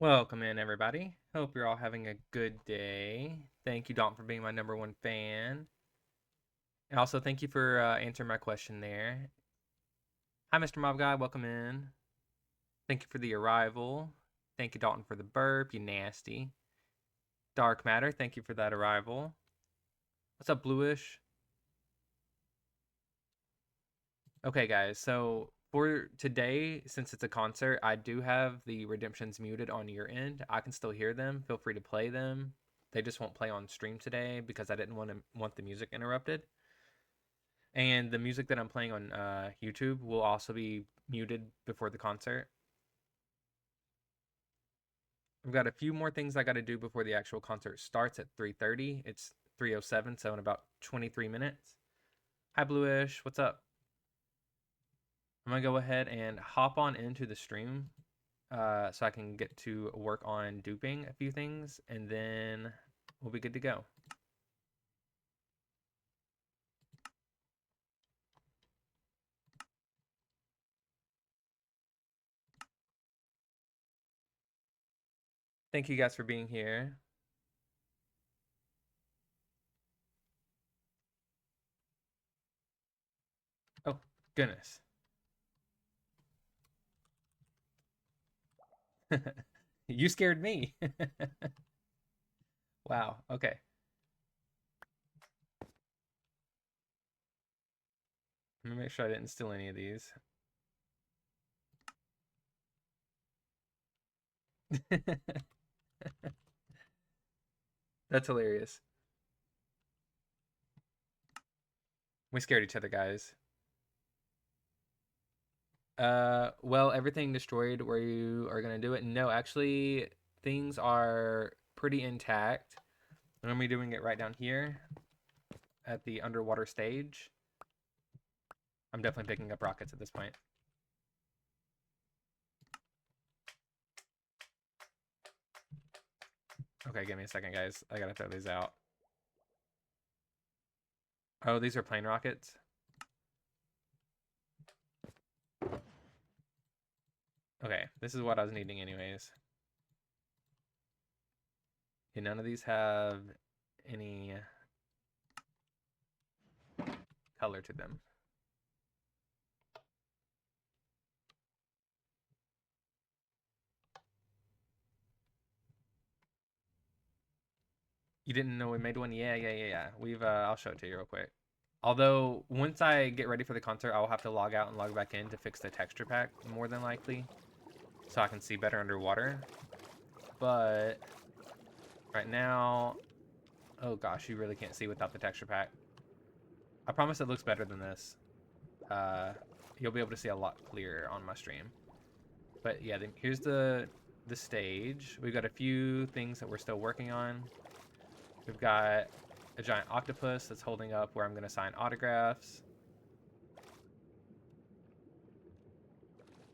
Welcome in, everybody. Hope you're all having a good day. Thank you, Dalton, for being my #1 fan. And also, thank you for answering my question there. Hi, Mr. Mob Guy. Welcome in. Thank you for the arrival. Thank you, Dalton, for the burp. You nasty. Dark Matter, thank you for that arrival. What's up, Bluish? Okay, guys. So for today, since it's a concert, I do have the redemptions muted on your end. I can still hear them. Feel free to play them. They just won't play on stream today because I didn't want the music interrupted. And the music that I'm playing on YouTube will also be muted before the concert. I've got a few more things I got to do before the actual concert starts at 3:30. It's 3:07, so in about 23 minutes. Hi, Bluish. What's up? I'm going to go ahead and hop on into the stream so I can get to work on duping a few things, and then we'll be good to go. Thank you guys for being here. Oh, goodness. You scared me. Wow. Okay. Let me make sure I didn't steal any of these. That's hilarious. We scared each other, guys. Well, everything destroyed where you are gonna do it? No, actually, things are pretty intact. I'm gonna be doing it right down here at the underwater stage. I'm definitely picking up rockets at this point. Okay, give me a second, guys. I gotta throw these out. Oh, these are plane rockets. Okay, this is what I was needing anyways. Okay, none of these have any color to them. You didn't know we made one? Yeah. We've I'll show it to you real quick. Although once I get ready for the concert, I'll have to log out and log back in to fix the texture pack more than likely, so I can see better underwater. But right now, oh gosh, you really can't see without the texture pack. I promise it looks better than this. You'll be able to see a lot clearer on my stream. But yeah, here's the stage. We've got a few things that we're still working on. We've got a giant octopus that's holding up where I'm going to sign autographs.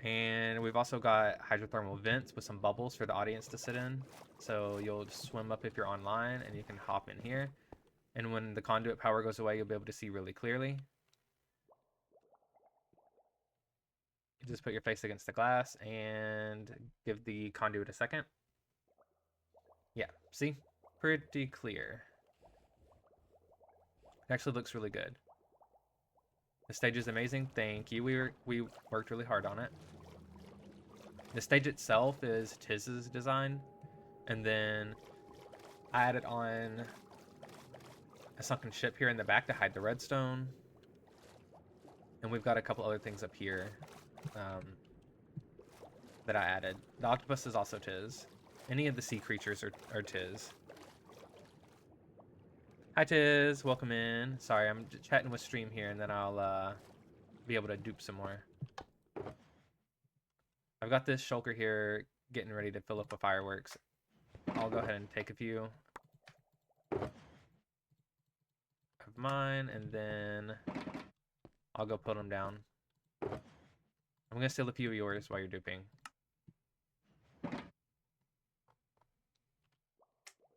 And we've also got hydrothermal vents with some bubbles for the audience to sit in. So you'll just swim up if you're online and you can hop in here. And when the conduit power goes away, you'll be able to see really clearly. You just put your face against the glass and give the conduit a second. Yeah, see? Pretty clear. It actually looks really good. The stage is amazing. Thank you. We worked really hard on it. The stage itself is Tiz's design, and then I added on a sunken ship here in the back to hide the redstone, and we've got a couple other things up here that I added. The octopus is also Tiz. Any of the sea creatures are Tiz. Hi Tiz, welcome in. Sorry, I'm chatting with stream here, and then I'll be able to dupe some more. I've got this shulker here getting ready to fill up with fireworks. I'll go ahead and take a few of mine, and then I'll go put them down. I'm gonna steal a few of yours while you're duping.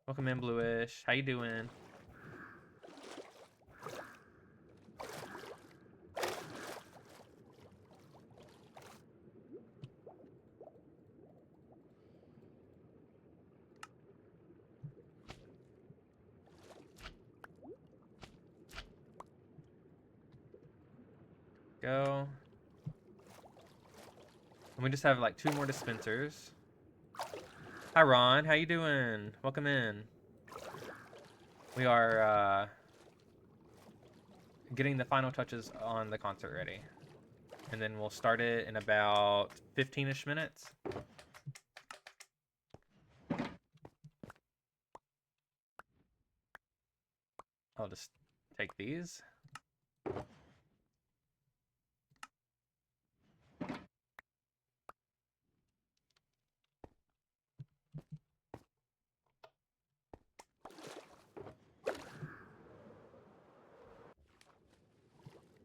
Welcome in, Bluish. How you doing? go. And we just have like 2 more dispensers. Hi Ron, how you doing? Welcome in. We are getting the final touches on the concert ready. And then we'll start it in about 15-ish minutes. I'll just take these.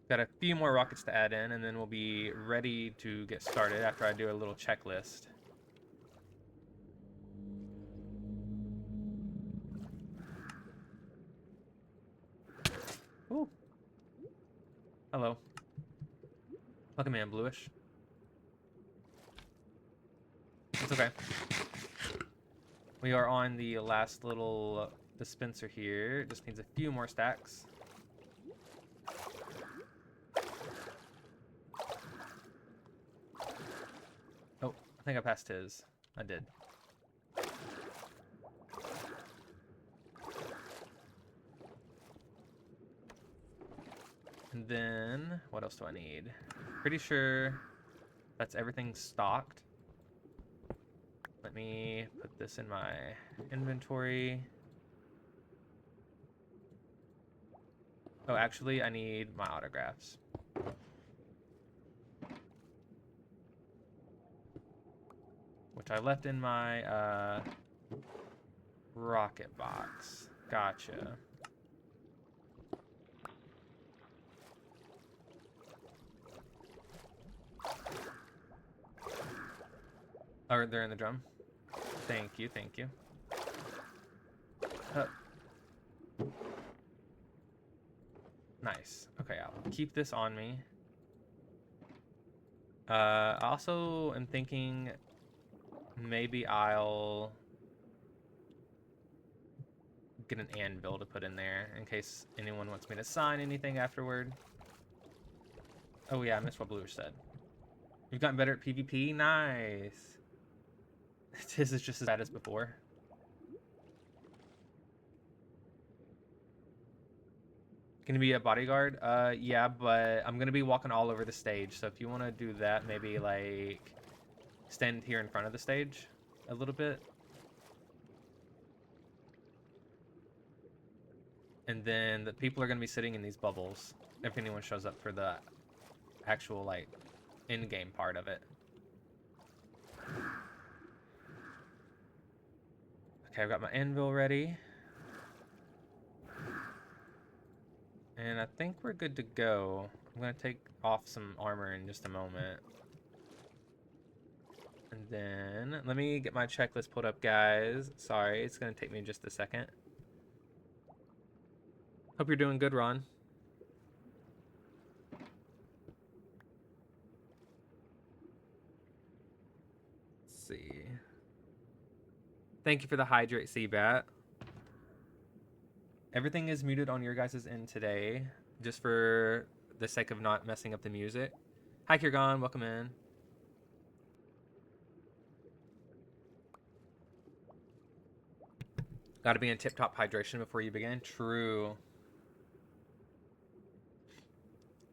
Got a few more rockets to add in, and then we'll be ready to get started after I do a little checklist. Ooh. Hello. Welcome in, Bluish. It's okay. We are on the last little dispenser here. It just needs a few more stacks. Oh, I think I passed his. I did. And then, what else do I need? Pretty sure that's everything stocked. Let me put this in my inventory. Oh, actually, I need my autographs. Which I left in my rocket box. Gotcha. Oh, they're in the drum. Thank you, thank you. Nice. Okay, I'll keep this on me. I also am thinking maybe I'll get an anvil to put in there in case anyone wants me to sign anything afterward. Oh yeah, I missed what Bluish said. You've gotten better at PvP? Nice. This is just as bad as before. Can you be a bodyguard? Yeah, but I'm gonna be walking all over the stage, so if you want to do that, maybe like stand here in front of the stage a little bit. And then the people are gonna be sitting in these bubbles if anyone shows up for the actual like in-game part of it. Okay, I've got my anvil ready. And I think we're good to go. I'm gonna take off some armor in just a moment. And then, let me get my checklist pulled up, guys. Sorry, it's gonna take me just a second. Hope you're doing good, Ron. Let's see. Thank you for the hydrate, Seabat. Everything is muted on your guys' end today, just for the sake of not messing up the music. Hi, Kirgon. Welcome in. Gotta be in tip-top hydration before you begin. True.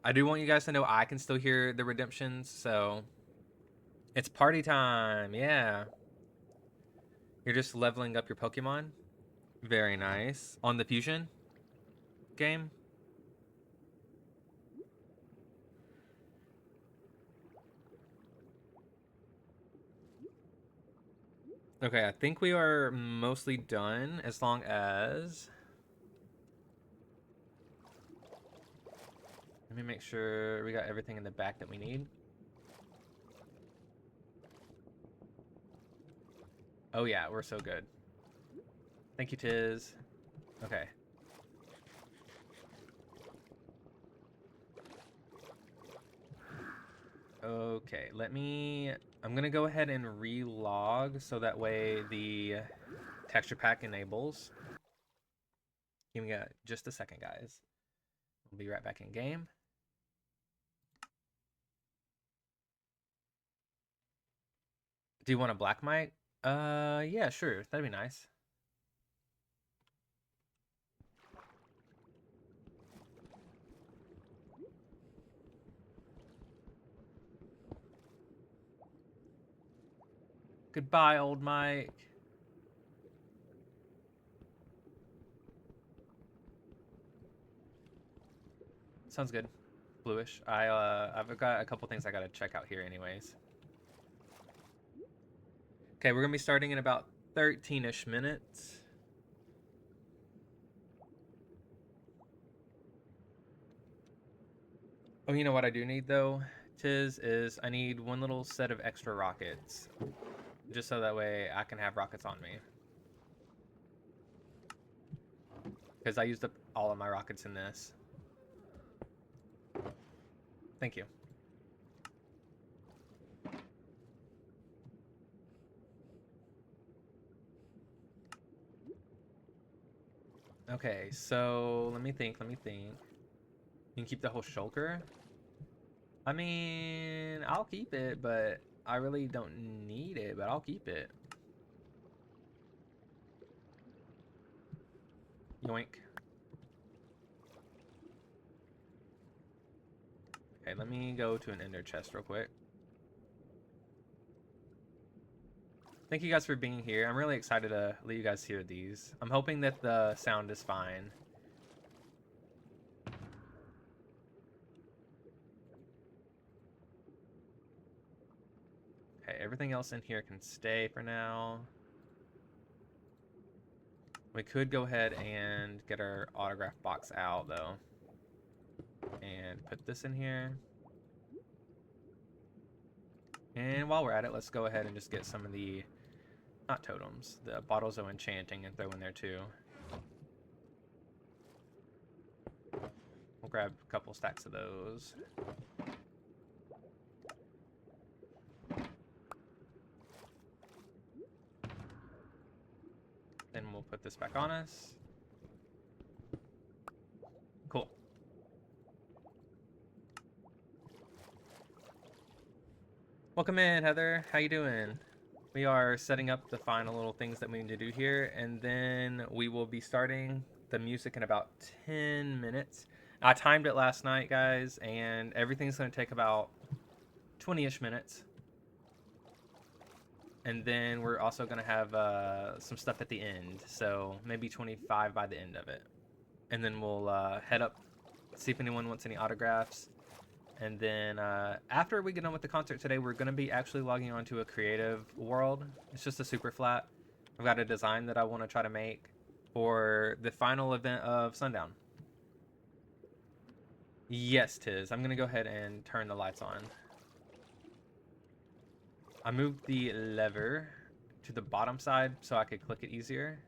I do want you guys to know I can still hear the redemptions, so it's party time. Yeah. You're just leveling up your Pokemon. Very nice. On the Fusion game. Okay, I think we are mostly done as long as... Let me make sure we got everything in the back that we need. Oh yeah, we're so good. Thank you, Tiz. Okay. Okay, I'm gonna go ahead and relog so that way the texture pack enables. Give me just a second, guys. We'll be right back in game. Do you want a black mic? Yeah, sure. That'd be nice. Goodbye, old Mike. Sounds good. Bluish. I've got a couple things I gotta check out here anyways. Okay, we're gonna be starting in about 13-ish minutes. Oh, you know what I do need though, Tiz, is I need one little set of extra rockets. Just so that way I can have rockets on me. Because I used up all of my rockets in this. Thank you. Okay, so let me think. You can keep the whole shulker? I mean, I'll keep it, but I really don't need it, but I'll keep it. Yoink. Okay, let me go to an ender chest real quick. Thank you guys for being here. I'm really excited to let you guys hear these. I'm hoping that the sound is fine. Okay, everything else in here can stay for now. We could go ahead and get our autograph box out, though. And put this in here. And while we're at it, let's go ahead and just get some of the, not totems, the bottles of enchanting and throw in there too. We'll grab a couple stacks of those. Then we'll put this back on us. Cool. Welcome in, Heather. How you doing? We are setting up the final little things that we need to do here, and then we will be starting the music in about 10 minutes. I timed it last night, guys, and everything's going to take about 20-ish minutes. And then we're also going to have some stuff at the end, so maybe 25 by the end of it. And then we'll head up, see if anyone wants any autographs. And then after we get done with the concert today, we're going to be actually logging onto a creative world. It's just a super flat. I've got a design that I want to try to make for the final event of Sundown. Yes, Tiz. I'm going to go ahead and turn the lights on. I moved the lever to the bottom side so I could click it easier.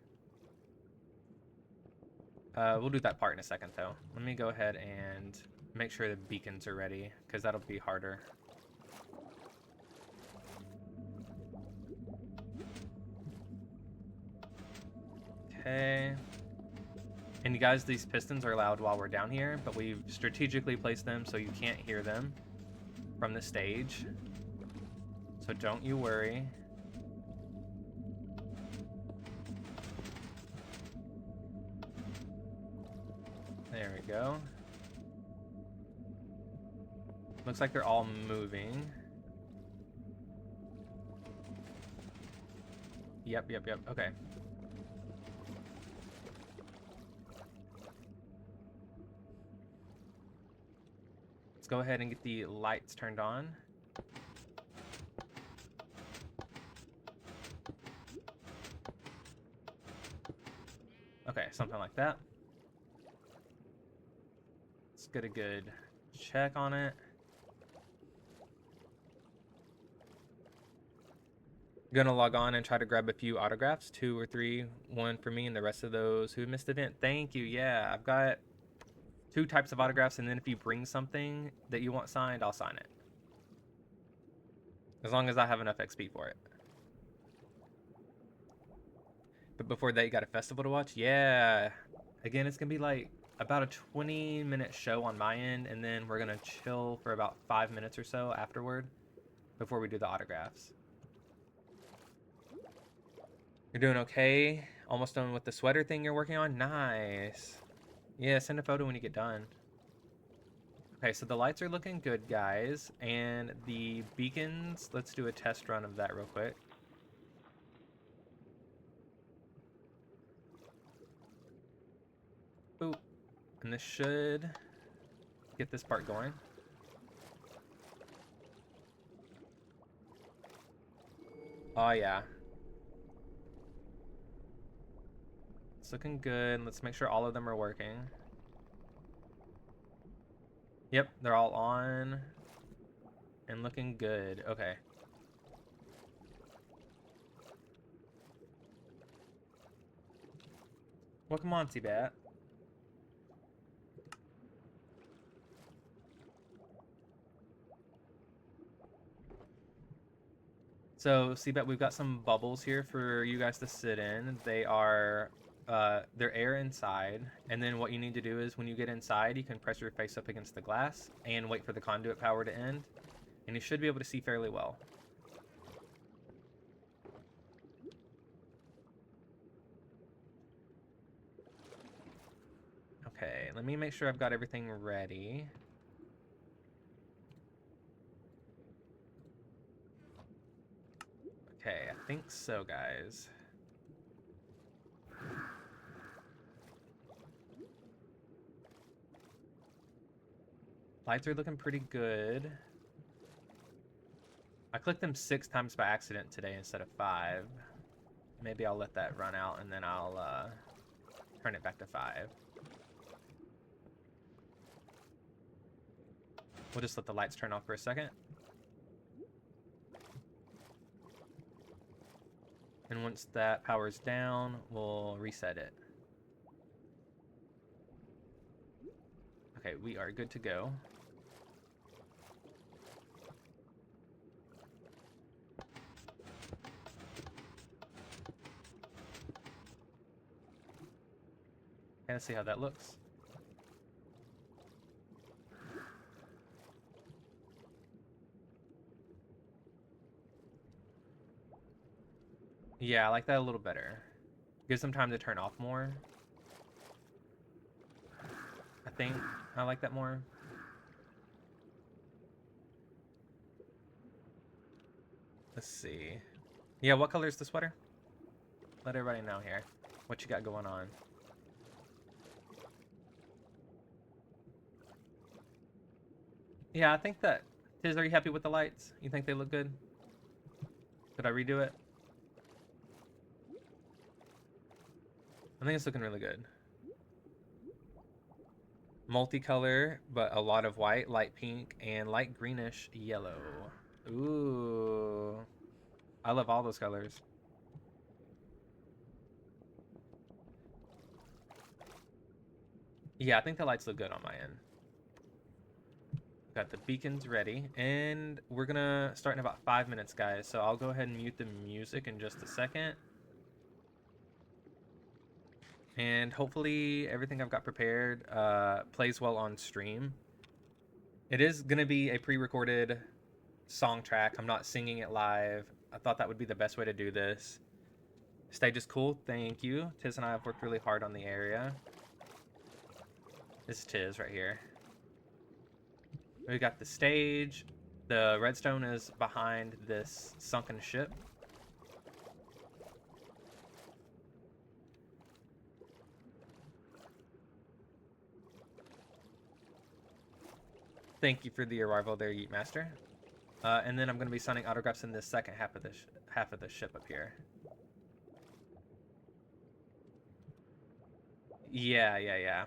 We'll do that part in a second, though. Let me go ahead and make sure the beacons are ready, because that'll be harder. Okay. And you guys, these pistons are loud while we're down here, but we've strategically placed them so you can't hear them from the stage. So don't you worry. There we go. Looks like they're all moving. Yep. Okay. Let's go ahead and get the lights turned on. Okay, something like that. Let's get a good check on it. Gonna log on and try to grab a few autographs, 2 or 3, one for me and the rest of those who missed the event. Thank you. Yeah, I've got 2 types of autographs, and then if you bring something that you want signed, I'll sign it. As long as I have enough XP for it. But before that, you got a festival to watch? Yeah. Again, it's gonna be like about a 20-minute show on my end, and then we're gonna chill for about 5 minutes or so afterward before we do the autographs. You're doing okay? Almost done with the sweater thing you're working on? Nice. Yeah, send a photo when you get done. Okay, so the lights are looking good, guys. And the beacons, let's do a test run of that real quick. Boop. And this should get this part going. Oh, yeah. It's looking good. Let's make sure all of them are working. Yep, they're all on and looking good. Okay. Welcome on, T-Bat. So, Seabet, we've got some bubbles here for you guys to sit in. They are, they're air inside. And then what you need to do is when you get inside, you can press your face up against the glass and wait for the conduit power to end. And you should be able to see fairly well. Okay, let me make sure I've got everything ready. Okay, I think so, guys. Lights are looking pretty good. I clicked them 6 times by accident today instead of 5. Maybe I'll let that run out and then I'll turn it back to 5. We'll just let the lights turn off for a second. And once that power's down, we'll reset it. Okay, we are good to go. Okay, let's see how that looks. Yeah, I like that a little better. Gives them time to turn off more. I think I like that more. Let's see. Yeah, what color is the sweater? Let everybody know here what you got going on. Yeah, I think that... Tiz, are you happy with the lights? You think they look good? Could I redo it? I think it's looking really good. Multicolor, but a lot of white, light pink, and light greenish yellow. Ooh. I love all those colors. Yeah, I think the lights look good on my end. Got the beacons ready, and we're gonna start in about 5 minutes, guys. So I'll go ahead and mute the music in just a second. And hopefully everything I've got prepared plays well on stream. It is gonna be a pre-recorded song track. I'm not singing it live. I thought that would be the best way to do this. Stage is cool, thank you. Tiz and I have worked really hard on the area. This is Tiz right here. We got the stage. The redstone is behind this sunken ship. Thank you for the arrival there, Yeet Master. And then I'm going to be signing autographs in this second half of the ship up here. Yeah.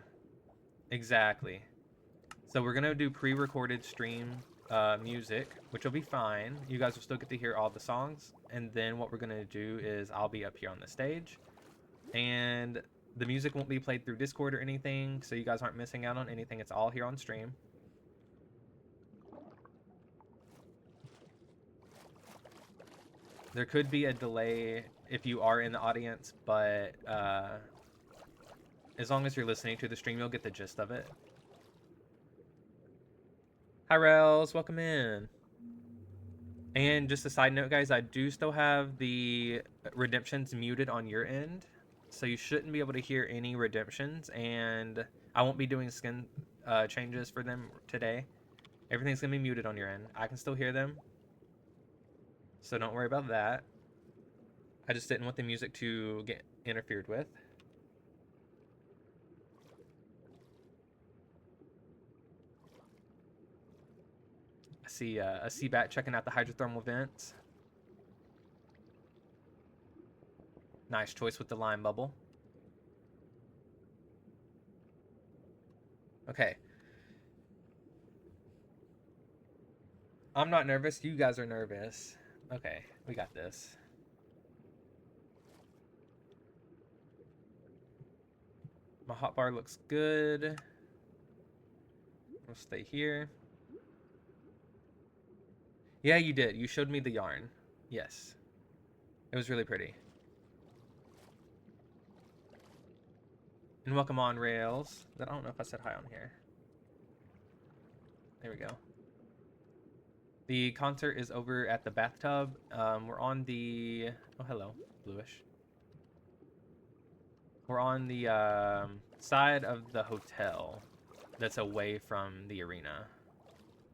Exactly. So we're gonna do pre-recorded stream music, which will be fine. You guys will still get to hear all the songs, and then what we're gonna do is I'll be up here on the stage, and the music won't be played through Discord or anything, so you guys aren't missing out on anything. It's all here on stream. There could be a delay if you are in the audience, but as long as you're listening to the stream, you'll get the gist of it. Hi, Rels. Welcome in. And just a side note, guys, I do still have the redemptions muted on your end, so you shouldn't be able to hear any redemptions, and I won't be doing skin changes for them today. Everything's gonna be muted on your end. I can still hear them, so don't worry about that. I just didn't want the music to get interfered with. I see a Seabat checking out the hydrothermal vents. Nice choice with the lime bubble. Okay. I'm not nervous. You guys are nervous. Okay, we got this. My hotbar looks good. We'll stay here. Yeah, you did. You showed me the yarn. Yes. It was really pretty. And welcome on, Rails. I don't know if I said hi on here. There we go. The concert is over at the bathtub. We're on the... Oh, hello. Bluish. We're on the side of the hotel that's away from the arena.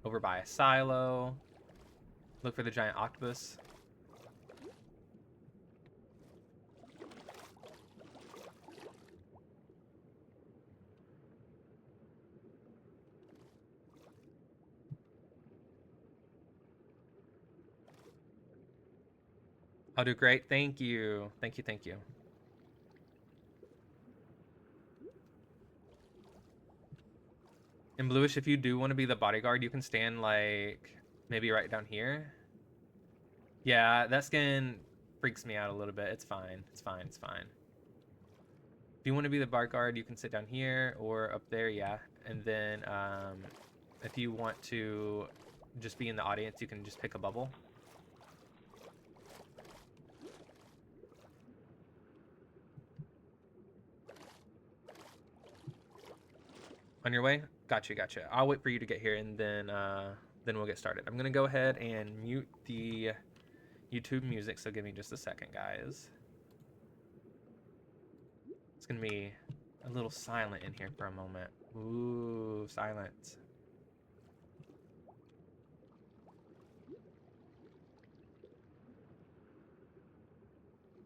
Over by a silo. Look for the giant octopus. I'll do great. Thank you. Thank you, thank you. And Bluish, if you do want to be the bodyguard, you can stand like maybe right down here. Yeah, that skin freaks me out a little bit. It's fine. It's fine. It's fine. If you want to be the bodyguard, you can sit down here or up there. Yeah. And then if you want to just be in the audience, you can just pick a bubble. On your way? Gotcha, gotcha. I'll wait for you to get here, and then we'll get started. I'm gonna go ahead and mute the YouTube music, so give me just a second, guys. It's gonna be a little silent in here for a moment. Ooh, silence.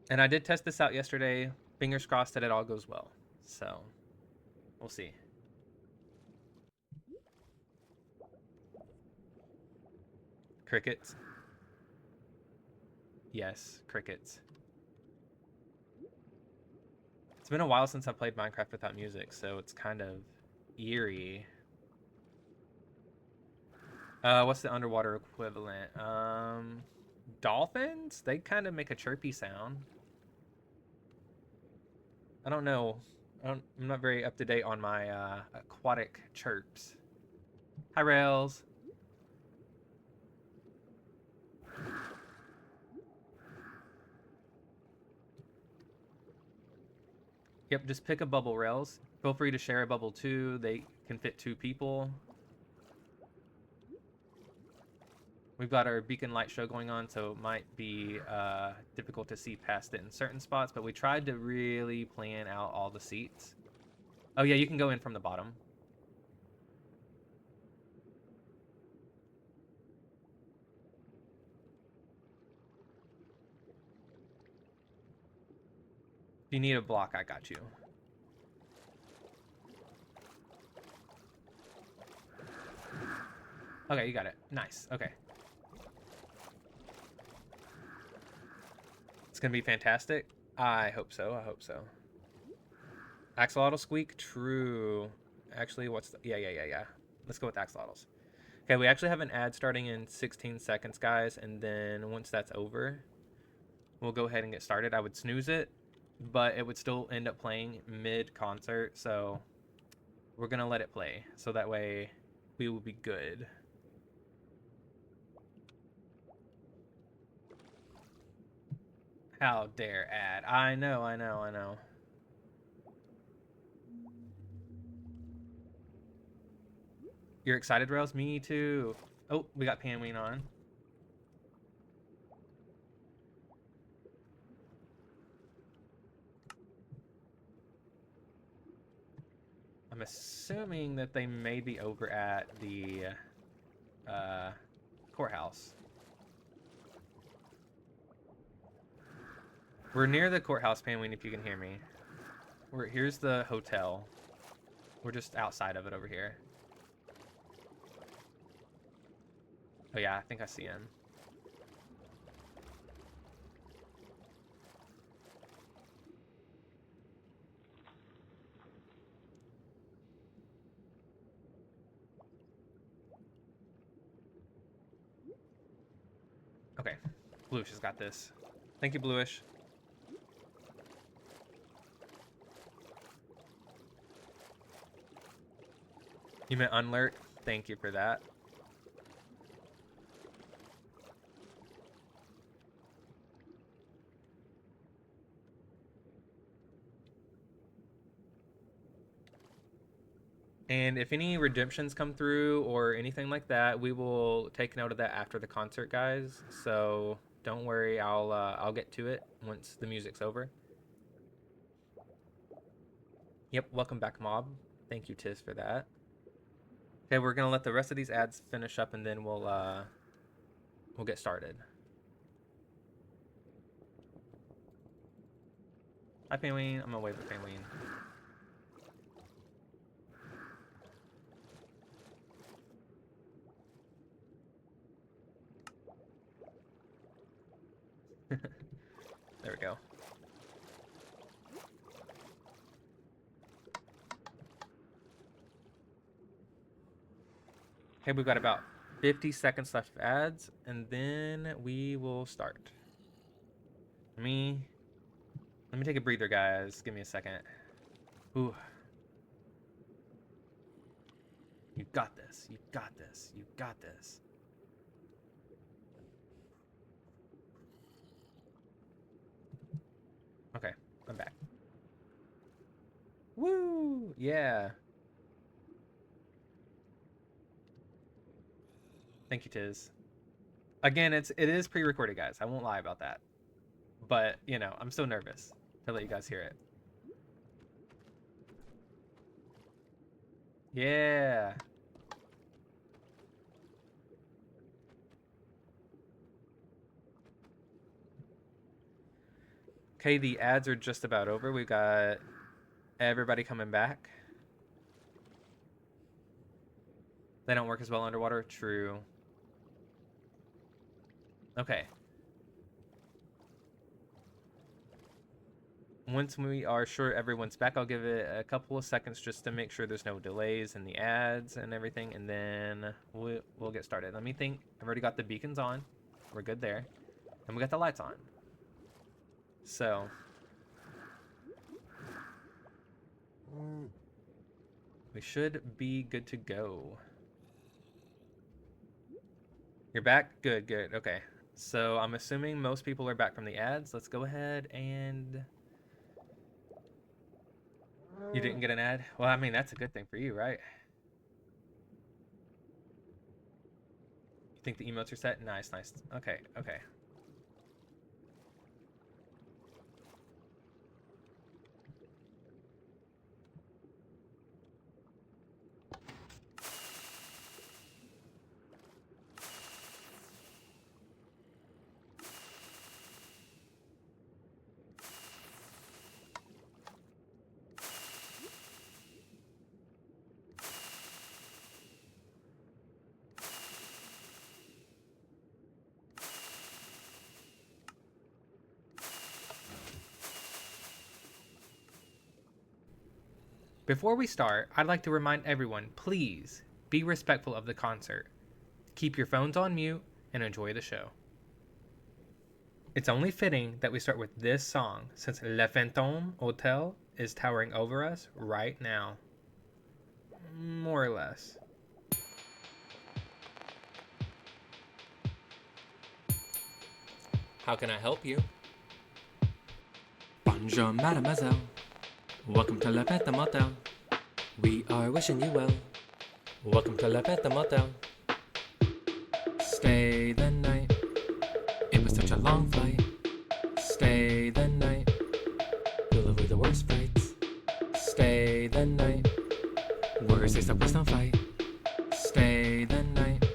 And I did test this out yesterday. Fingers crossed that it all goes well. So, we'll see. Crickets. Yes, crickets. It's been a while since I played Minecraft without music, so it's kind of eerie. What's the underwater equivalent? Dolphins? They kind of make a chirpy sound. I don't know. I'm not very up to date on my aquatic chirps. Hi, Rails. Yep, just pick a bubble, Rails. Feel free to share a bubble too. They can fit 2 people. We've got our beacon light show going on, so it might be difficult to see past it in certain spots, but we tried to really plan out all the seats. Oh yeah, you can go in from the bottom. If you need a block, I got you. Okay, you got it. Nice. Okay. It's gonna be fantastic. I hope so. I hope so. Axolotl squeak? True. Actually, what's the... Yeah. Let's go with axolotls. Okay, we actually have an ad starting in 16 seconds, guys, and then once that's over, we'll go ahead and get started. I would snooze it, but it would still end up playing mid-concert, so we're gonna let it play, so that way we will be good. How dare ad. I know. You're excited, Rails? Me too. Oh, we got Panween on. assuming that they may be over at the courthouse. We're near the courthouse, Panween, if you can hear me. Here's the hotel. We're just outside of it over here. Oh yeah, I think I see him. Okay, Bluish has got this. Thank you, Bluish. You meant unlurk? Thank you for that. And if any redemptions come through or anything like that, we will take note of that after the concert, guys. So don't worry, I'll get to it once the music's over. Yep, welcome back, Mob. Thank you, Tiz, for that. Okay, we're gonna let the rest of these ads finish up, and then we'll get started. Hi, Panween. I'm gonna wave at Panween. There we go. Okay, we've got about 50 seconds left of ads, and then we will start. Let me take a breather, guys. Give me a second. Ooh. You got this. You got this. You got this. Okay, I'm back. Woo! Yeah. Thank you, Tiz. Again, it is pre-recorded, guys. I won't lie about that. But, you know, I'm still nervous to let you guys hear it. Yeah. Okay, the ads are just about over. We've got everybody coming back. They don't work as well underwater? True. Okay. Once we are sure everyone's back, I'll give it a couple of seconds just to make sure there's no delays in the ads and everything, and then we'll get started. Let me think. I've already got the beacons on. We're good there. And we got the lights on. So... we should be good to go. You're back? Good, good. Okay. So I'm assuming most people are back from the ads. Let's go ahead and... You didn't get an ad? Well, I mean, that's a good thing for you, right? You think the emotes are set? Nice, nice. Okay, okay. Before we start, I'd like to remind everyone, please be respectful of the concert. Keep your phones on mute and enjoy the show. It's only fitting that we start with this song since Le Fantôme Hotel is towering over us right now. More or less. How can I help you? Bonjour, mademoiselle. Welcome to La Fête Motel. We are wishing you well. Welcome to La Fête Motel. Stay the night. It was such a long flight. Stay the night. You'll avoid the worst frights. Stay the night. We're say stop, please don't fight. Stay the night.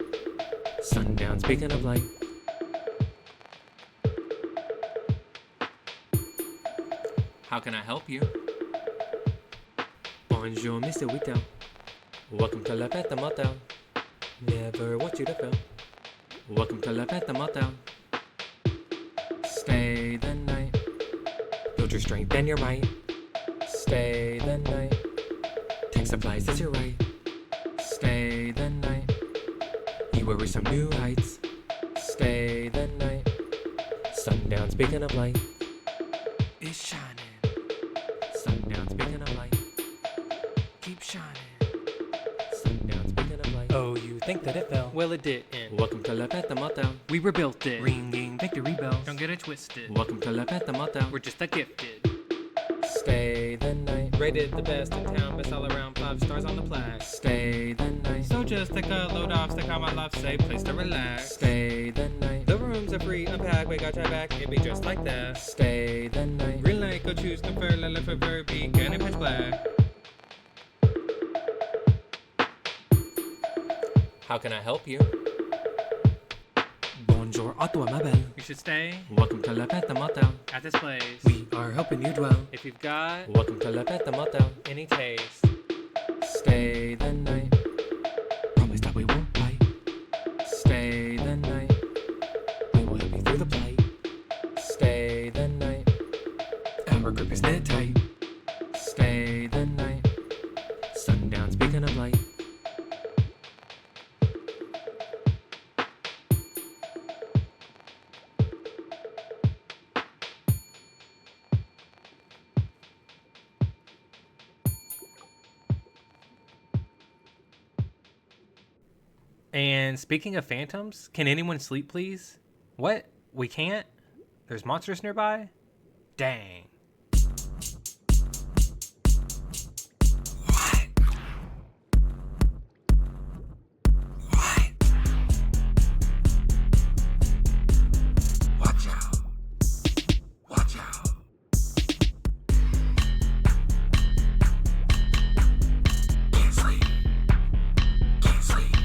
Sundown, speaking of light. How can I help you? Bonjour, Mr. Whittle. Welcome to La Fête Motel. Never want you to fail. Welcome to La Fête Motel. Stay the night. Build your strength and your might. Stay the night. Take supplies as your right. Stay the night. You will reach some new heights. Stay the night. Sundown, speaking of light. It's shining. Sundown, speaking of light. Keep shining. Sundown, speaking of light. Oh, you think that it fell? Well, it didn't. Welcome to La Fête Motel. We rebuilt it. Ringing victory bells. Don't get it twisted. Welcome to La Fête Motel. We're just that gifted. Stay the night. Rated the best in town, best all around, 5 stars on the plaque. Stay the night. So just take a load off, stick on my love, safe place to relax. Stay the night. The rooms are free, unpack, we got your back, it be just like that. Stay the night. Green light, go choose, confer, let for verb, beacon, and pitch black. How can I help you? Bonjour, Ottawa, ma belle. You should stay Welcome to La Fête Motel. at this place. We are helping you dwell. If you've got Welcome to La Fête Motel. any taste, Stay the night. Promise that we won't bite. Stay the night. We will help you through the plight. Stay the night. Our grip is knit tight. Stay the night. Sundown, speaking of light. And speaking of phantoms, can anyone sleep, please? What? We can't? There's monsters nearby? Dang. Watch out. Watch out. Can't sleep. Can't sleep.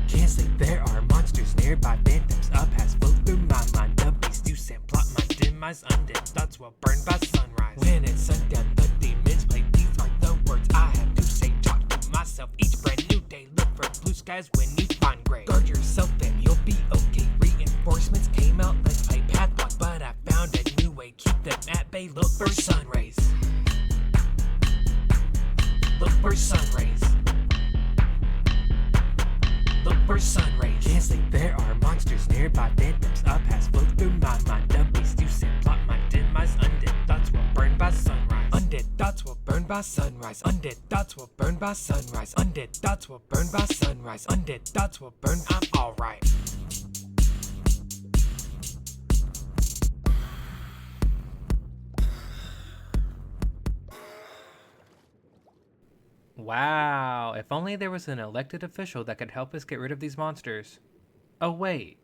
Can't sleep. There are monsters nearby. Phantoms up has float through my mind. The beast you sent plot my demise. Undead thoughts will burn by sunrise. When it's sundown, the demons play. These are the words I have to say. Talk to myself each brand new day. Look for blue skies when you find gray. Guard yourself and you'll be okay. Reinforcements came out. Let's play path block, but I found a new way. Keep them at bay. Look for sun rays. Look for sun rays. Look for sun rays. Can't sleep. There are monsters nearby. Phantoms up has float through my mind. The beast you sent plot my demise. Undead thoughts will burn by sunrise. Undead thoughts will burn by sunrise. Undead thoughts will burn by sunrise. Undead thoughts will burn by sunrise. Undead thoughts will burn. I'm alright. Wow, if only there was an elected official that could help us get rid of these monsters. Oh, wait.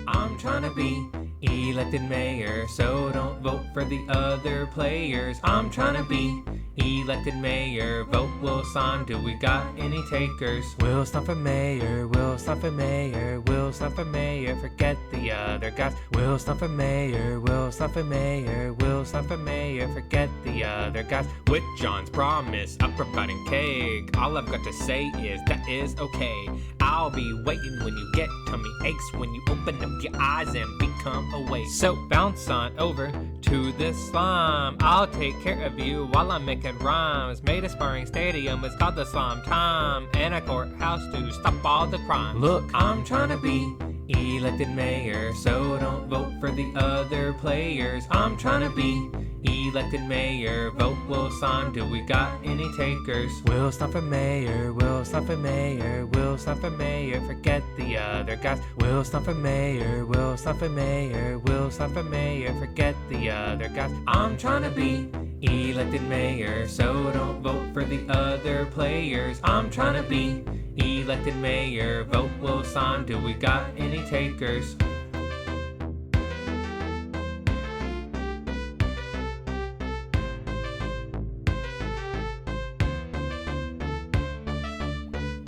I'm trying to be elected mayor, so don't vote for the other players. I'm trying to be elected mayor, vote WilSlime, do we got any takers? WilSlime for mayor, WilSlime for mayor, WilSlime for mayor, forget the other guys. WilSlime for mayor, WilSlime for mayor, WilSlime for mayor, forget the other guys. With John's promise of providing cake, all I've got to say is that is okay. I'll be waiting when you get tummy aches, when you open up your eyes and become awake. So bounce on over to this slime. I'll take care of you while I'm making rhymes. Made a sparring stadium, it's called the Slime Time, and a courthouse to stop all the crime. Look, I'm trying to be elected mayor, so don't vote for the other players. I'm trying to be Elected mayor, vote WilSlime. Do we got any takers? WilSlime for mayor, WilSlime for mayor, WilSlime for mayor, forget the other guys. WilSlime for mayor, WilSlime for mayor, WilSlime for mayor, forget the other guys. I'm trying to be elected mayor, so don't vote for the other players. I'm trying to be elected mayor, vote WilSlime. Do we got any takers?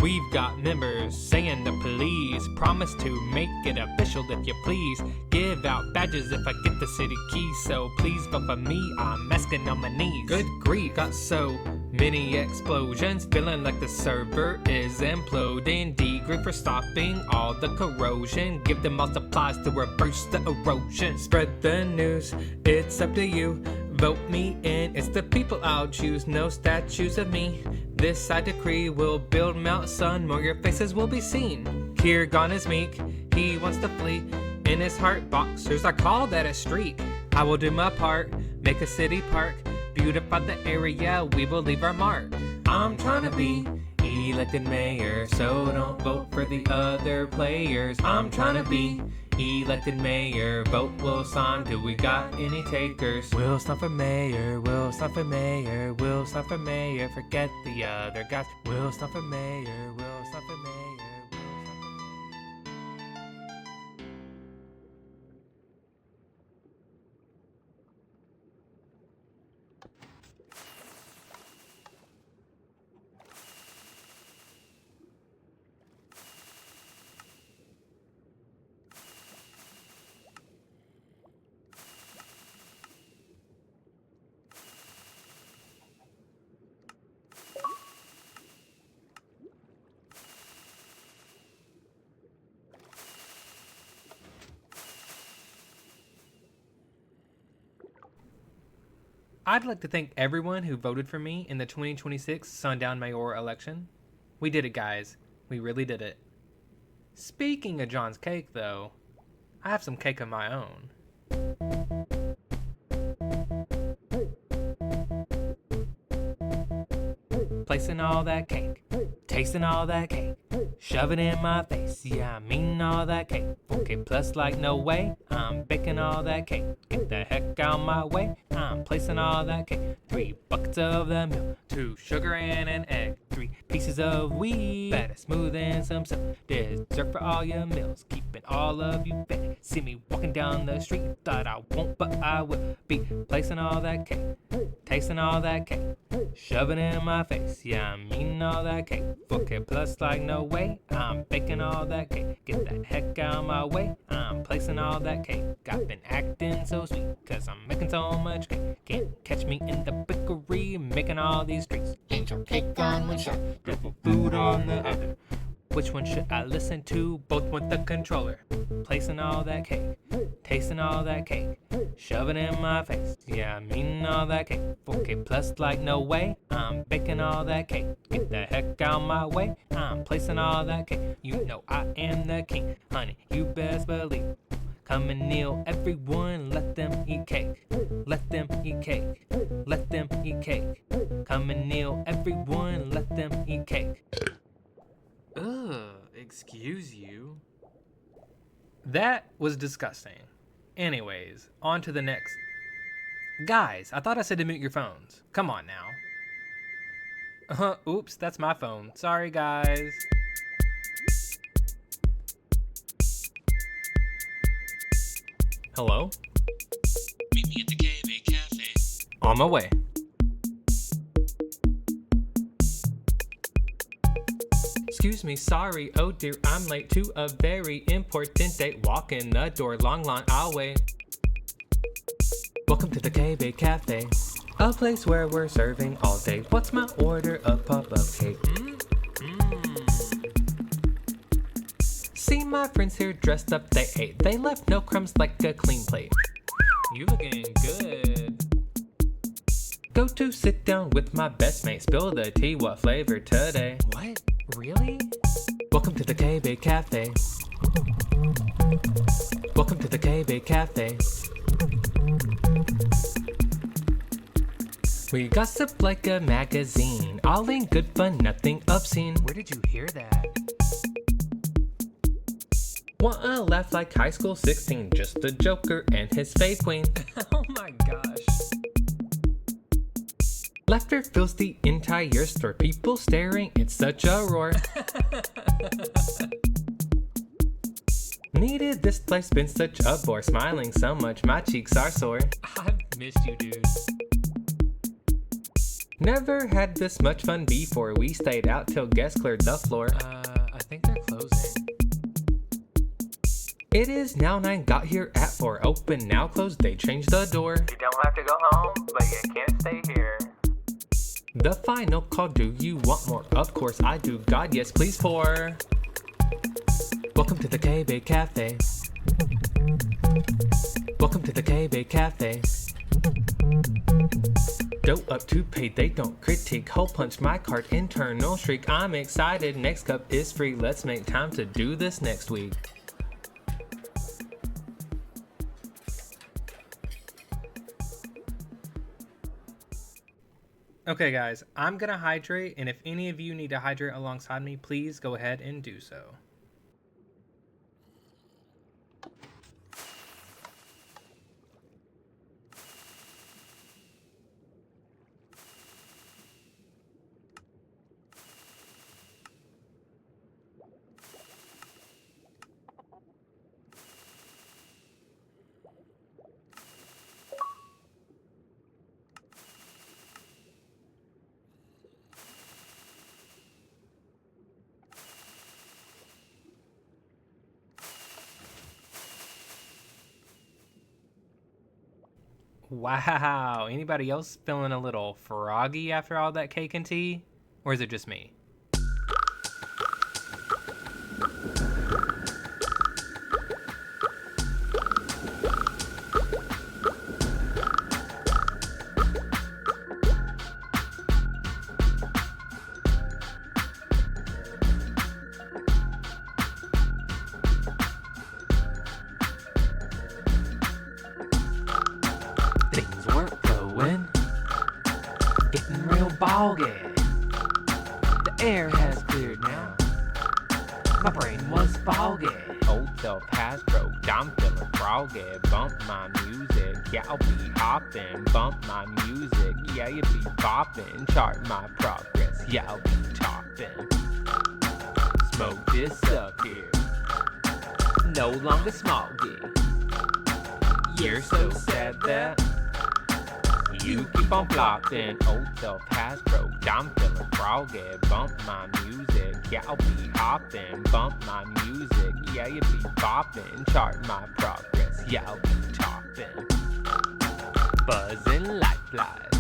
We've got members saying to please promise to make it official if you please. Give out badges if I get the city keys, so please vote for me, I'm asking on my knees. Good grief. Got so many explosions, feeling like the server is imploding. Degree for stopping all the corrosion, give them all supplies to reverse the erosion. Spread the news, it's up to you. Vote me in, it's the people I'll choose. No statues of me, this I decree. Will build Mount Sun, more your faces will be seen. Kirgon is meek, he wants to flee. In his heart boxers, I call that a streak. I will do my part, make a city park, beautify the area, we will leave our mark. I'm trying to be elected mayor, so don't vote for the other players. I'm trying to be elected mayor, vote WilSlime. Do we got any takers? WilSlime for mayor, WilSlime for mayor, WilSlime for mayor, forget the other guys. WilSlime for mayor, WilSlime for mayor, WilSlime for mayor. I'd like to thank everyone who voted for me in the 2026 Sundown mayor election. We did it, guys. We really did it. Speaking of John's cake, though, I have some cake of my own. Placing all that cake, tasting all that cake, shoving in my face, yeah, I'm eating all that cake. 4K plus like no way, I'm baking all that cake. Get the heck out my way, I'm placing all that cake. 3 buckets of the milk, 2 sugar and an egg, 3 pieces of wheat, batter smooth and some silk. Dessert for all your meals, keeping all of you fed. See me walking down the street, thought I won't but I will. Be placing all that cake, tasting all that cake, shoving in my face, yeah, I'm eating all that cake. 4K plus like no way, I'm baking all that cake. Get the heck out my way, I'm placing all that cake. I've been acting so sweet, cause I'm making so much cake. Can't catch me in the bakery, making all these treats. Angel cake on one shot, devil food on the other. Which one should I listen to? Both with the controller. Placing all that cake, tasting all that cake, shoving in my face, yeah, I'm eating all that cake. 4K plus like no way, I'm baking all that cake. Get the heck out my way, I'm placing all that cake. You know I am the king, honey, you best believe. Come and kneel, everyone, let them eat cake. Let them eat cake, let them eat cake. Come and kneel, everyone, let them eat cake. Ugh, excuse you. That was disgusting. Anyways, on to the next. Guys, I thought I said to mute your phones. Come on now. Oops, that's my phone. Sorry, guys. Hello? Meet me at the KB Cafe. On my way. Excuse me, sorry, oh dear, I'm late to a very important date. Walk in the door, long line, I'll wait. Welcome to the KB Cafe, a place where we're serving all day. What's my order of pop-up cake? See my friends here dressed up, they ate. They left no crumbs like a clean plate. You looking good. Go to sit down with my best mate. Spill the tea, what flavor today? What? Really? Welcome to the KB Cafe. Welcome to the KB Cafe. We gossip like a magazine, all in good fun, nothing obscene. Where did you hear that? Want a laugh like high school 16, just a joker and his fave queen. Oh my gosh. Laughter fills the entire store, people staring, it's such a roar. Needed this place, been such a bore, smiling so much my cheeks are sore. I've missed you, dude. Never had this much fun before, we stayed out till guests cleared the floor. I think they're closing. It is now 9, got here at 4, open now, closed, they changed the door. You don't have to go home, but you can't stay here. The final call, do you want more? Of course I do, God yes please pour. Welcome to the K-Bay Cafe. Welcome to the K-Bay Cafe. Dough up to pay, they don't critique. Hole punch my card, internal shriek. I'm excited, next cup is free. Let's make time to do this next week. Okay, guys, I'm gonna hydrate, and if any of you need to hydrate alongside me, please go ahead and do so. Wow, anybody else feeling a little froggy after all that cake and tea? Or is it just me? Things weren't flowing, getting real boggy. The air has cleared now. My brain was foggy. Old self has broke, I'm feeling froggy. Bump my music, yeah I'll be hopping. Bump my music, yeah you be bopping. Chart my progress, yeah I'll be topping. Smoke this up here, no longer smoggy. You're so sad that you keep on flopping. Old self has broke, I'm feeling froggy. Bump my music, yeah I'll be hopping. Bump my music, yeah you be bopping. Chart my progress, yeah I'll be topping. Buzzing like flies,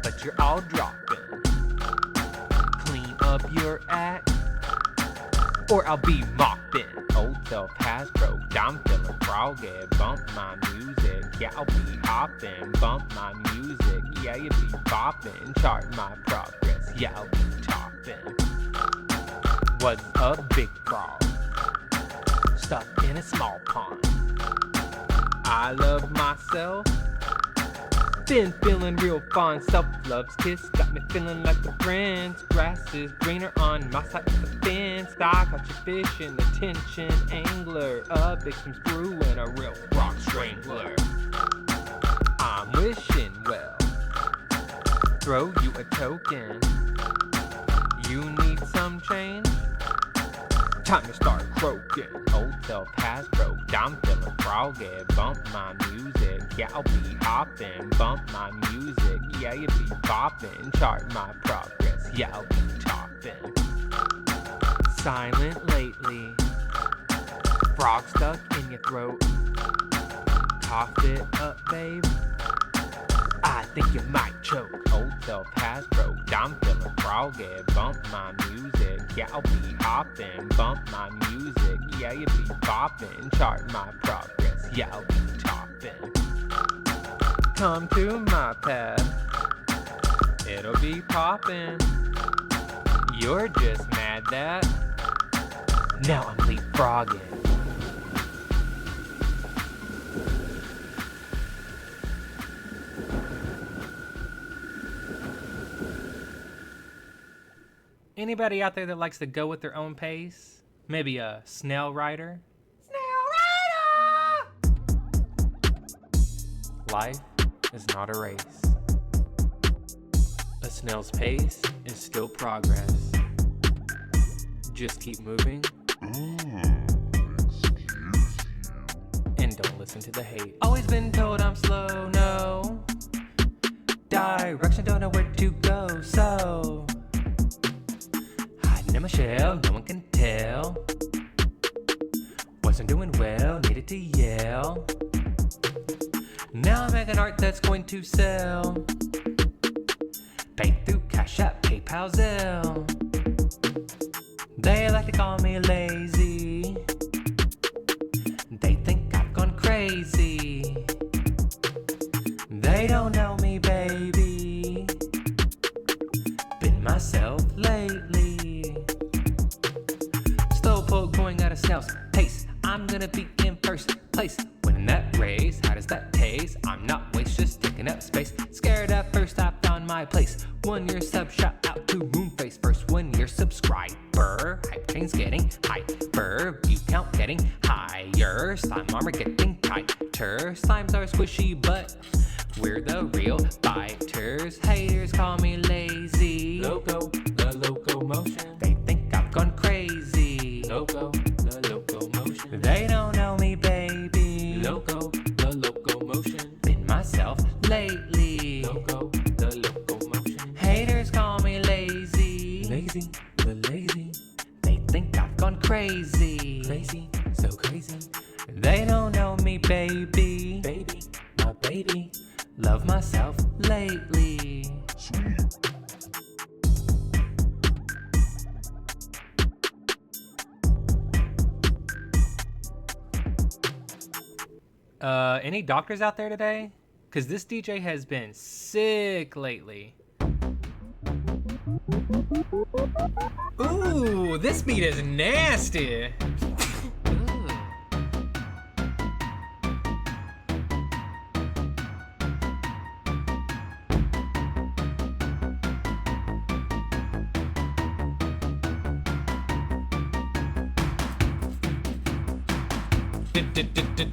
but you're all dropping. Clean up your act, or I'll be mopping. Old self has broke, I'm feeling froggy. Bump my music, yeah I'll be hopping. Bump my music, yeah you be bopping. Chart my progress, yeah I'll be topping. Was a big frog stuck in a small pond. I love myself, been feeling real fun. Self-love's kiss got me feeling like a friend. Grass is greener on my side of the fence. I caught you fishing, attention angler. A big swim's brewing, a real rock strangler. I'm wishing well, throw you a token. You need some change? Time to start croaking. Old self has broke, I'm feeling froggy. Bump my music, yeah I'll be hopping. Bump my music, yeah you be bopping. Chart my progress, yeah I'll be topping. Silent lately, frog stuck in your throat. Cough it up, babe, I think you might choke. Old self has broke, I'm feeling froggy. Bump my music, yeah I'll be hopping. Bump my music, yeah you be bopping. Chart my progress, yeah I'll be topping. Come to my pad, it'll be popping. You're just mad that now I'm leapfrogging. Anybody out there that likes to go with their own pace? Maybe a snail rider? Life is not a race. A snail's pace is still progress. Just keep moving. And don't listen to the hate. Always been told I'm slow, no. Direction, don't know where to go, so hiding in my shell, no one can tell. Wasn't doing well, needed to yell. Now I'm making art that's going to sell. Paid through Cash App, PayPal, Zelle. They like to call me lazy. They think I've gone crazy. They don't know me, baby. Been myself lately. Slowpoke going at a snail's pace. I'm gonna be in first place. Winning that race, how does that taste? I'm not waste, just taking up space. Scared at first, I found my place. 1 year sub, shout out to Moonface. First 1 year subscriber. Hype train's getting hyper. View count getting higher. Slime armor getting tighter. Slimes are squishy, but we're the real biters. Haters call me lazy. Loco, the locomotion. They think I've gone crazy. Loco, the locomotion. They don't know me, baby. Loco, the locomotion. Been myself lately. Loco, the locomotion. Haters call me lazy. Lazy, the lazy. They think I've gone crazy. Lazy, so crazy. They don't know me, baby. Baby, my baby. Love myself lately. Any doctors out there today? Cause this DJ has been sick lately. Ooh, this beat is nasty.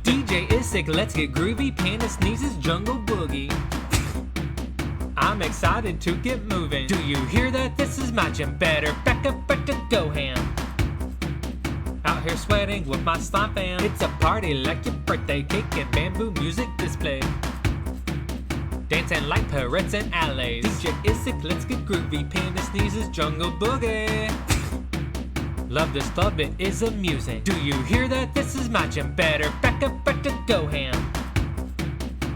DJ is sick, let's get groovy. Panda sneezes, jungle boogie. I'm excited to get moving. Do you hear that? This is my gym. Better back up, better go ham. Out here sweating with my slime fam. It's a party like your birthday cake and bamboo music display. Dancing like parrots in alleys. DJ is sick, let's get groovy. Panda sneezes, jungle boogie. Love this club, it is amusing. Do you hear that? This is my gym. Better back up, better go ham.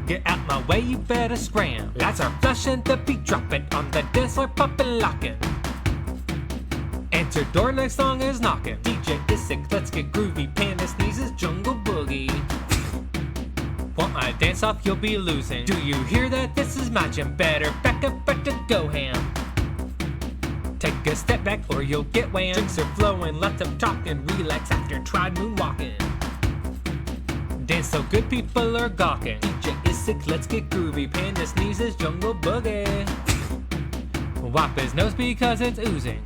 Get out my way, you better scram. Lights are flashing, the beat dropping. On the dance floor, popping, locking. Answer door, next song is knocking. DJ is sick, let's get groovy. Panda sneezes, jungle boogie. Want my dance off, you'll be losing. Do you hear that? This is my gym. Better back up, better go ham. Take a step back or you'll get whammed. Drinks are flowing, lots of talking. Relax after tried moonwalking. Dance so good people are gawking. DJ is sick, let's get groovy. Panda sneezes, jungle boogie. Wipe his nose because it's oozing.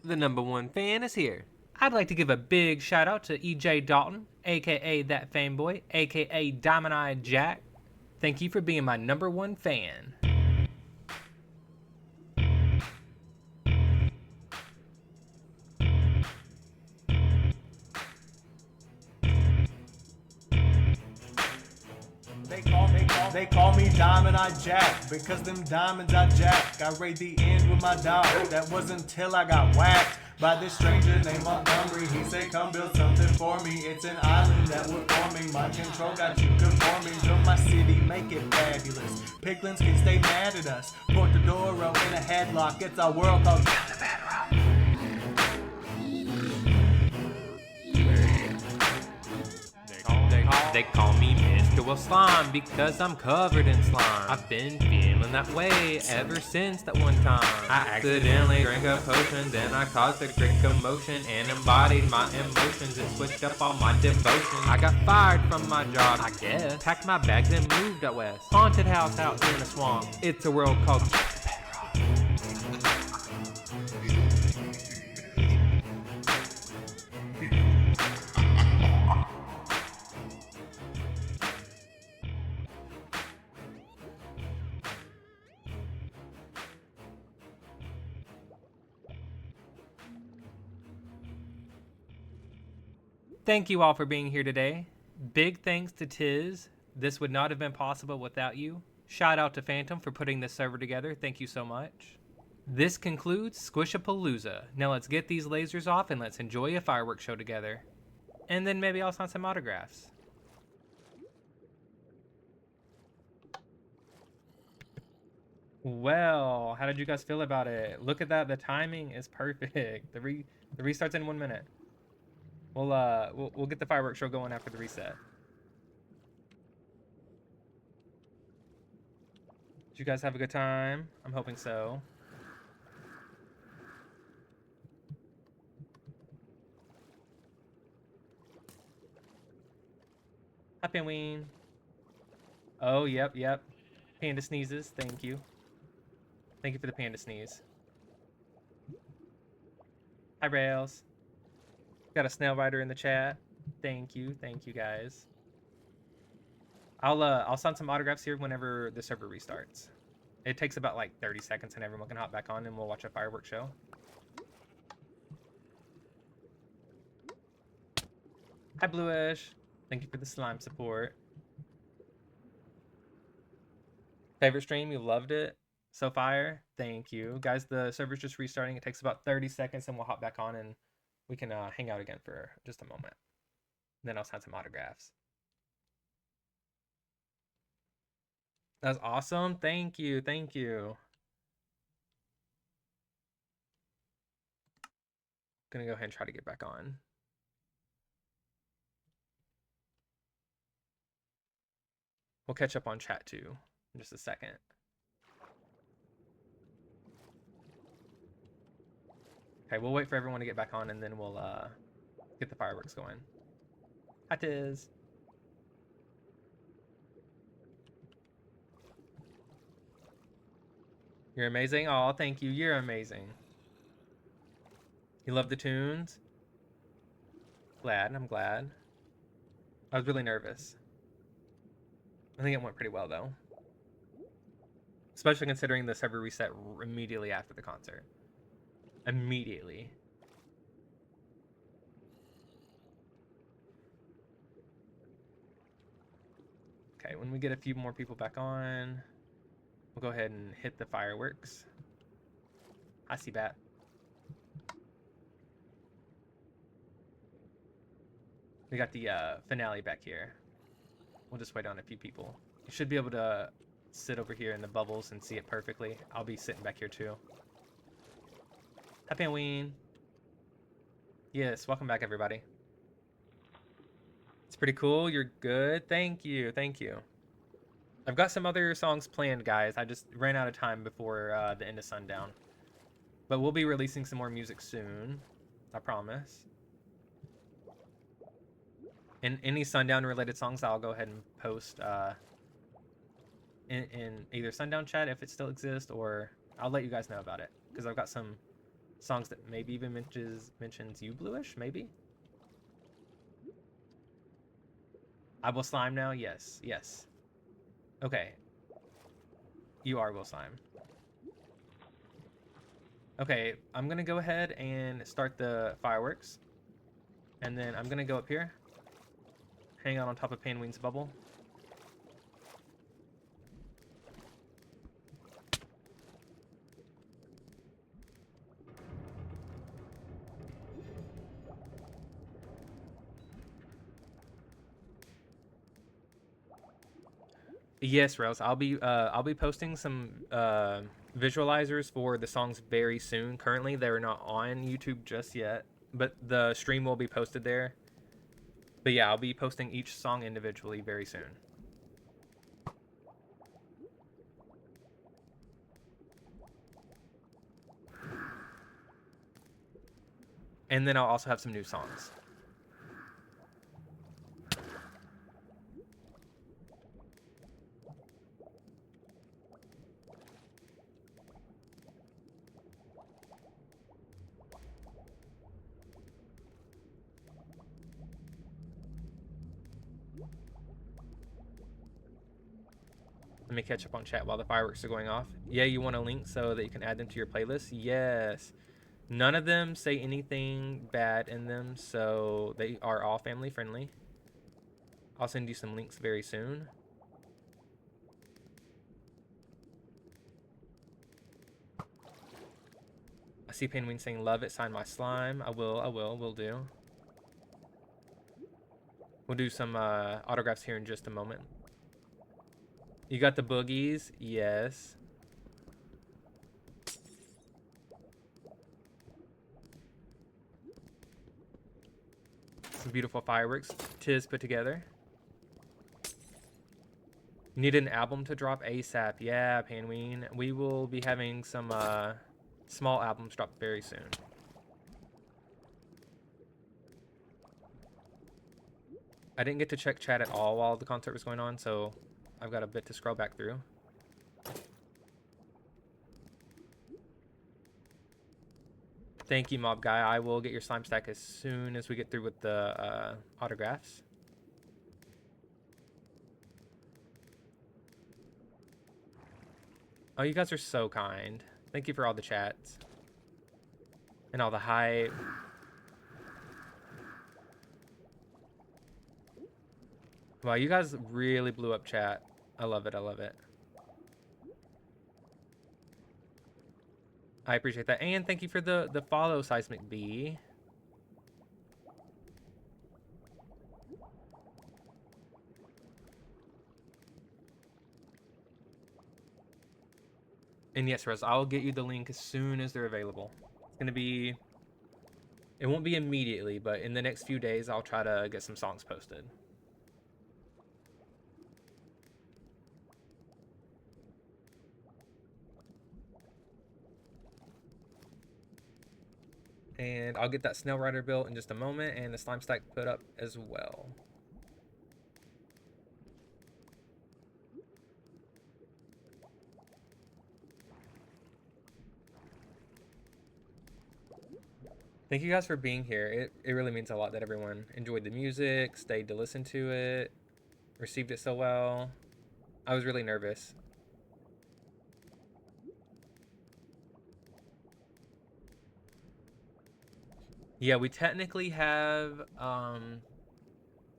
The #1 fan is here. I'd like to give a big shout out to EJ Dalton, aka That Fanboy, aka Diamond Eyed Jack. Thank you for being my #1 fan. They call me Diamond I Jack, because them diamonds I jack. I raid the end with my dog, that wasn't till I got whacked by this stranger named Montgomery. He said come build something for me, it's an island that we're forming. My control got you conforming, build my city, make it fabulous. Piglins can stay mad at us, port the door in a headlock. It's our world called the Bedrock. They call me Mr. WilSlime because I'm covered in slime. I've been feeling that way ever since that one time I accidentally drank a potion, then I caused a great commotion and embodied my emotions and switched up all my devotion. I got fired from my job, I guess, packed my bags and moved out west. Haunted house out in a swamp. It's a world called Thank you all for being here today. Big thanks to Tiz. This would not have been possible without you. Shout out to Phantom for putting this server together. Thank you so much. This concludes Squishapalooza. Now let's get these lasers off and let's enjoy a fireworks show together. And then maybe I'll sign some autographs. Well, how did you guys feel about it? Look at that, the timing is perfect. The restart's in 1 minute. We'll get the fireworks show going after the reset. Did you guys have a good time? I'm hoping so. Happy Halloween. Oh, yep. Panda sneezes. Thank you. Thank you for the panda sneeze. Hi, Rails. Got a snail rider in the chat. Thank you guys. I'll sign some autographs here whenever the server restarts. It takes about like 30 seconds and everyone can hop back on and we'll watch a fireworks show. Hi Bluish. Thank you for the slime support. Favorite stream, you loved it? So fire? Thank you. Guys, the server's just restarting. It takes about 30 seconds and we'll hop back on and we can hang out again for just a moment. Then I'll sign some autographs. That's awesome. Thank you. Gonna go ahead and try to get back on. We'll catch up on chat too in just a second. Okay, we'll wait for everyone to get back on and then we'll get the fireworks going. Hi Tiz. You're amazing. Oh, thank you. You're amazing. You love the tunes? I'm glad. I was really nervous. I think it went pretty well though. Especially considering the server reset immediately after the concert. Immediately. Okay, when we get a few more people back on, we'll go ahead and hit the fireworks. I see Bat. We got the finale back here. We'll just wait on a few people. You should be able to sit over here in the bubbles and see it perfectly. I'll be sitting back here too. Happy Halloween. Yes, welcome back everybody. It's pretty cool. You're good. Thank you. I've got some other songs planned, guys. I just ran out of time before the end of Sundown. But we'll be releasing some more music soon. I promise. And any Sundown related songs I'll go ahead and post in either Sundown chat if it still exists, or I'll let you guys know about it. Because I've got some songs that maybe even mentions you, Bluish, maybe? I will slime now? Yes. Okay. You are WilSlime. Okay, I'm gonna go ahead and start the fireworks. And then I'm gonna go up here. Hang out on top of Panween's bubble. Yes, Rose. I'll be posting some visualizers for the songs very soon. Currently, they're not on YouTube just yet, but the stream will be posted there. But yeah, I'll be posting each song individually very soon. And then I'll also have some new songs. Let me catch up on chat while the fireworks are going off. Yeah, you want a link so that you can add them to your playlist? Yes. None of them say anything bad in them, so they are all family friendly. I'll send you some links very soon. I see Penguin saying, love it, sign my slime. Will do. We'll do some autographs here in just a moment. You got the boogies? Yes. Some beautiful fireworks. Tiz put together. Need an album to drop ASAP. Yeah, Panween. We will be having some small albums drop very soon. I didn't get to check chat at all while the concert was going on, so I've got a bit to scroll back through. Thank you, Mob Guy. I will get your slime stack as soon as we get through with the autographs. Oh, you guys are so kind. Thank you for all the chats. And all the hype. Wow, you guys really blew up chat. I love it, I love it. I appreciate that. And thank you for the follow, Seismic B. And yes, Rose, I'll get you the link as soon as they're available. It's going to be... It won't be immediately, but in the next few days, I'll try to get some songs posted. And I'll get that Snail Rider built in just a moment, and the slime stack put up as well. Thank you guys for being here. It really means a lot that everyone enjoyed the music, stayed to listen to it, received it so well. I was really nervous. Yeah, we technically have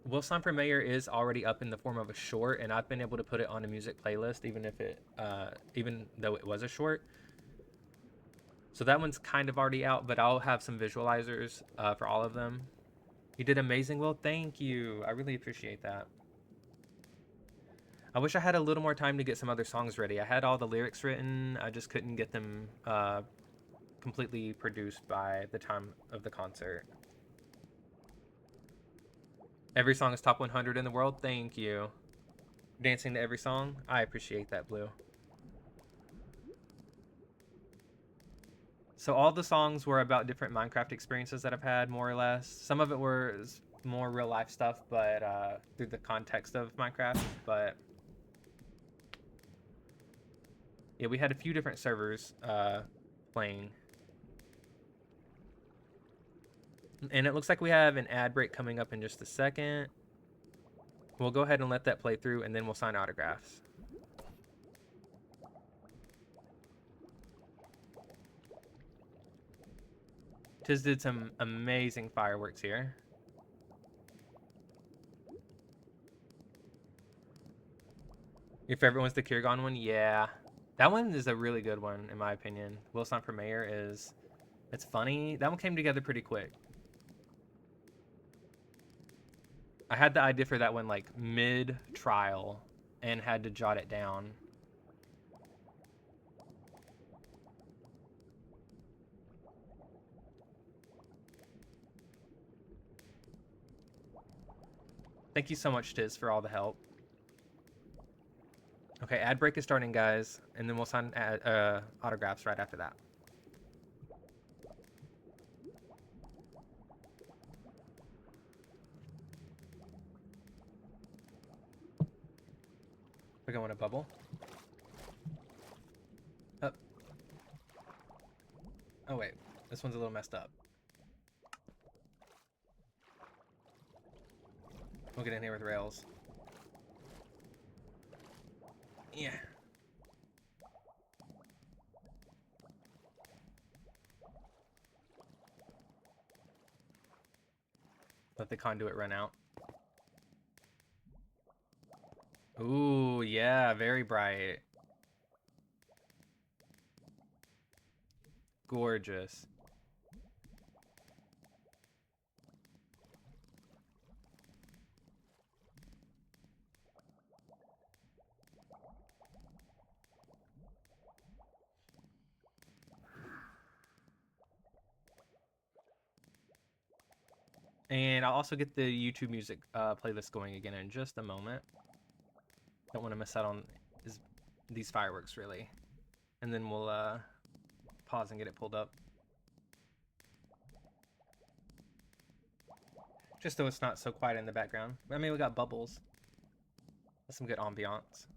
WilSlime for Mayor is already up in the form of a short, and I've been able to put it on a music playlist even though it was a short. So that one's kind of already out, but I'll have some visualizers for all of them. You did amazing, Will. Thank you. I really appreciate that. I wish I had a little more time to get some other songs ready. I had all the lyrics written. I just couldn't get them completely produced by the time of the concert. Every song is top 100 in the world. Thank you. Dancing to every song. I appreciate that, Blue. So all the songs were about different Minecraft experiences that I've had, more or less. Some of it was more real life stuff, but through the context of Minecraft. But yeah, we had a few different servers playing. And it looks like we have an ad break coming up in just a second. We'll go ahead and let that play through, and then we'll sign autographs. Tiz did some amazing fireworks here. Your favorite one's the Kiergon one? Yeah. That one is a really good one, in my opinion. WilSlime for Mayor is... It's funny. That one came together pretty quick. I had the idea for that one, like, mid-trial, and had to jot it down. Thank you so much, Tiz, for all the help. Okay, ad break is starting, guys, and then we'll sign autographs right after that. We're going to bubble. Up. Oh wait, this one's a little messed up. We'll get in here with rails. Yeah. Let the conduit run out. Ooh, yeah, very bright. Gorgeous. And I'll also get the YouTube music playlist going again in just a moment. Don't want to miss out on these fireworks, really. And then we'll pause and get it pulled up. Just so it's not so quiet in the background. I mean, we got bubbles. That's some good ambiance.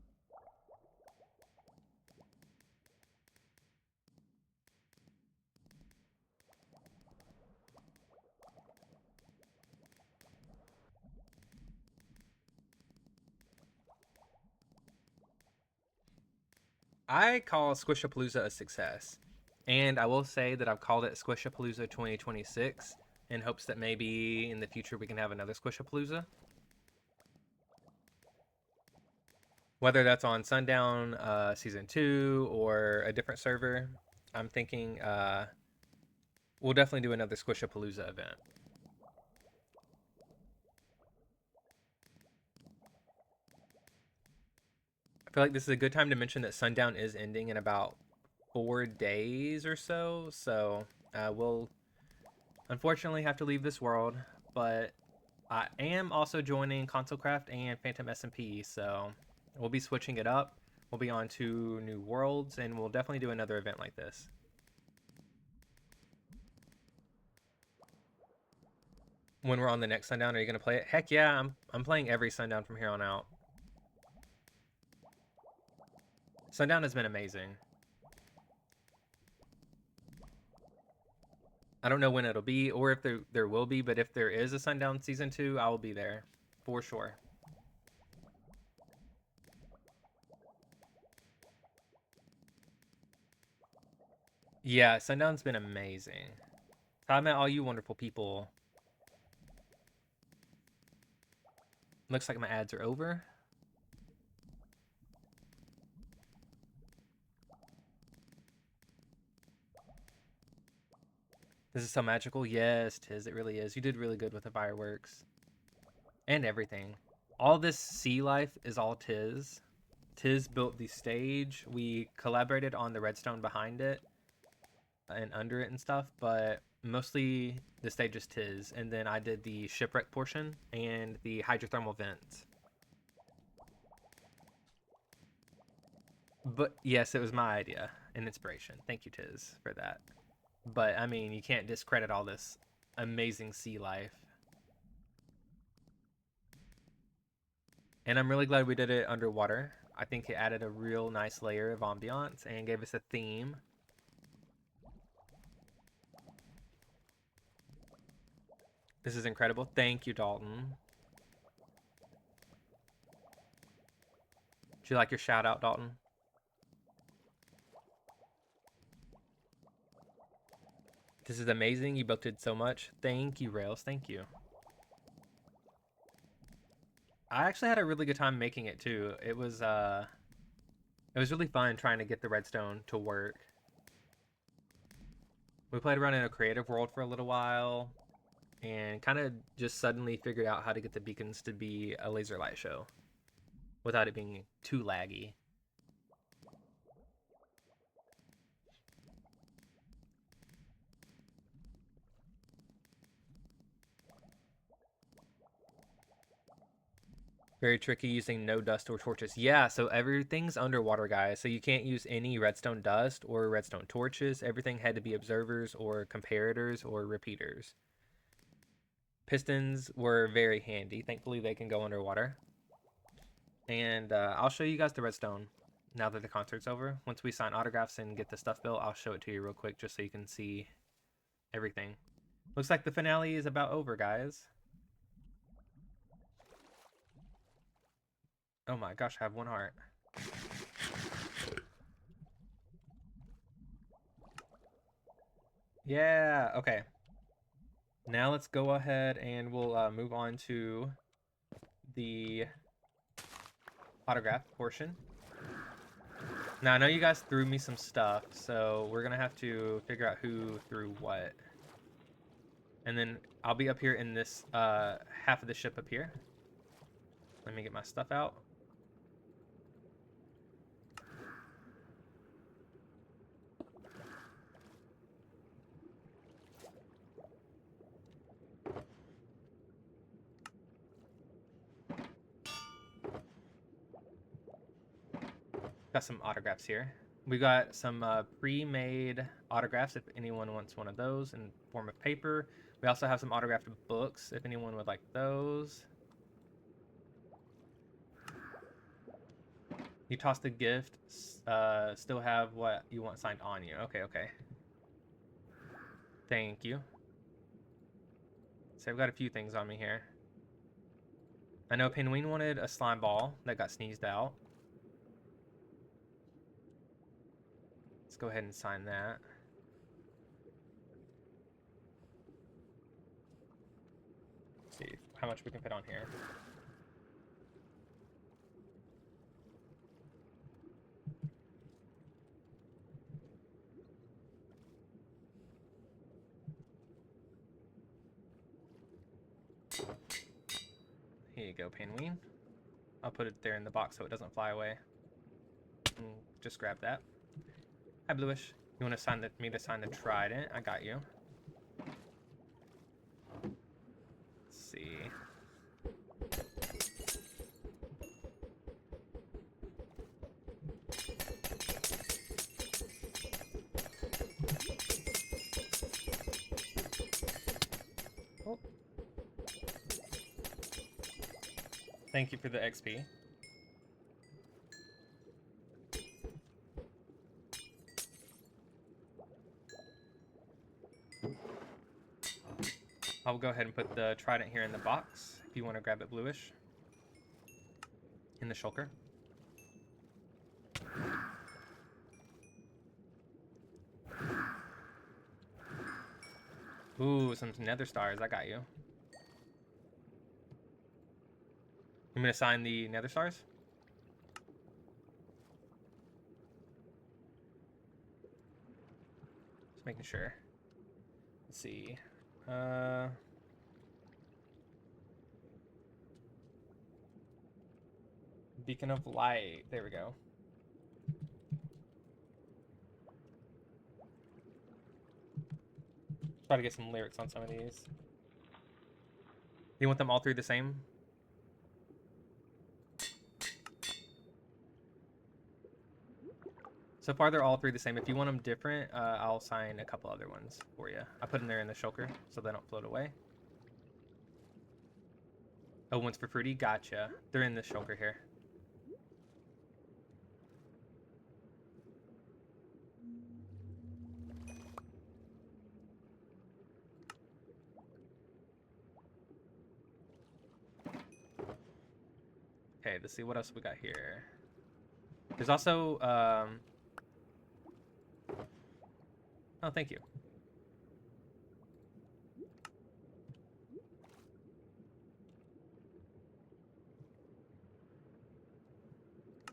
I call Squishapalooza a success. And I will say that I've called it Squishapalooza 2026 in hopes that maybe in the future we can have another Squishapalooza. Whether that's on Sundown Season 2 or a different server, I'm thinking we'll definitely do another Squishapalooza event. I feel like this is a good time to mention that Sundown is ending in about 4 days or so. So we'll unfortunately have to leave this world. But I am also joining ConsoleCraft and Phantom SMP. So we'll be switching it up. We'll be on to new worlds. And we'll definitely do another event like this. When we're on the next Sundown, are you going to play it? Heck yeah, I'm playing every Sundown from here on out. Sundown has been amazing. I don't know when it'll be or if there will be, but if there is a Sundown Season 2, I will be there for sure. Yeah, Sundown's been amazing. I met all you wonderful people. Looks like my ads are over. This is so magical. Yes, Tiz, it really is. You did really good with the fireworks. And everything. All this sea life is all Tiz. Tiz built the stage. We collaborated on the redstone behind it and under it and stuff, but mostly the stage is Tiz. And then I did the shipwreck portion and the hydrothermal vents. But yes, it was my idea and inspiration. Thank you, Tiz, for that. But, I mean, you can't discredit all this amazing sea life. And I'm really glad we did it underwater. I think it added a real nice layer of ambiance and gave us a theme. This is incredible. Thank you, Dalton. Did you like your shout out, Dalton? This is amazing. You both did so much. Thank you, Rails. Thank you. I actually had a really good time making it too. It was really fun trying to get the redstone to work. We played around in a creative world for a little while and kind of just suddenly figured out how to get the beacons to be a laser light show without it being too laggy. Very tricky using no dust or torches. Yeah, so everything's underwater, guys. So you can't use any redstone dust or redstone torches. Everything had to be observers or comparators or repeaters. Pistons were very handy. Thankfully, they can go underwater. And I'll show you guys the redstone now that the concert's over. Once we sign autographs and get the stuff built, I'll show it to you real quick just so you can see everything. Looks like the finale is about over, guys. Oh my gosh, I have one heart. Yeah, okay. Now let's go ahead and we'll move on to the autograph portion. Now, I know you guys threw me some stuff, so we're going to have to figure out who threw what. And then I'll be up here in this half of the ship up here. Let me get my stuff out. Got some autographs here. We got some pre-made autographs if anyone wants one of those in form of paper. We also have some autographed books if anyone would like those. You tossed a gift, still have what you want signed on you. Okay, okay. Thank you. So I've got a few things on me here. I know Penguin wanted a slime ball that got sneezed out. Let's go ahead and sign that. Let's see how much we can fit on here. Here you go, Penguin. I'll put it there in the box so it doesn't fly away. Just grab that. Hi, Bluish. You want to sign me to sign the trident? I got you. Let's see. Oh. Thank you for the XP. I'll go ahead and put the trident here in the box if you want to grab it, Bluish. In the shulker. Ooh, some nether stars. I got you. You want me to sign the nether stars? Just making sure. Let's see. Beacon of Light. There we go. Try to get some lyrics on some of these. You want them all three the same? So far, they're all three the same. If you want them different, I'll sign a couple other ones for you. I put them there in the shulker so they don't float away. Oh, one's for Fruity? Gotcha. They're in the shulker here. Okay, let's see what else we got here. There's also, oh, thank you.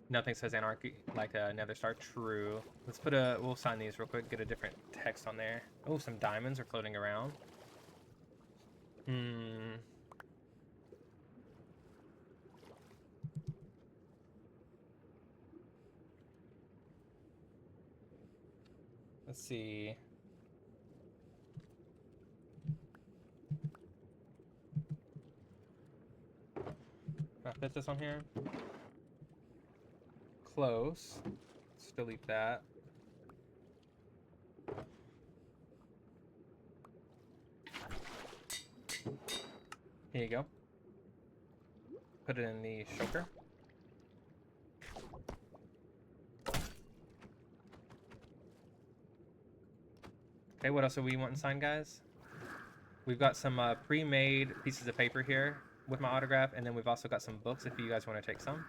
Nothing says anarchy like Nether Star. True. Let's we'll sign these real quick. Get a different text on there. Oh, some diamonds are floating around. Let's see. Can I fit this on here? Close. Let's delete that. Here you go. Put it in the shulker. Okay, what else are we wanting signed, guys? We've got some pre-made pieces of paper here with my autograph, and then we've also got some books if you guys want to take some.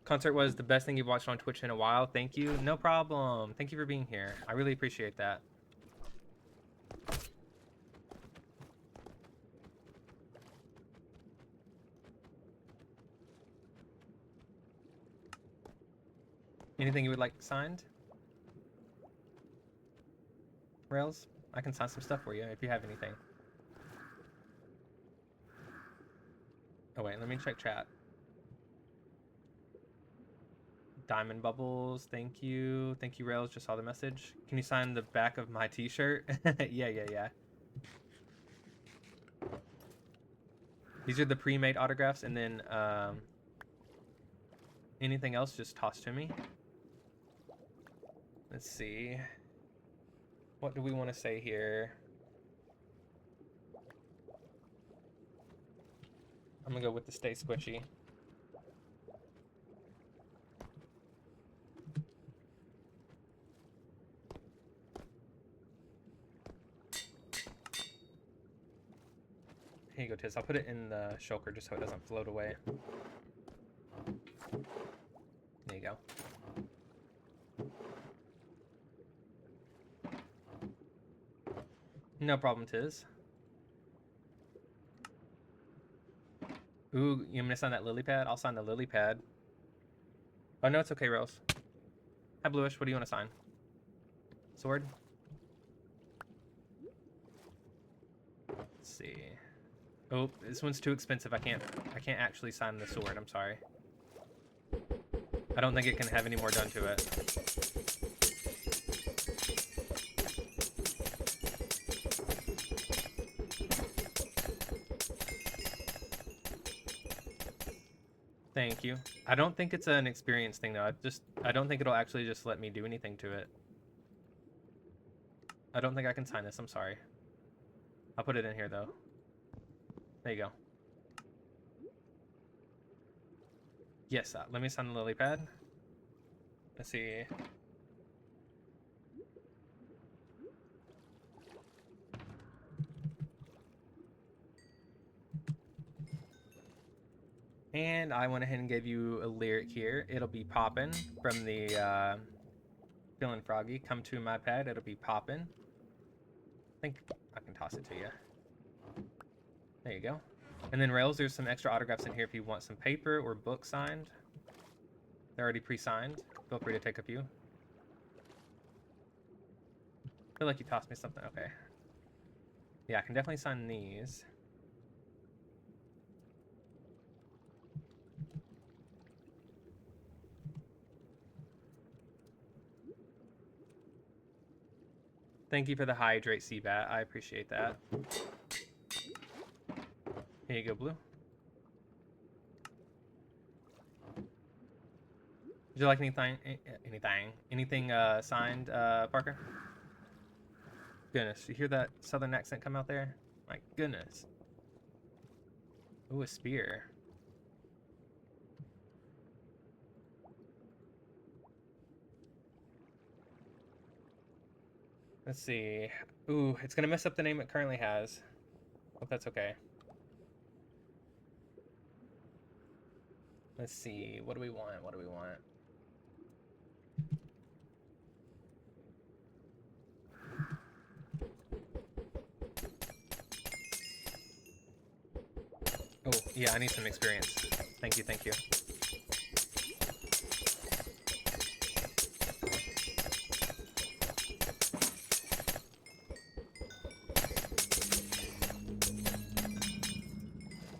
Concert was the best thing you've watched on Twitch in a while. Thank you. No problem. Thank you for being here. I really appreciate that. Anything you would like signed? Rails? I can sign some stuff for you if you have anything. Oh wait, let me check chat. Diamond Bubbles, thank you. Thank you, Rails, just saw the message. Can you sign the back of my t-shirt? Yeah. These are the pre-made autographs, and then anything else, just toss to me. Let's see. What do we want to say here? I'm gonna go with the Stay Squishy. Here you go, Tiz. I'll put it in the shulker just so it doesn't float away. There you go. No problem, Tiz. Ooh, you want me to sign that lily pad? I'll sign the lily pad. Oh, no, it's okay, Rose. Hi, Bluish. What do you want to sign? Sword? Let's see. Oh, this one's too expensive. I can't actually sign the sword. I'm sorry. I don't think it can have any more done to it. Thank you. I don't think it's an experience thing though. I don't think it'll actually just let me do anything to it. I don't think I can sign this. I'm sorry. I'll put it in here though. There you go. Yes, let me sign the lily pad. Let's see. And I went ahead and gave you a lyric here. It'll be poppin' from the Feelin' Froggy. Come to my pad, it'll be poppin'. I think I can toss it to you. There you go. And then Rails, there's some extra autographs in here if you want some paper or book signed. They're already pre-signed. Feel free to take a few. I feel like you tossed me something. Okay. Yeah, I can definitely sign these. Thank you for the hydrate, Seabat. I appreciate that. Here you go, Blue. Would you like anything signed, Parker? Goodness, you hear that southern accent come out there? My goodness. Ooh, a spear. Let's see. Ooh, it's gonna mess up the name it currently has. Hope that's okay. Let's see. What do we want? What do we want? Oh, Yeah, I need some experience. Thank you, thank you.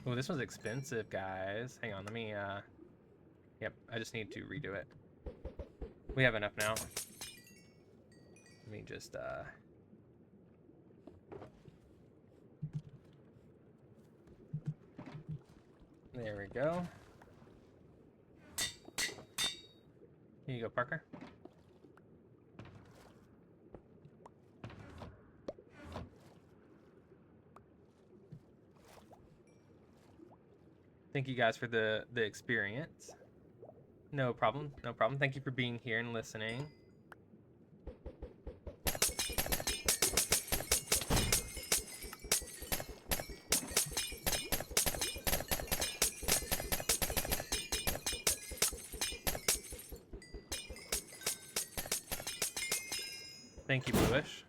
Oh, this one's expensive, guys. Hang on, let me, yep, I just need to redo it. We have enough now. Let me just, there we go. Here you go, Parker. Thank you guys for the experience. No problem, no problem. Thank you for being here and listening. Thank you, Bluish.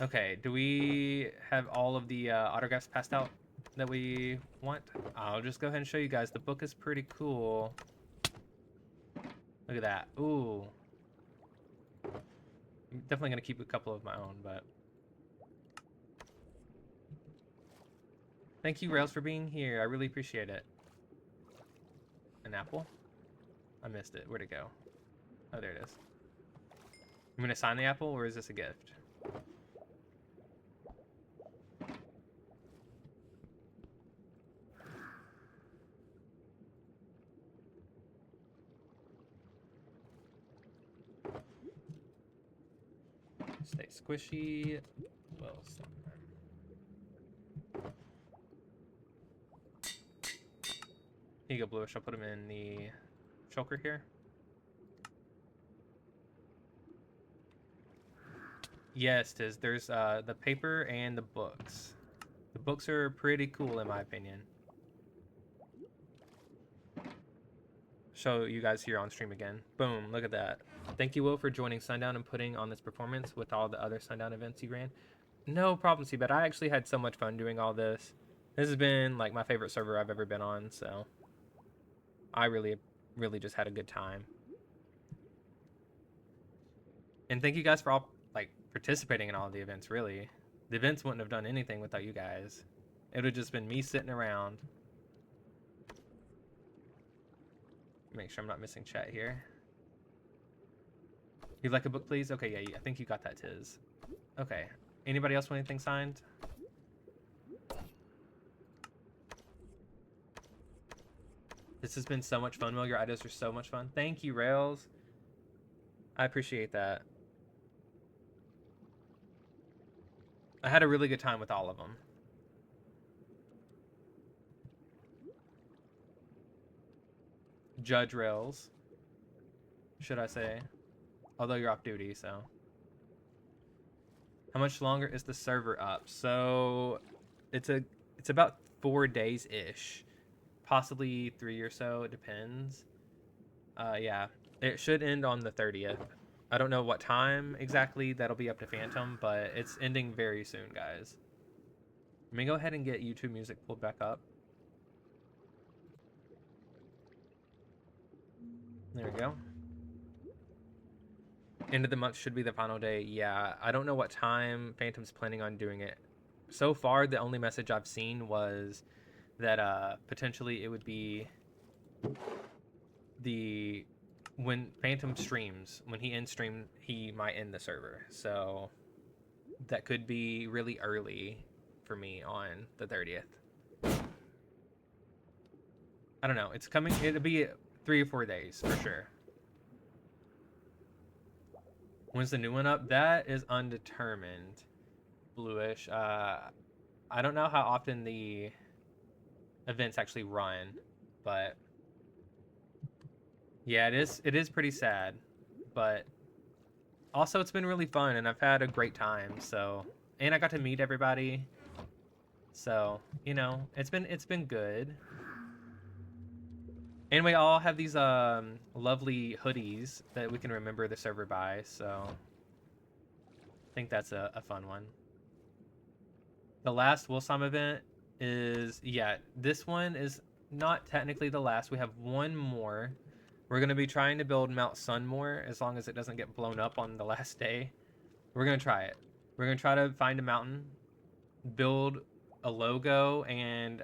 Okay, do we have all of the autographs passed out that we want? I'll just go ahead and show you guys. The book is pretty cool. Look at that. Ooh. I'm definitely going to keep a couple of my own, but... Thank you, Rails, for being here. I really appreciate it. An apple? I missed it. Where'd it go? Oh, there it is. I'm going to sign the apple, or is this a gift? Stay squishy. WilSlime. Here you go, Bluish. I'll put him in the choker here. Yes, Tiz. There's the paper and the books. The books are pretty cool, in my opinion. Show you guys here on stream again. Boom, look at that. Thank you, Will, for joining Sundown and putting on this performance with all the other Sundown events you ran. No problem, C-Bet. I actually had so much fun doing all this. This has been like my favorite server I've ever been on, so I really just had a good time. And thank you guys for all like participating in all the events, really. The events wouldn't have done anything without you guys. It would have just been me sitting around. Make sure I'm not missing chat here. You'd like a book, please? Okay, yeah, I think you got that, Tiz. Okay. Anybody else want anything signed? This has been so much fun, Will. Your ideas are so much fun. Thank you, Rails. I appreciate that. I had a really good time with all of them. Judge Rails, should I say? Although you're off duty, so. How much longer is the server up? So it's about 4 days-ish. Possibly 3 or so, it depends. Yeah, it should end on the 30th. I don't know what time exactly, that'll be up to Phantom, but it's ending very soon, guys. Let me go ahead and get YouTube music pulled back up. There we go. End of the month should be the final day. Yeah, I don't know what time Phantom's planning on doing it. So far, the only message I've seen was that potentially it would be when Phantom streams, when he ends stream, he might end the server. So that could be really early for me on the 30th. I don't know. It's coming. It'll be 3 or 4 days for sure. When's the new one up? That is undetermined. Bluish. I don't know how often the events actually run, but yeah, it is pretty sad, but also it's been really fun and I've had a great time. So, and I got to meet everybody. So, you know, it's been good. And we all have these lovely hoodies that we can remember the server by, so I think that's a fun one. The last WilSlime event, is, yeah, this one is not technically the last. We have one more. We're going to be trying to build Mount Sunmore as long as it doesn't get blown up on the last day. We're going to try it. We're going to try to find a mountain, build a logo, and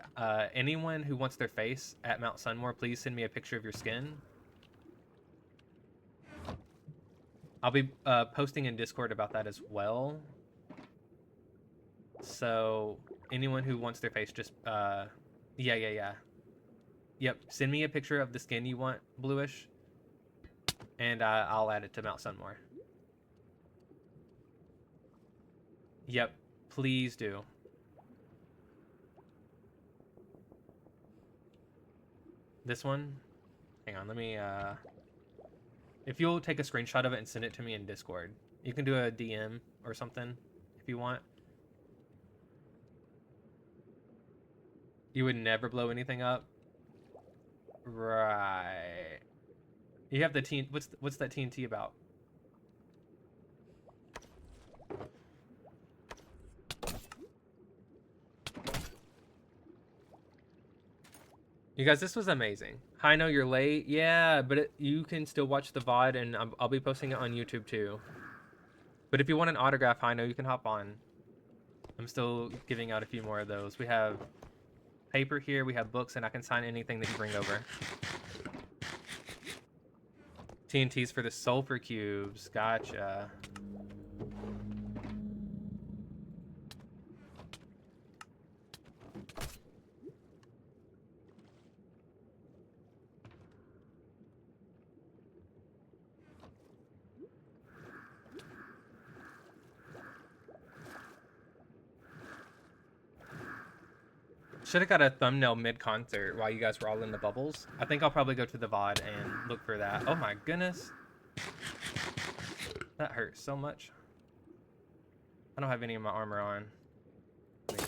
anyone who wants their face at Mount Sunmore, please send me a picture of your skin. I'll be posting in Discord about that as well. So anyone who wants their face, just yeah. Yep, send me a picture of the skin you want bluish, and I'll add it to Mount Sunmore. Yep, please do. This one? Hang on, let me, if you'll take a screenshot of it and send it to me in Discord. You can do a DM or something if you want. You would never blow anything up? Right. You have the TNT, what's that TNT about? You guys, this was amazing. I know you're late. Yeah, but you can still watch the VOD, and I'll be posting it on YouTube too. But if you want an autograph, I know you can hop on. I'm still giving out a few more of those. We have paper here, we have books, and I can sign anything that you bring over. TNTs for the sulfur cubes. Gotcha. Should have got a thumbnail mid-concert while you guys were all in the bubbles. I think I'll probably go to the VOD and look for that. Oh my goodness. That hurts so much. I don't have any of my armor on. Let me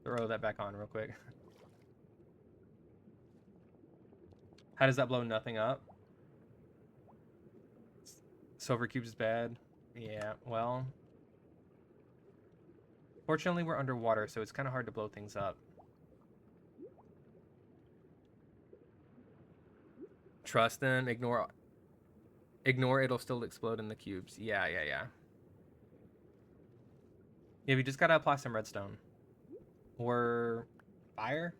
throw that back on real quick. How does that blow nothing up? Silver cubes is bad. Yeah, well. Fortunately, we're underwater, so it's kind of hard to blow things up. Trust them. Ignore, it'll still explode in the cubes. Yeah. Yeah, we just gotta apply some redstone. Or fire?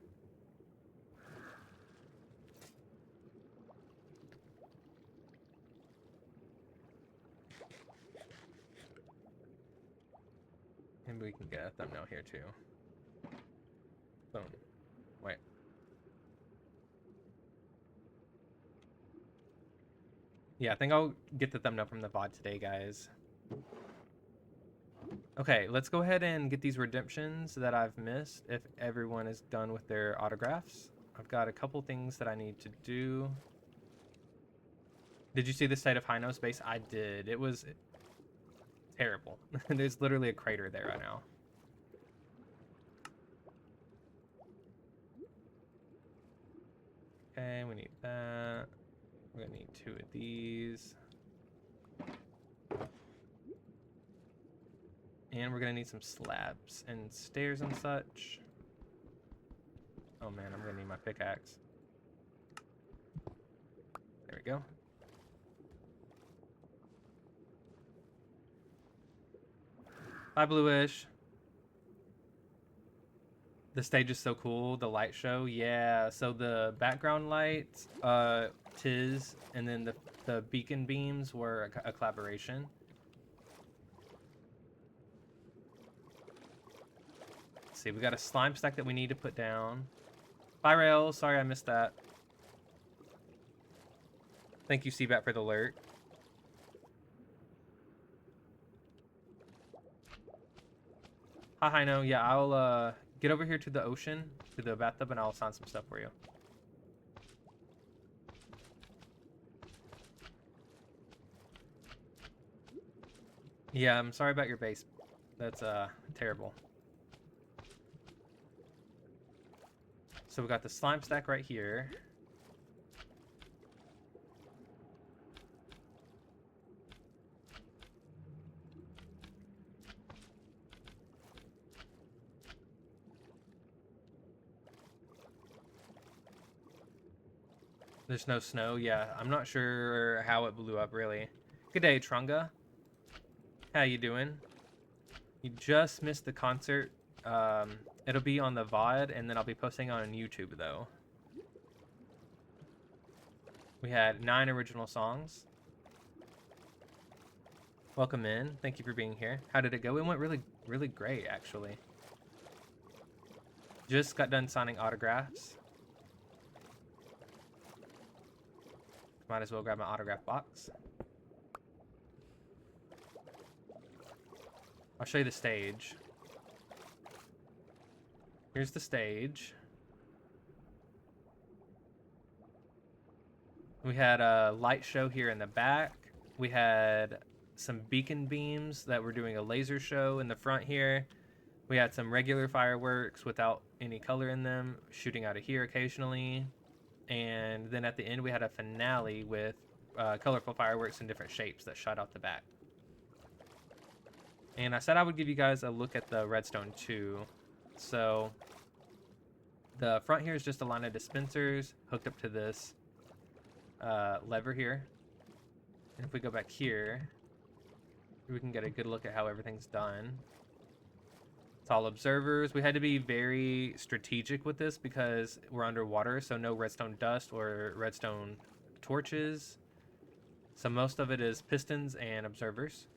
Maybe we can get a thumbnail here too. Boom. Wait. Yeah, I think I'll get the thumbnail from the VOD today, guys. Okay, let's go ahead and get these redemptions that I've missed if everyone is done with their autographs. I've got a couple things that I need to do. Did you see the state of Hino space? I did. It was terrible. There's literally a crater there right now. Okay, we need that. We're gonna need 2 of these. And we're gonna need some slabs and stairs and such. Oh man, I'm gonna need my pickaxe. There we go. Bye, Bluish. The stage is so cool. The light show, yeah. So the background lights, Tiz, and then the beacon beams were a collaboration. Let's see, we got a slime stack that we need to put down. Bye, Rail. Sorry I missed that. Thank you, Seabat, for the alert. Hi, Hino. Yeah, I'll get over here to the ocean, to the bathtub, and I'll sign some stuff for you. Yeah, I'm sorry about your base. That's terrible. So we got the slime stack right here. There's no snow. Yeah, I'm not sure how it blew up, really. Good day, Trunga. How you doing? You just missed the concert. It'll be on the VOD, and then I'll be posting on YouTube, though. We had 9 original songs. Welcome in. Thank you for being here. How did it go? It went really, really great, actually. Just got done signing autographs. Might as well grab my autograph box. I'll show you the stage. Here's the stage. We had a light show here in the back. We had some beacon beams that were doing a laser show in the front here. We had some regular fireworks without any color in them, shooting out of here occasionally. And then at the end, we had a finale with colorful fireworks in different shapes that shot out the back. And I said I would give you guys a look at the redstone too. So the front here is just a line of dispensers hooked up to this lever here. And if we go back here, we can get a good look at how everything's done. It's all observers. We had to be very strategic with this because we're underwater, so no redstone dust or redstone torches. So most of it is pistons and observers.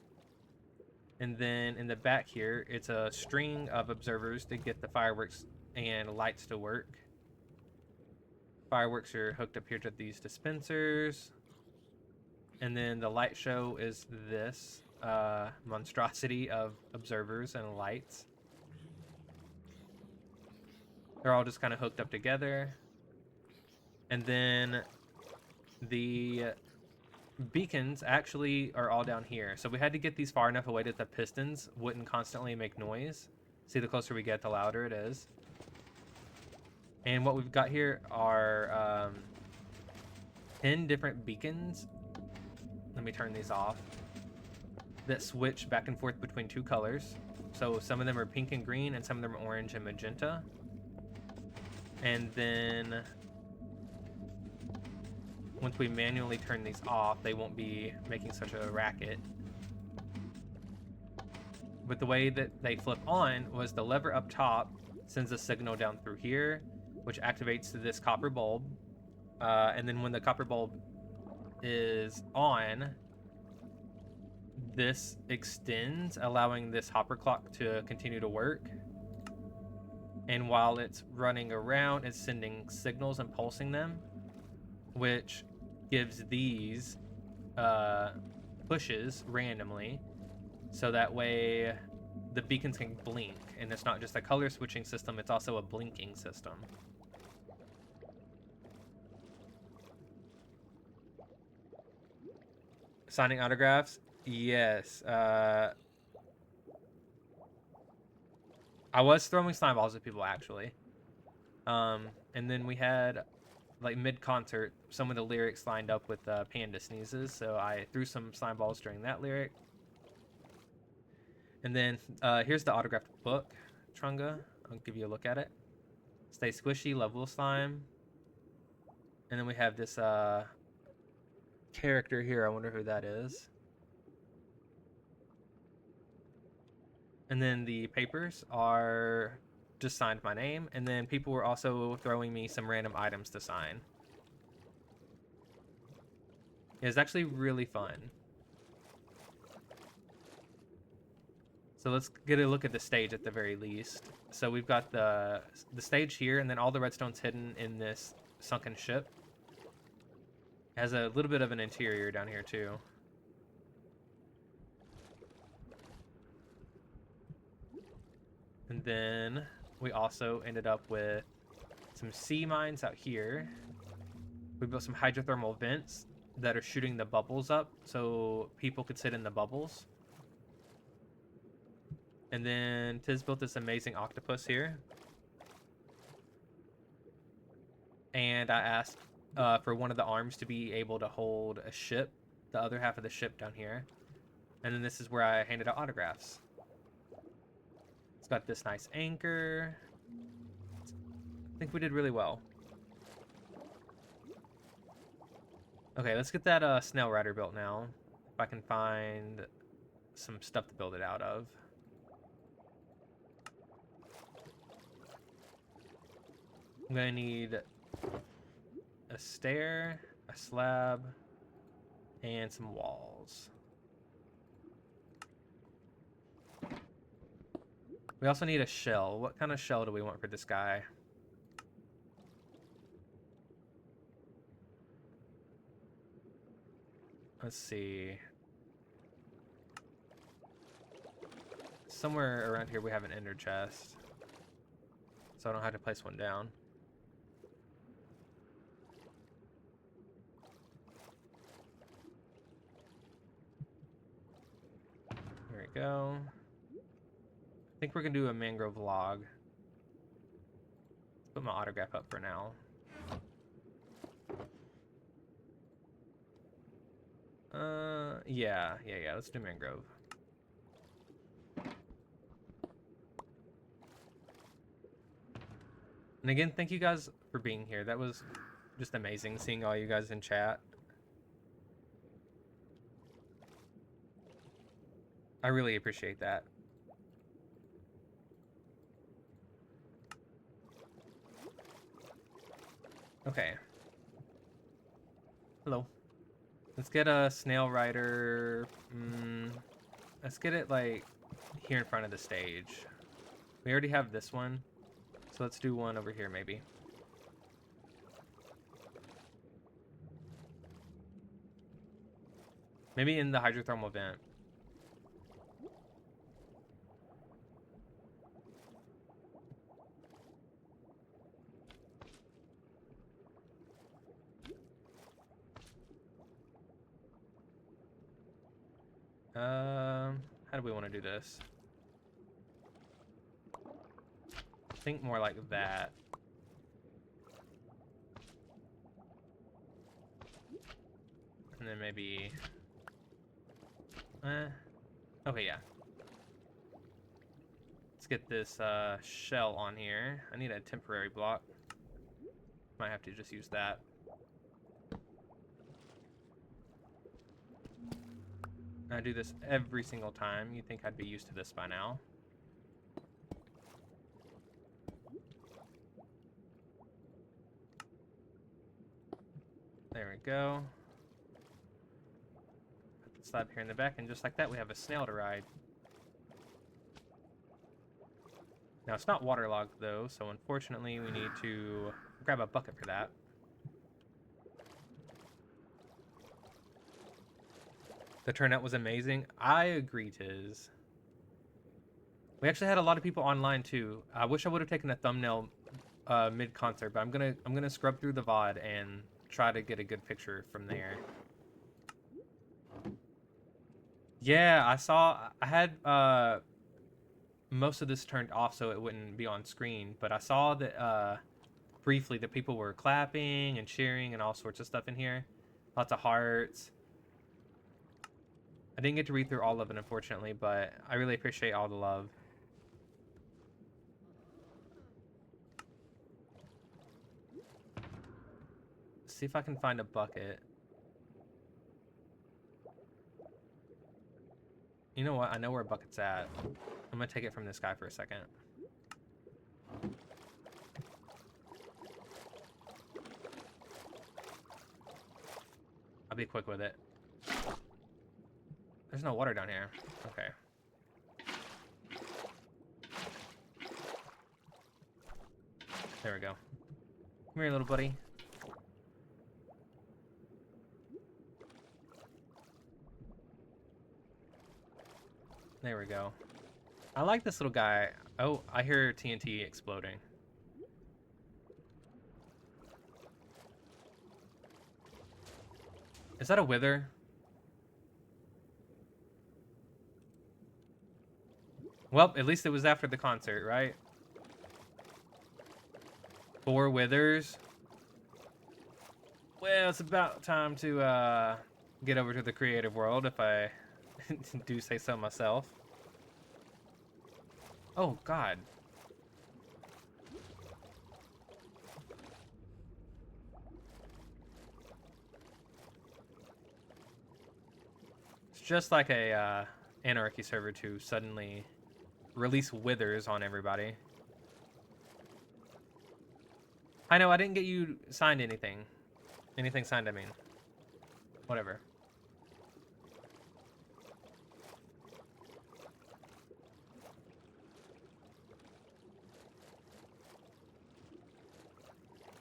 And then in the back here, it's a string of observers to get the fireworks and lights to work. Fireworks are hooked up here to these dispensers. And then the light show is this monstrosity of observers and lights. They're all just kind of hooked up together. And then the beacons actually are all down here. So we had to get these far enough away that the pistons wouldn't constantly make noise. See, the closer we get, the louder it is. And what we've got here are 10 different beacons. Let me turn these off. That switch back and forth between 2 colors. So some of them are pink and green, and some of them are orange and magenta. And then once we manually turn these off, they won't be making such a racket. But the way that they flip on was the lever up top sends a signal down through here, which activates this copper bulb. And then when the copper bulb is on, this extends, allowing this hopper clock to continue to work. And while it's running around, it's sending signals and pulsing them, which gives these pushes randomly, so that way the beacons can blink. And it's not just a color switching system, it's also a blinking system. Signing autographs? Yes. I was throwing slime balls at people, actually. And then we had, like, mid-concert, some of the lyrics lined up with Panda Sneezes, so I threw some slime balls during that lyric. And then here's the autographed book, Trunga. I'll give you a look at it. Stay Squishy, love WilSlime. And then we have this character here. I wonder who that is. And then the papers are just signed my name. And then people were also throwing me some random items to sign. It was actually really fun. So let's get a look at the stage at the very least. So we've got the stage here, and then all the redstone's hidden in this sunken ship. It has a little bit of an interior down here too. And then we also ended up with some sea mines out here. We built some hydrothermal vents that are shooting the bubbles up so people could sit in the bubbles. And then Tiz built this amazing octopus here. And I asked for one of the arms to be able to hold a ship, the other half of the ship down here. And then this is where I handed out autographs. It's got this nice anchor. I think we did really well. Okay, let's get that snail rider built now. If I can find some stuff to build it out of. I'm gonna need a stair, a slab, and some walls. We also need a shell. What kind of shell do we want for this guy? Let's see. Somewhere around here we have an ender chest. So I don't have to place one down. There we go. I think we're gonna do a mangrove log. Let's put my autograph up for now. Yeah. Let's do mangrove. And again, thank you guys for being here. That was just amazing seeing all you guys in chat. I really appreciate that. Okay. Hello. Let's get a snail rider. Let's get it like here in front of the stage. We already have this one, so let's do one over here maybe. Maybe in the hydrothermal vent. How do we want to do this? Think more like that. And then maybe... okay, yeah. Let's get this shell on here. I need a temporary block. Might have to just use that. I do this every single time. You'd think I'd be used to this by now. There we go. Put the slab here in the back, and just like that, we have a snail to ride. Now, it's not waterlogged, though, so unfortunately, we need to grab a bucket for that. The turnout was amazing. I agree, Tiz. We actually had a lot of people online too. I wish I would have taken a thumbnail mid-concert, but I'm gonna scrub through the VOD and try to get a good picture from there. Yeah, I had most of this turned off so it wouldn't be on screen, but I saw that briefly that people were clapping and cheering and all sorts of stuff in here. Lots of hearts. I didn't get to read through all of it, unfortunately, but I really appreciate all the love. Let's see if I can find a bucket. You know what? I know where a bucket's at. I'm gonna take it from this guy for a second. I'll be quick with it. There's no water down here. Okay. There we go. Come here, little buddy. There we go. I like this little guy. Oh, I hear TNT exploding. Is that a wither? Well, at least it was after the concert, right? 4 withers. Well, it's about time to get over to the creative world, if I do say so myself. Oh, God. just like a anarchy server to suddenly release withers on everybody. I know I didn't get you signed anything. Anything signed, I mean. Whatever.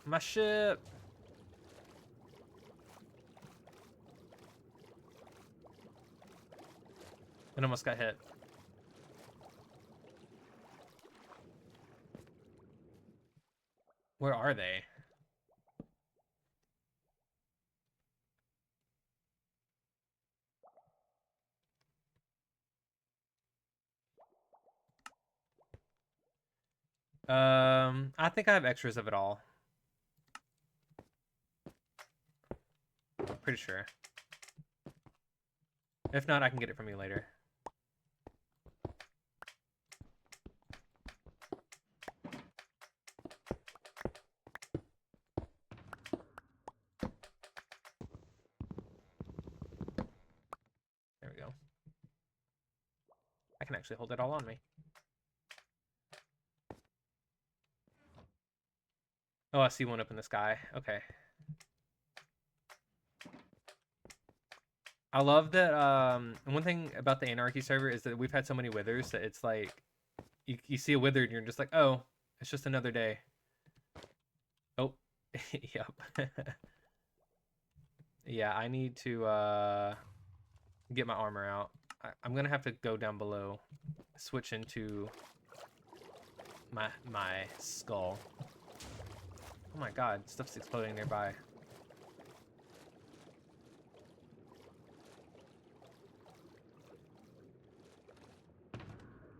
My ship. It almost got hit. Where are they? I think I have extras of it all. Pretty sure. If not, I can get it from you later. There we go. I can actually hold it all on me. Oh, I see one up in the sky. Okay. I love that, one thing about the Anarchy server is that we've had so many withers that it's like, you see a wither and you're just like, oh, it's just another day. Oh, yep. Yeah, I need to, get my armor out. I'm gonna have to go down below, switch into my skull. Oh my god, stuff's exploding nearby.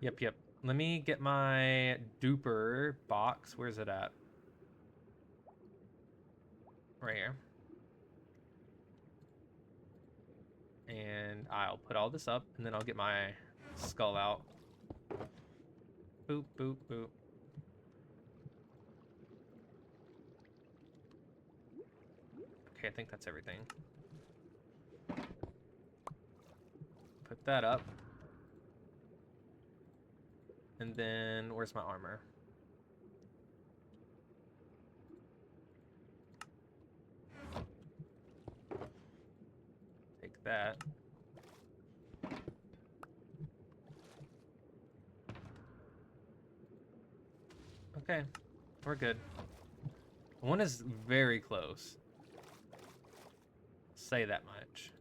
Yep. Let me get my duper box. Where's it at? Right here. And I'll put all this up, and then I'll get my skull out. Boop, boop, boop. Okay, I think that's everything. Put that up. And then, where's my armor? Take that. Okay, we're good. One is very close. Say that much.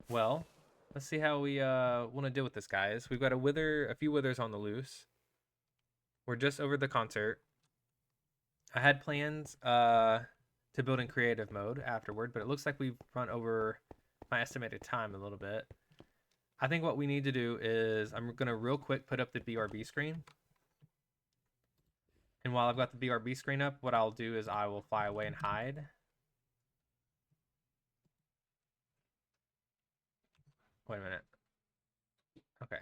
Well, let's see how we want to deal with this, guys. We've got a few withers on the loose. We're just over the concert. I had plans to build in creative mode afterward, but it looks like we've run over my estimated time a little bit. I think what we need to do is I'm going to real quick put up the BRB screen. And while I've got the BRB screen up, what I'll do is I will fly away and hide. Wait a minute. Okay.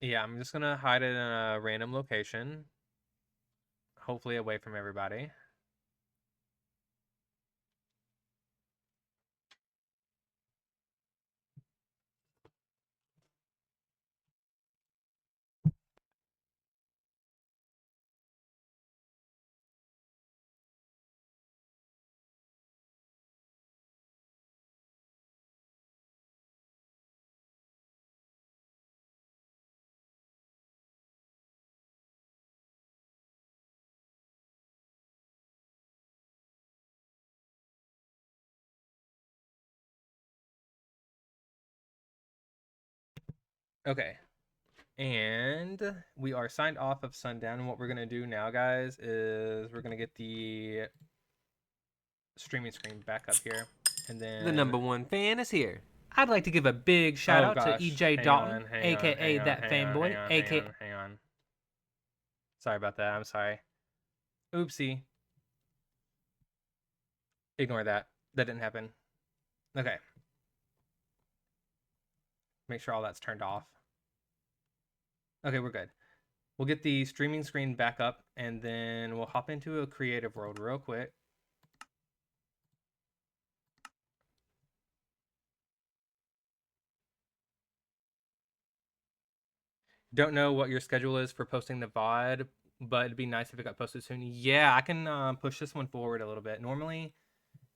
Yeah, I'm just going to hide it in a random location. Hopefully away from everybody. Okay. And we are signed off of Sundown. And what we're going to do now, guys, is we're going to get the streaming screen back up here. And then... The #1 fan is here. I'd like to give a big shout out gosh. to EJ Hang Dalton, on, hang aka on, that hang on, fanboy, hang on, aka hang on. Sorry about that. I'm sorry. Oopsie. Ignore that. That didn't happen. Okay. Make sure all that's turned off. Okay, we're good. We'll get the streaming screen back up, and then we'll hop into a creative world real quick. Don't know what your schedule is for posting the VOD, but it'd be nice if it got posted soon. Yeah, I can push this one forward a little bit. Normally,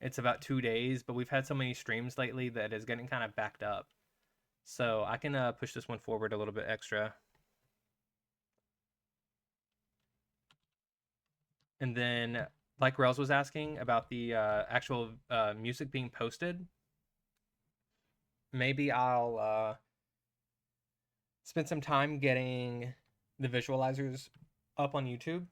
it's about 2 days, but we've had so many streams lately that it's getting kind of backed up. So I can push this one forward a little bit extra. And then, like Rails was asking about the actual music being posted, maybe I'll spend some time getting the visualizers up on YouTube.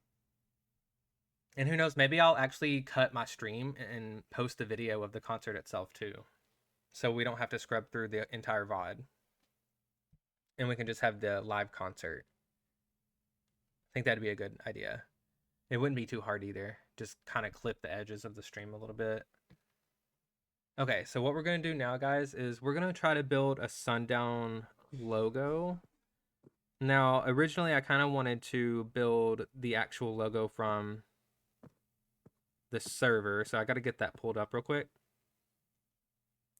And who knows, maybe I'll actually cut my stream and post the video of the concert itself too. So we don't have to scrub through the entire VOD. And we can just have the live concert. I think that'd be a good idea. It wouldn't be too hard either. Just kind of clip the edges of the stream a little bit. Okay, so what we're going to do now, guys, is we're going to try to build a Sundown logo. Now, originally, I kind of wanted to build the actual logo from the server, so I got to get that pulled up real quick.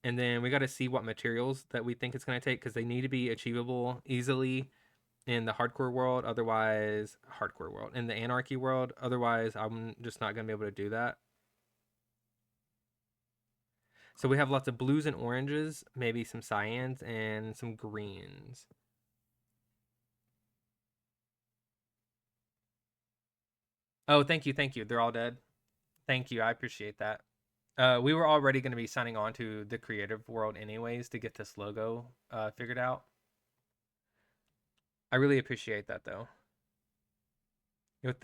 And then we got to see what materials that we think it's going to take, because they need to be achievable easily in the hardcore world, otherwise, hardcore world, in the anarchy world, otherwise I'm just not going to be able to do that. So we have lots of blues and oranges, maybe some cyans and some greens. Oh, thank you, thank you. They're all dead. Thank you, I appreciate that. We were already going to be signing on to the creative world anyways to get this logo figured out. I really appreciate that though. I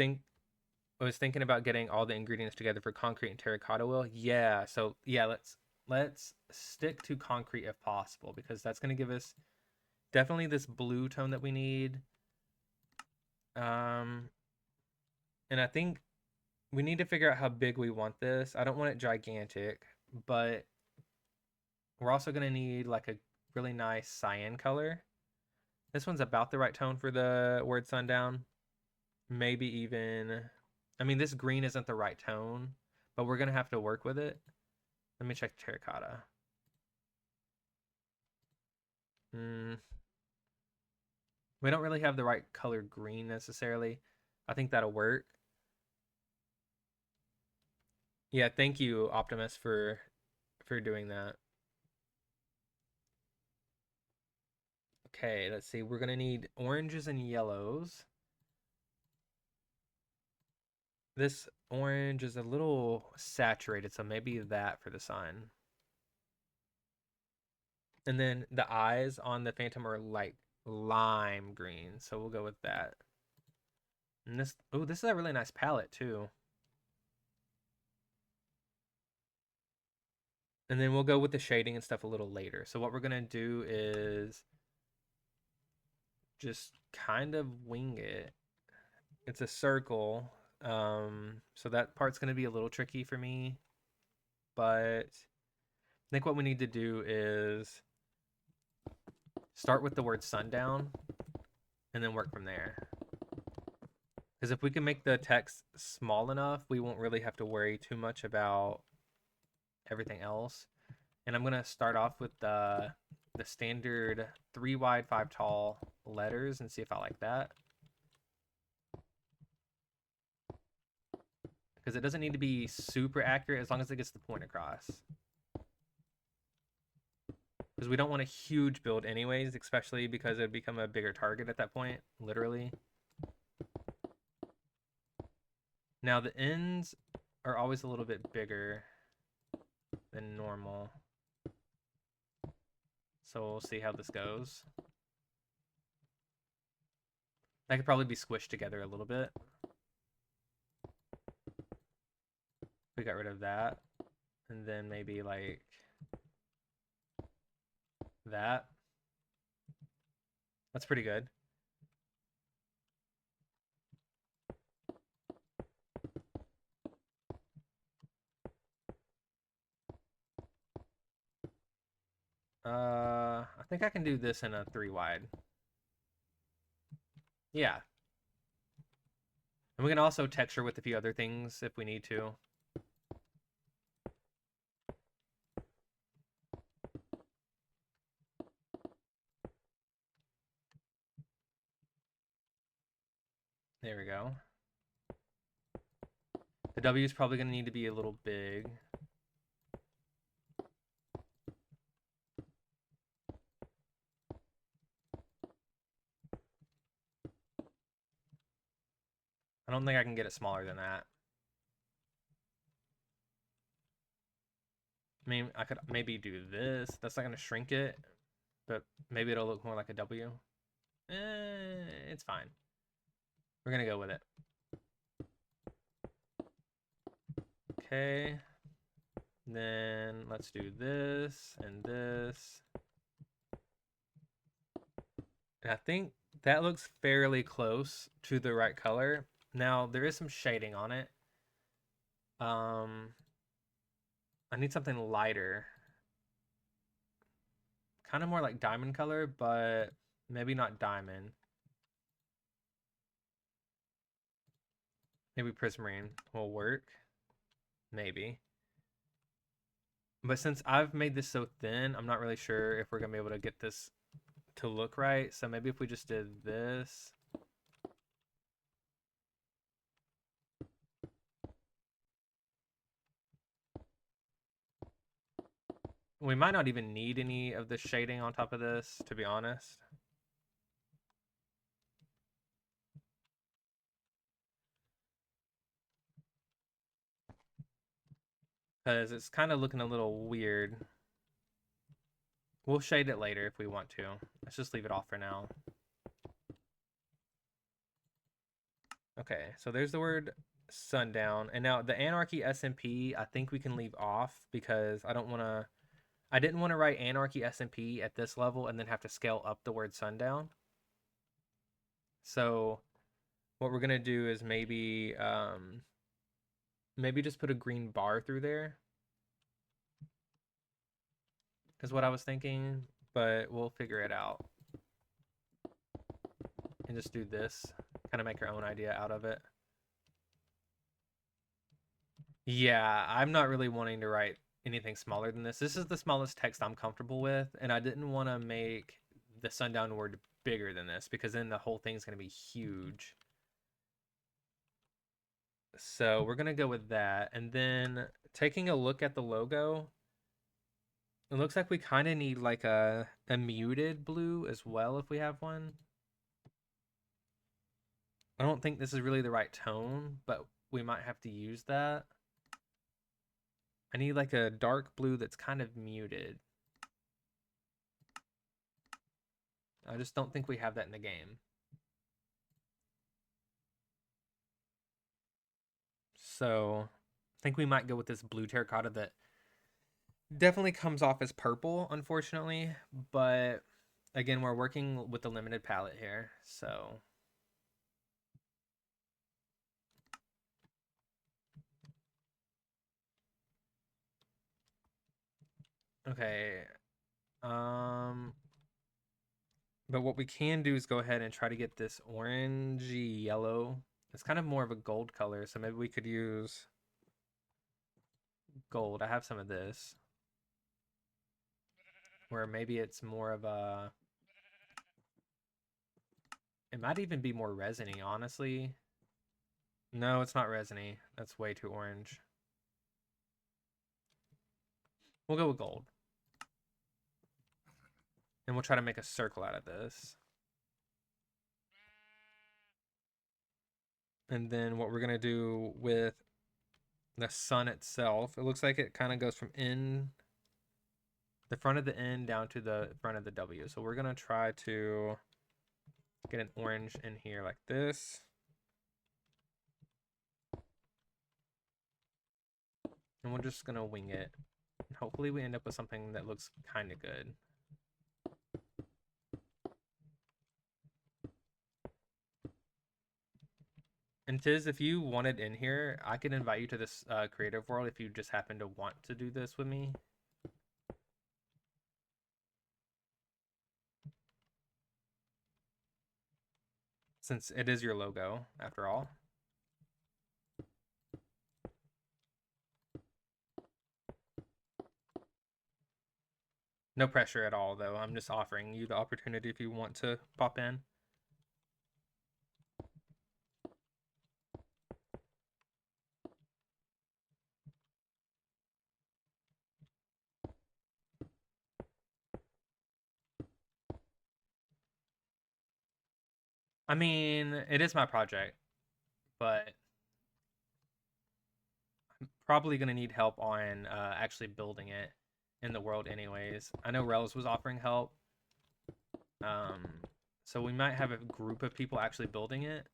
was thinking about getting all the ingredients together for concrete and terracotta will. Yeah, so yeah, let's stick to concrete if possible, because that's going to give us definitely this blue tone that we need. And I think we need to figure out how big we want this. I don't want it gigantic, but we're also going to need like a really nice cyan color. This one's about the right tone for the word sundown. Maybe even, I mean, this green isn't the right tone, but we're going to have to work with it. Let me check terracotta. We don't really have the right color green necessarily. I think that'll work. Yeah, thank you, Optimus, for doing that. Okay, let's see. We're gonna need oranges and yellows. This orange is a little saturated, so maybe that for the sign. And then the eyes on the Phantom are like lime green, so we'll go with that. And this, oh, this is a really nice palette too. And then we'll go with the shading and stuff a little later. So what we're gonna do is just kind of wing it. It's a circle, so that part's gonna be a little tricky for me, but I think what we need to do is start with the word sundown and then work from there. Because if we can make the text small enough, we won't really have to worry too much about everything else. And I'm gonna start off with the standard 3 wide 5 tall letters and see if I like that. Because it doesn't need to be super accurate as long as it gets the point across. Because we don't want a huge build anyways, especially because it would become a bigger target at that point, literally. Now the ends are always a little bit bigger than normal. So we'll see how this goes. That could probably be squished together a little bit. We got rid of that. And then maybe like that. That's pretty good. I think I can do this in a 3 wide. Yeah. And we can also texture with a few other things if we need to. There we go. The W is probably going to need to be a little big. I don't think I can get it smaller than that. I mean, I could maybe do this. That's not going to shrink it, but maybe it'll look more like a W. It's fine. We're going to go with it. Okay. Then let's do this and this. And I think that looks fairly close to the right color. Now, there is some shading on it. I need something lighter. Kind of more like diamond color, but maybe not diamond. Maybe prismarine will work. Maybe. But since I've made this so thin, I'm not really sure if we're going to be able to get this to look right. So maybe if we just did this. We might not even need any of the shading on top of this, to be honest. Because it's kind of looking a little weird. We'll shade it later if we want to. Let's just leave it off for now. Okay, so there's the word Sundown. And now the Anarchy SMP, I think we can leave off because I didn't want to write Anarchy SMP at this level and then have to scale up the word Sundown. So what we're going to do is maybe just put a green bar through there. Is what I was thinking, but we'll figure it out. And just do this. Kind of make our own idea out of it. Yeah, I'm not really wanting to write anything smaller than this. This is the smallest text I'm comfortable with, and I didn't want to make the Sundown word bigger than this because then the whole thing's going to be huge. So we're going to go with that. And then taking a look at the logo, it looks like we kind of need like a muted blue as well if we have one. I don't think this is really the right tone, but we might have to use that. I need like a dark blue that's kind of muted. I just don't think we have that in the game. So I think we might go with this blue terracotta that definitely comes off as purple, unfortunately. But again, we're working with a limited palette here, so... Okay. But what we can do is go ahead and try to get this orangey yellow. It's kind of more of a gold color, so maybe we could use gold. I have some of this. Where maybe it's more of a... It might even be more resiny, honestly. No, it's not resiny. That's way too orange. We'll go with gold. And we'll try to make a circle out of this. And then what we're going to do with the sun itself, it looks like it kind of goes from the front of the N down to the front of the W. So we're going to try to get an orange in here like this. And we're just going to wing it. Hopefully we end up with something that looks kind of good. And Tiz, if you wanted in here, I could invite you to this creative world if you just happen to want to do this with me. since it is your logo after all. No pressure at all, though. I'm just offering you the opportunity if you want to pop in. I mean, it is my project, but I'm probably going to need help on actually building it in the world anyways. I know Rels was offering help. So we might have a group of people actually building it.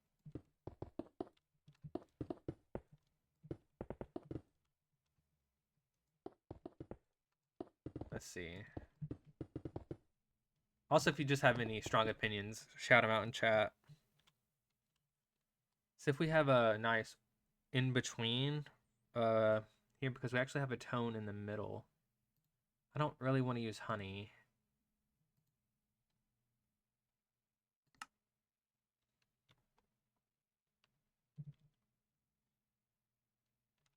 Let's see. Also, if you just have any strong opinions, shout them out in chat. So if we have a nice in-between here, because we actually have a tone in the middle. I don't really want to use honey.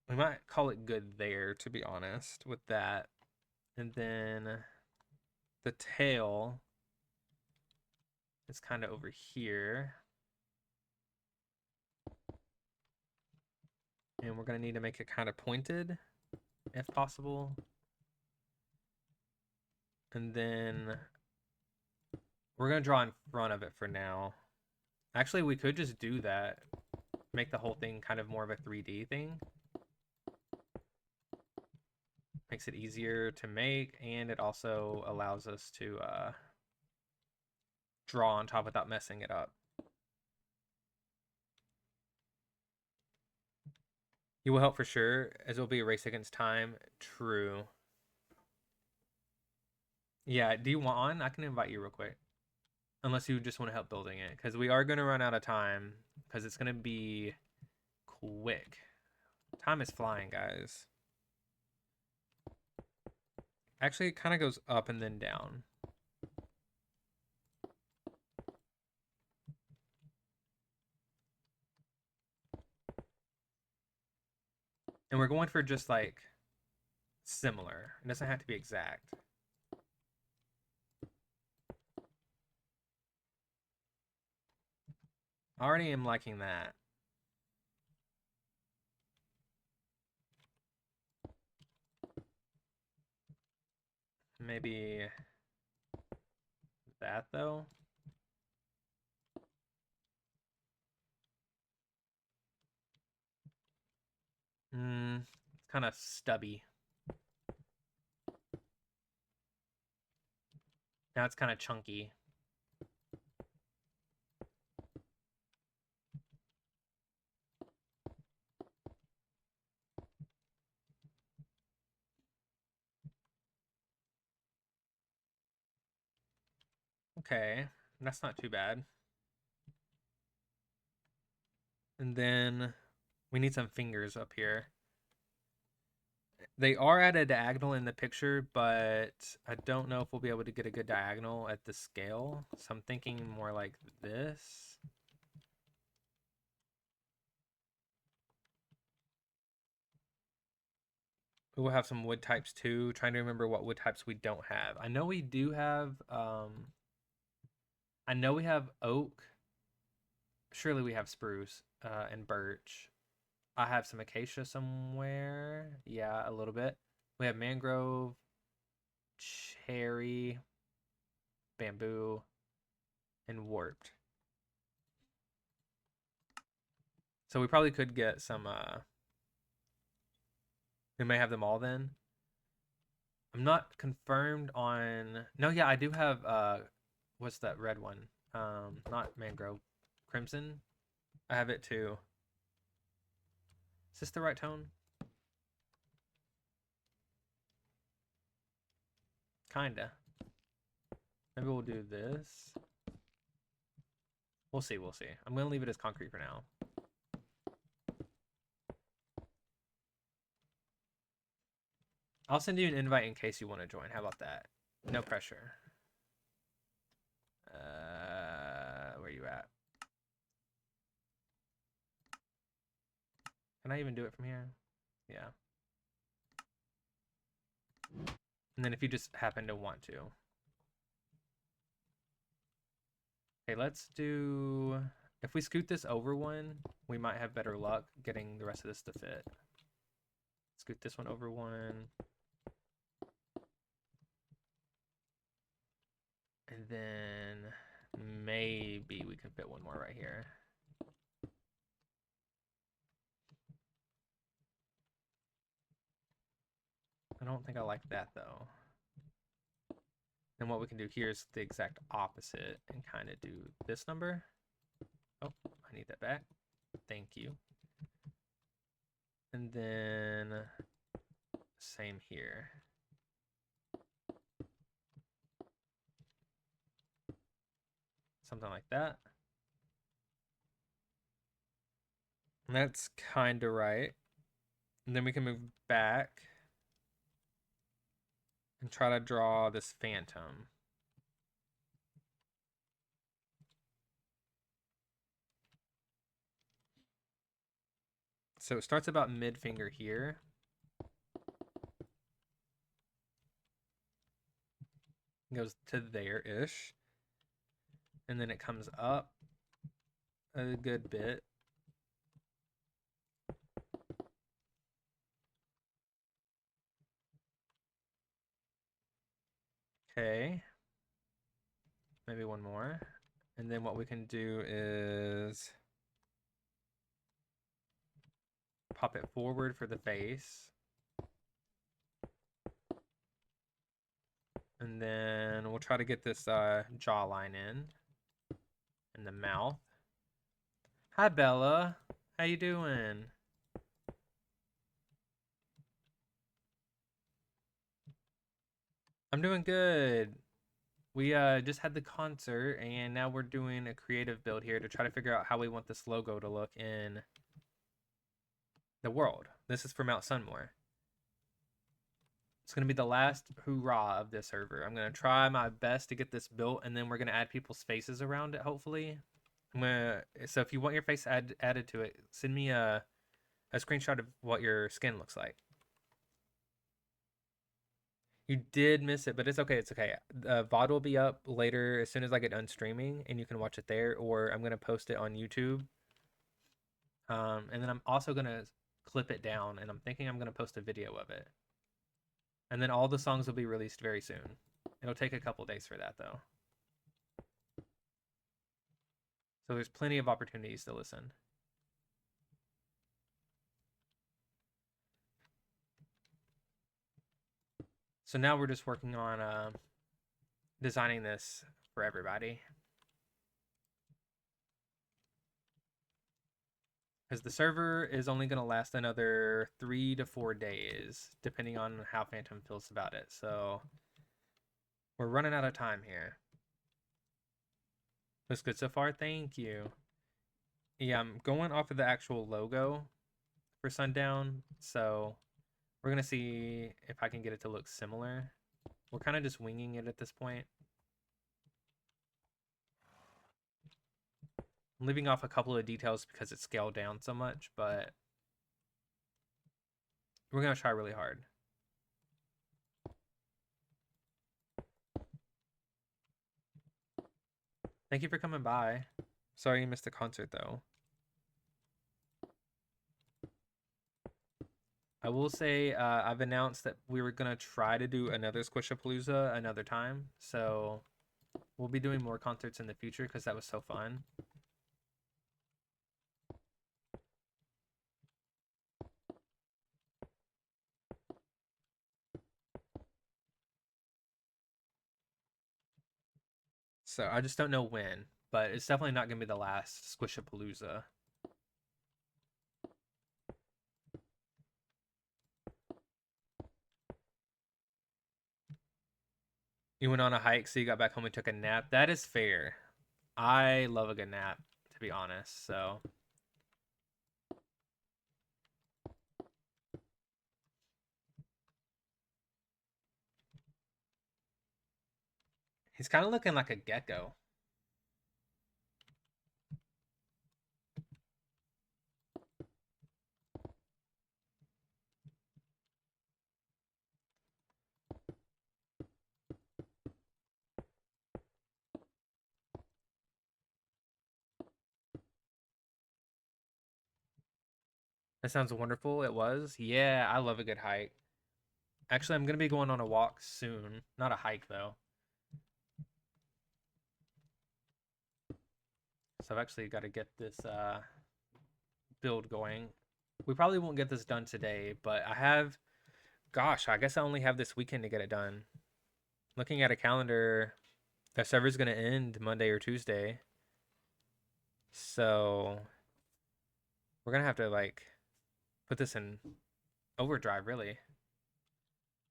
We might call it good there, to be honest, with that. And then the tail is kind of over here. And we're going to need to make it kind of pointed, if possible. And then we're going to draw in front of it for now. Actually, we could just do that. Make the whole thing kind of more of a 3D thing. Makes it easier to make, and it also allows us to draw on top without messing it up. You will help for sure, as it will be a race against time. True. Yeah, do you want on? I can invite you real quick. Unless you just want to help building it, because we are going to run out of time, because it's going to be quick. Time is flying, guys. Actually, it kind of goes up and then down. And we're going for just like similar. It doesn't have to be exact. I already am liking that. Maybe that though. It's kind of stubby. Now it's kind of chunky. Okay, that's not too bad. And then we need some fingers up here. They are at a diagonal in the picture, but I don't know if we'll be able to get a good diagonal at the scale. So I'm thinking more like this. We will have some wood types too. Trying to remember what wood types we don't have. I know we do have, I know we have oak. Surely we have spruce and birch. I have some acacia somewhere. Yeah, a little bit. We have mangrove, cherry, bamboo, and warped. So we probably could get some, we may have them all then. I'm not confirmed on, no, yeah, I do have, what's that red one? Not mangrove, crimson. I have it too. Is this the right tone? Kinda. Maybe we'll do this. We'll see, we'll see. I'm gonna leave it as concrete for now. I'll send you an invite in case you want to join. How about that? No pressure. Where you at? Can I even do it from here? Yeah. And then if you just happen to want to. Okay, let's do... If we scoot this over one, we might have better luck getting the rest of this to fit. Scoot this one over one. And then maybe we can fit one more right here. I don't think I like that though. Then what we can do here is the exact opposite and kind of do this number. Oh, I need that back. Thank you. And then same here. Something like that. And that's kind of right. And then we can move back and try to draw this phantom. So it starts about mid finger here. Goes to there-ish. And then it comes up a good bit. Okay. Maybe one more. And then what we can do is pop it forward for the face. And then we'll try to get this jawline in. And the mouth. Hi, Bella. How you doing? I'm doing good. We just had the concert, and now we're doing a creative build here to try to figure out how we want this logo to look in the world. This is for Mount Sunmore. It's going to be the last hoorah of this server. I'm going to try my best to get this built, and then we're going to add people's faces around it, hopefully. So if you want your face added to it, send me a screenshot of what your skin looks like. You did miss it, but it's okay. It's okay. VOD will be up later as soon as I get done streaming, and you can watch it there, or I'm going to post it on YouTube. And then I'm also going to clip it down, and I'm thinking I'm going to post a video of it. And then all the songs will be released very soon. It'll take a couple days for that, though. So there's plenty of opportunities to listen. So now we're just working on designing this for everybody. Because the server is only going to last another 3 to 4 days, depending on how Phantom feels about it. So we're running out of time here. Looks good so far. Thank you. Yeah, I'm going off of the actual logo for Sundown. So we're going to see if I can get it to look similar. We're kind of just winging it at this point. I'm leaving off a couple of details because it's scaled down so much, but we're going to try really hard. Thank you for coming by. Sorry you missed the concert, though. I will say I've announced that we were going to try to do another Squishapalooza another time. So we'll be doing more concerts in the future because that was so fun. So I just don't know when, but it's definitely not going to be the last Squishapalooza. You went on a hike, so you got back home and took a nap. That is fair. I love a good nap, to be honest, so. He's kind of looking like a gecko. That sounds wonderful. It was. Yeah, I love a good hike. Actually, I'm gonna be going on a walk soon. Not a hike though. So I've actually got to get this build going. We probably won't get this done today, but I have, gosh, I guess I only have this weekend to get it done. Looking at a calendar, the server's gonna end Monday or Tuesday. So we're gonna have to like put this in overdrive, really.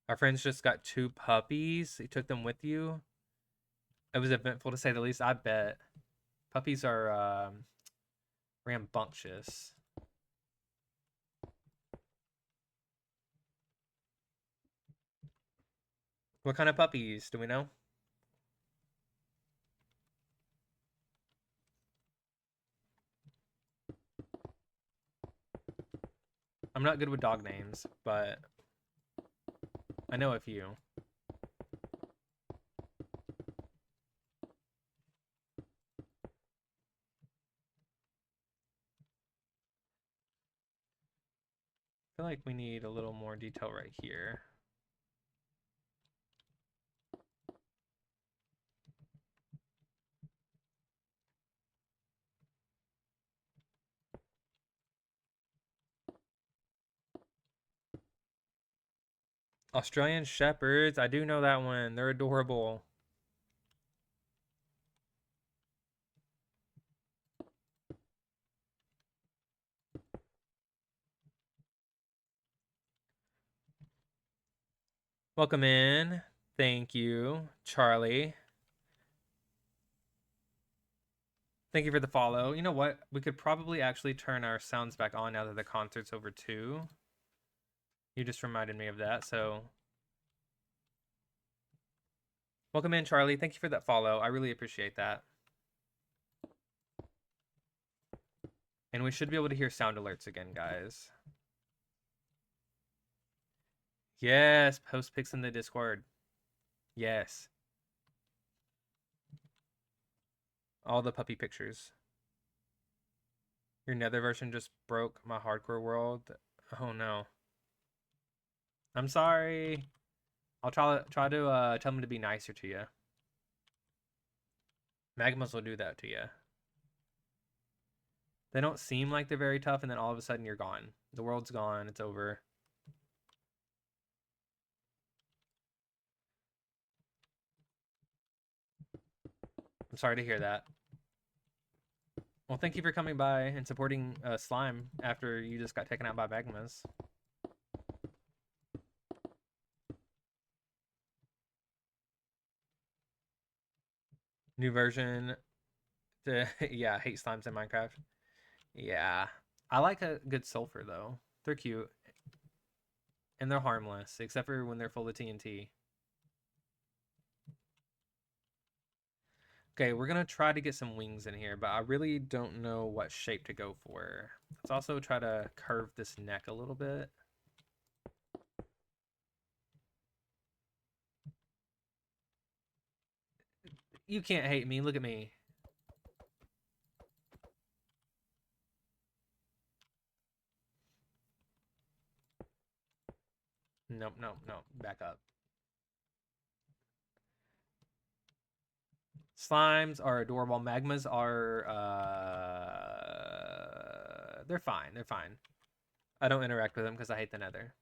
Our friends just got 2 puppies. You took them with you. It was eventful to say the least. I bet. Puppies are rambunctious. What kind of puppies do we know? I'm not good with dog names, but I know a few. I feel like we need a little more detail right here. Australian Shepherds. I do know that one. They're adorable. Welcome in. Thank you, Charlie. Thank you for the follow. You know what? We could probably actually turn our sounds back on now that the concert's over too. You just reminded me of that, so welcome in, Charlie. Thank you for that follow. I really appreciate that. And we should be able to hear sound alerts again, guys. Yes, post pics in the Discord. Yes. All the puppy pictures. Your nether version just broke my hardcore world. Oh no. I'm sorry. I'll try to tell them to be nicer to you. Magmas will do that to you. They don't seem like they're very tough, and then all of a sudden you're gone. The world's gone. It's over. I'm sorry to hear that. Well, thank you for coming by and supporting Slime after you just got taken out by Magmas. New version. Yeah, hate slimes in Minecraft. Yeah. I like a good sulfur, though. They're cute. And they're harmless, except for when they're full of TNT. Okay, we're going to try to get some wings in here, but I really don't know what shape to go for. Let's also try to curve this neck a little bit. You can't hate me. Look at me. Nope, nope, nope. Back up. Slimes are adorable. Magmas are, they're fine. They're fine. I don't interact with them because I hate the nether.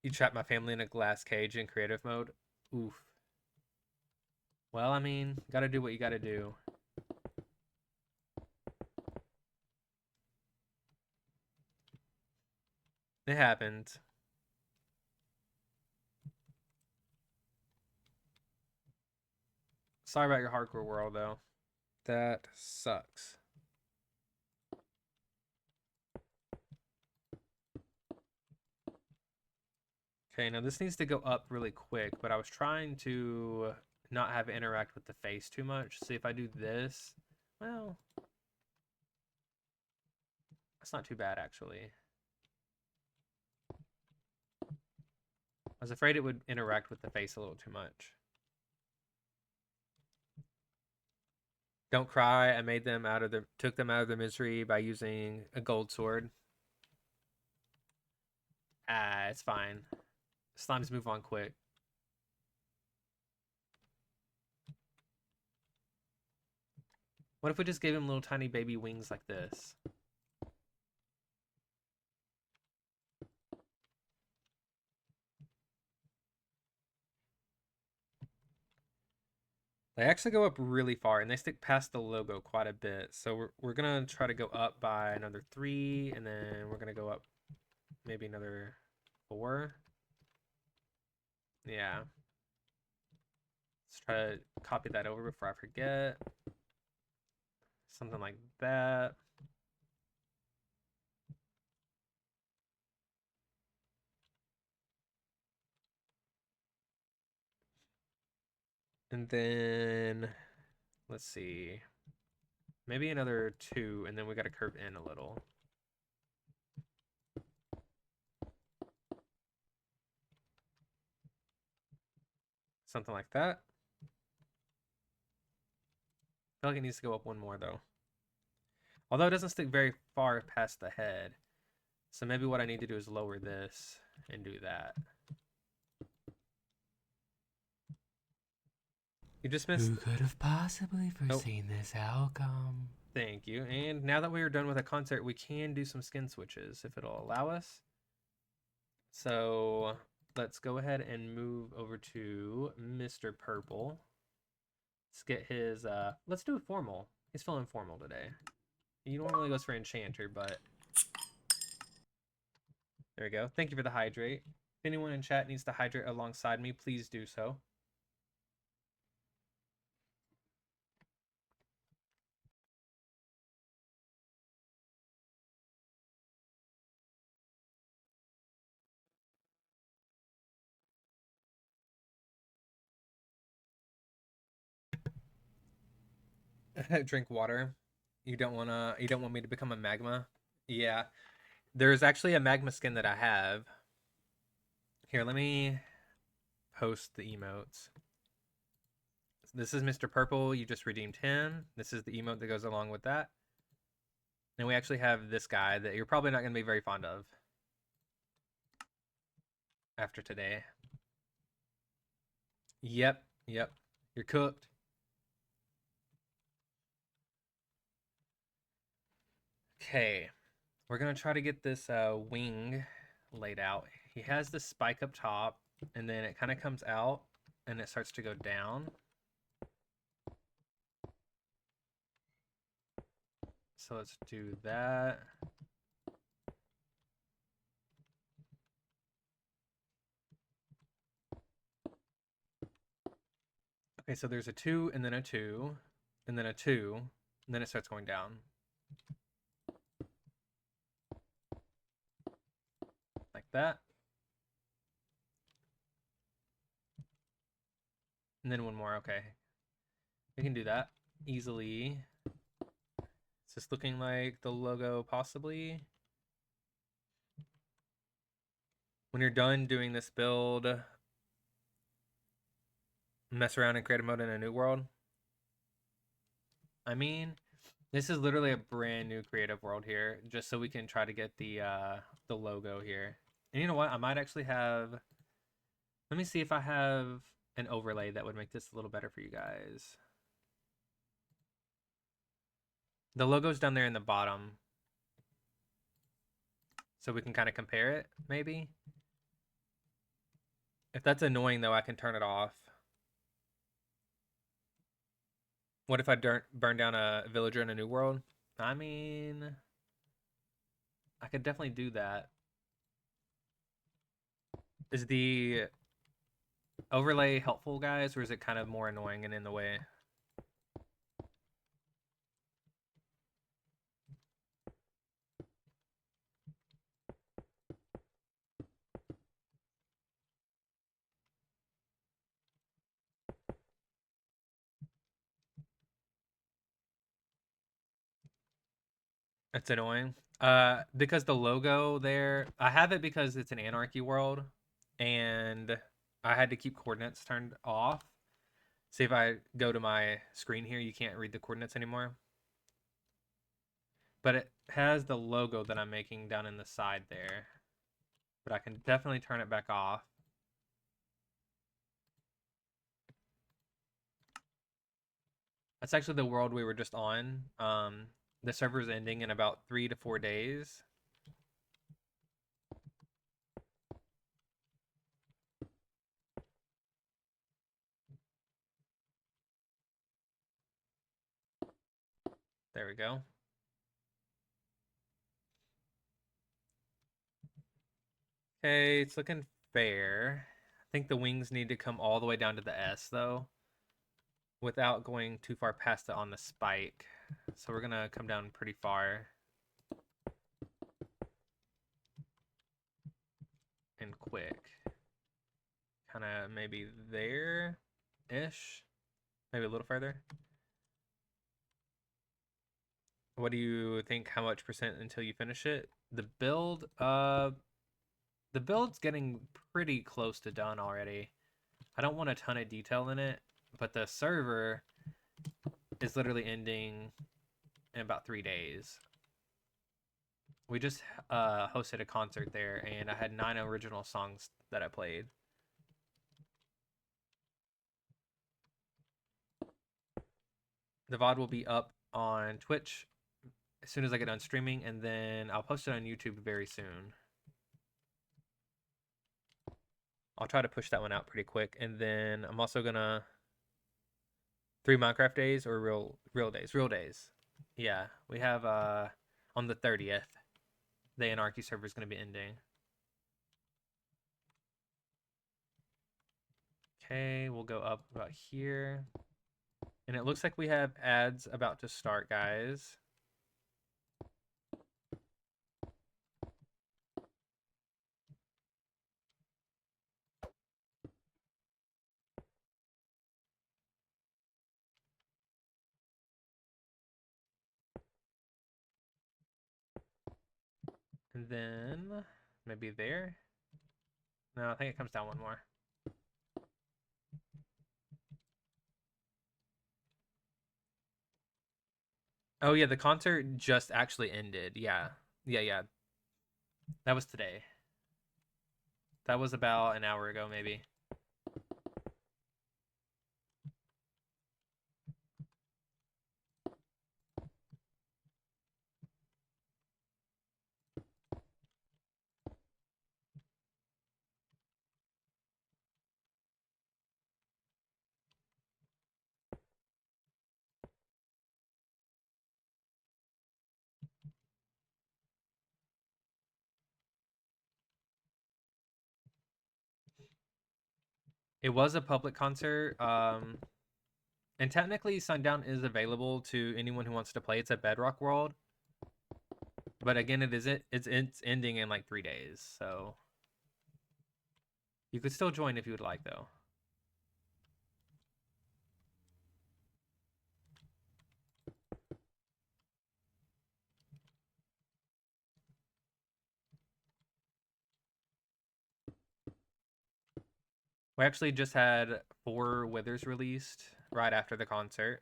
You trapped my family in a glass cage in creative mode. Oof. Well, I mean, gotta do what you gotta do. It happened. Sorry about your hardcore world, though. That sucks. Okay, now this needs to go up really quick, but I was trying to not have it interact with the face too much. See, if I do this, well, that's not too bad, actually. I was afraid it would interact with the face a little too much. Don't cry. I made them out of their, took them out of their misery by using a gold sword. Ah, it's fine. Slimes move on quick. What if we just gave him little tiny baby wings like this? They actually go up really far, and they stick past the logo quite a bit. So we're gonna try to go up by another 3, and then we're gonna go up maybe another 4. Yeah. Let's try to copy that over before I forget. Something like that. And then, let's see. Maybe another 2, and then we got to curve in a little. Something like that. I feel like it needs to go up 1 more, though. Although it doesn't stick very far past the head. So maybe what I need to do is lower this and do that. You just missed... Who could have possibly foreseen this outcome? Thank you. And now that we are done with the concert, we can do some skin switches if it'll allow us. So let's go ahead and move over to Mr. Purple. Let's get his, let's do formal. He's feeling formal today. He normally goes for enchanter, but there we go. Thank you for the hydrate. If anyone in chat needs to hydrate alongside me, please do so. Drink water. You don't want me to become a magma? Yeah. There's actually a magma skin that I have. Here, let me post the emotes. This is Mr. Purple. You just redeemed him. This is the emote that goes along with that. And we actually have this guy that you're probably not going to be very fond of after today. Yep. You're cooked. Okay. We're going to try to get this wing laid out. He has the spike up top, and then it kind of comes out, and it starts to go down. So let's do that. Okay, so there's a 2, and then a 2, and then a 2, and then it starts going down. Like that. And then 1 more, okay. We can do that easily. Is this looking like the logo possibly? When you're done doing this build, mess around and create a mode in a new world. I mean, this is literally a brand new creative world here, just so we can try to get the logo here. And you know what? I might actually have... Let me see if I have an overlay that would make this a little better for you guys. The logo's down there in the bottom. So we can kind of compare it, maybe. If that's annoying, though, I can turn it off. What if I burn down a villager in a new world? I mean, I could definitely do that. Is the overlay helpful, guys, or is it kind of more annoying and in the way? It's annoying. Because the logo there, I have it because it's an anarchy world, and I had to keep coordinates turned off. See, if I go to my screen here, you can't read the coordinates anymore. But it has the logo that I'm making down in the side there. But I can definitely turn it back off. That's actually the world we were just on. The server's ending in about 3 to 4 days. There we go. Okay, it's looking fair. I think the wings need to come all the way down to the S, though, without going too far past it on the spike. So we're gonna come down pretty far. And quick. Kind of maybe there-ish. Maybe a little further. What do you think? How much percent until you finish it? The build's getting pretty close to done already. I don't want a ton of detail in it, but the server is literally ending in about 3 days. We just hosted a concert there, and I had 9 original songs that I played. The VOD will be up on Twitch as soon as I get done streaming, and then I'll post it on YouTube very soon. I'll try to push that one out pretty quick, and then I'm also gonna 3 Minecraft days or real days. Yeah, we have on the 30th, the Anarchy server is gonna be ending. Okay, we'll go up about here, and it looks like we have ads about to start, guys. And then maybe there. No, I think it comes down one more. Oh yeah, the concert just actually ended. Yeah. That was today. That was about an hour ago, maybe. It was a public concert. And technically Sundown is available to anyone who wants to play. It's a Bedrock world. But again, it's ending in like 3 days, so you could still join if you would like, though. We actually just had 4 Withers released right after the concert.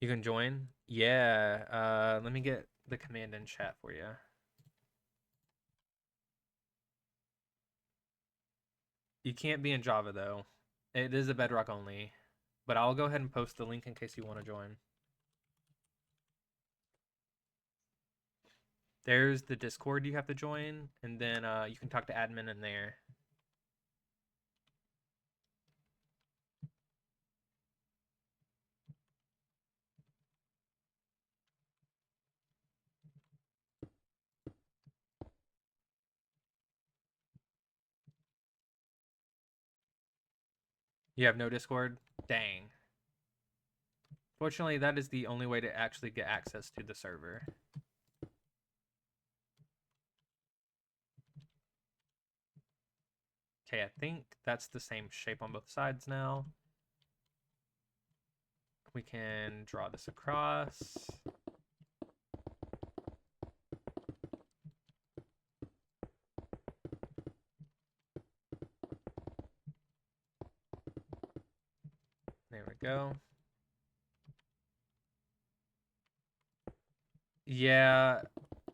You can join? Yeah. Let me get the command in chat for you. You can't be in Java, though. It is a Bedrock only. But I'll go ahead and post the link in case you want to join. There's the Discord you have to join, and then you can talk to admin in there. You have no Discord? Dang. Fortunately, that is the only way to actually get access to the server. Okay, I think that's the same shape on both sides now. We can draw this across. There we go. Yeah,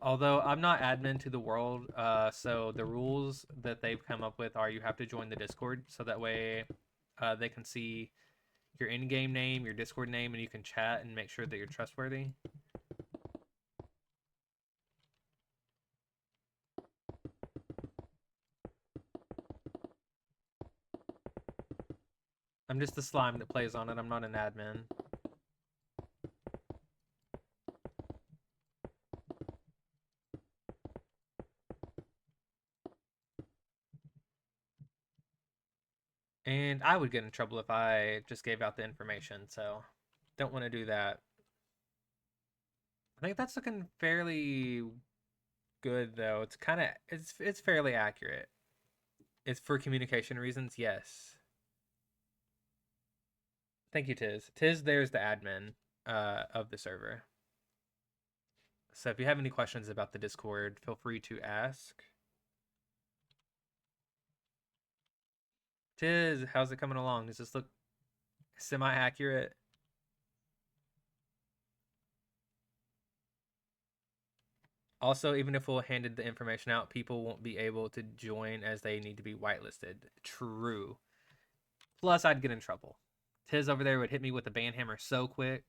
although I'm not admin to the world, so the rules that they've come up with are you have to join the Discord, so that way they can see your in-game name, your Discord name, and you can chat and make sure that you're trustworthy. I'm just the slime that plays on it. I'm not an admin. And I would get in trouble if I just gave out the information, so don't want to do that. I think that's looking fairly good though. It's kind of it's fairly accurate. It's for communication reasons, yes. Thank you, Tiz. Tiz, there's the admin of the server. So if you have any questions about the Discord, feel free to ask. Tiz, how's it coming along? Does this look semi-accurate? Also, even if we'll handed the information out, people won't be able to join as they need to be whitelisted. True. Plus, I'd get in trouble. Tiz over there would hit me with the ban hammer so quick.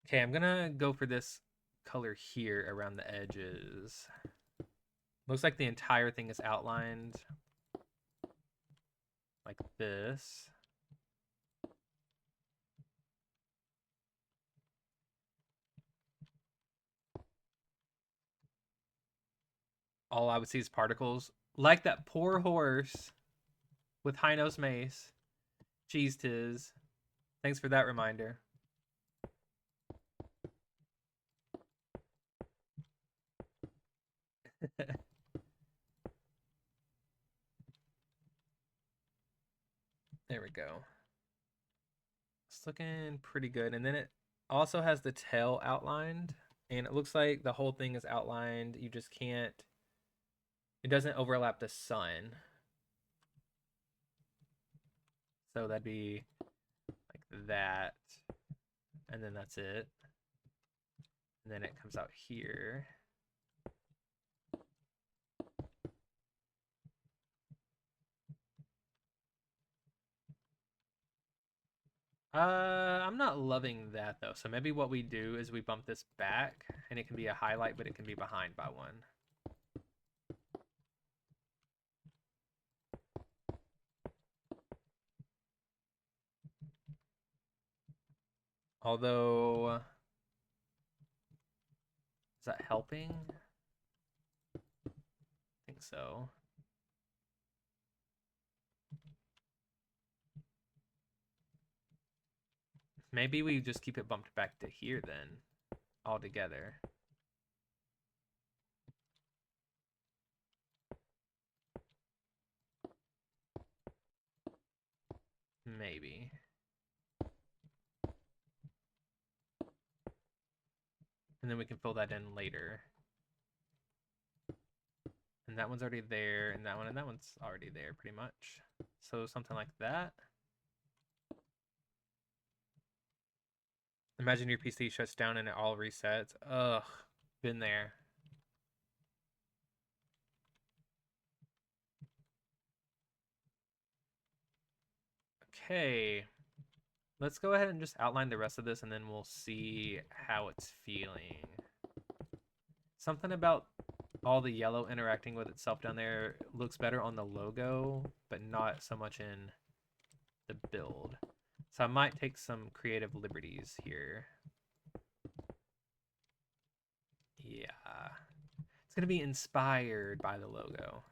Okay, I'm gonna go for this color here around the edges. Looks like the entire thing is outlined like this. All I would see is particles. Like that poor horse with high nose mace. Jeez, Tiz. Thanks for that reminder. There we go. It's looking pretty good. And then it also has the tail outlined. And it looks like the whole thing is outlined. You just can't... It doesn't overlap the sun. So that'd be like that. And then that's it. And then it comes out here. I'm not loving that though. So maybe what we do is we bump this back and it can be a highlight, but it can be behind by one. Although, is that helping? I think so. Maybe we just keep it bumped back to here then, altogether. Maybe. And then we can fill that in later. And that one's already there, and that one's already there pretty much. So something like that. Imagine your PC shuts down and it all resets. Ugh, been there. Okay. Let's go ahead and just outline the rest of this and then we'll see how it's feeling. Something about all the yellow interacting with itself down there looks better on the logo, but not so much in the build. So I might take some creative liberties here. Yeah. It's going to be inspired by the logo.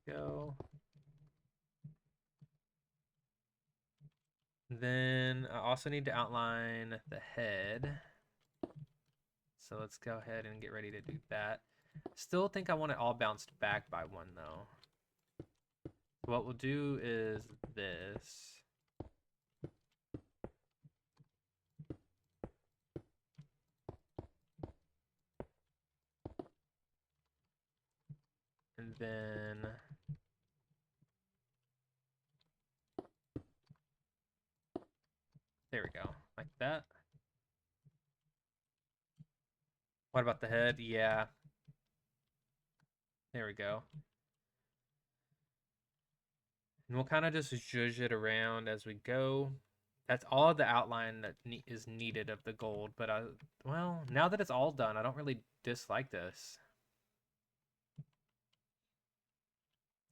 Go. Then I also need to outline the head. So let's go ahead and get ready to do that. Still think I want it all bounced back by 1 though. What we'll do is this. And then there we go, like that. What about the head? Yeah. There we go. And we'll kind of just zhuzh it around as we go. That's all the outline that is needed of the gold. But, well, now that it's all done, I don't really dislike this.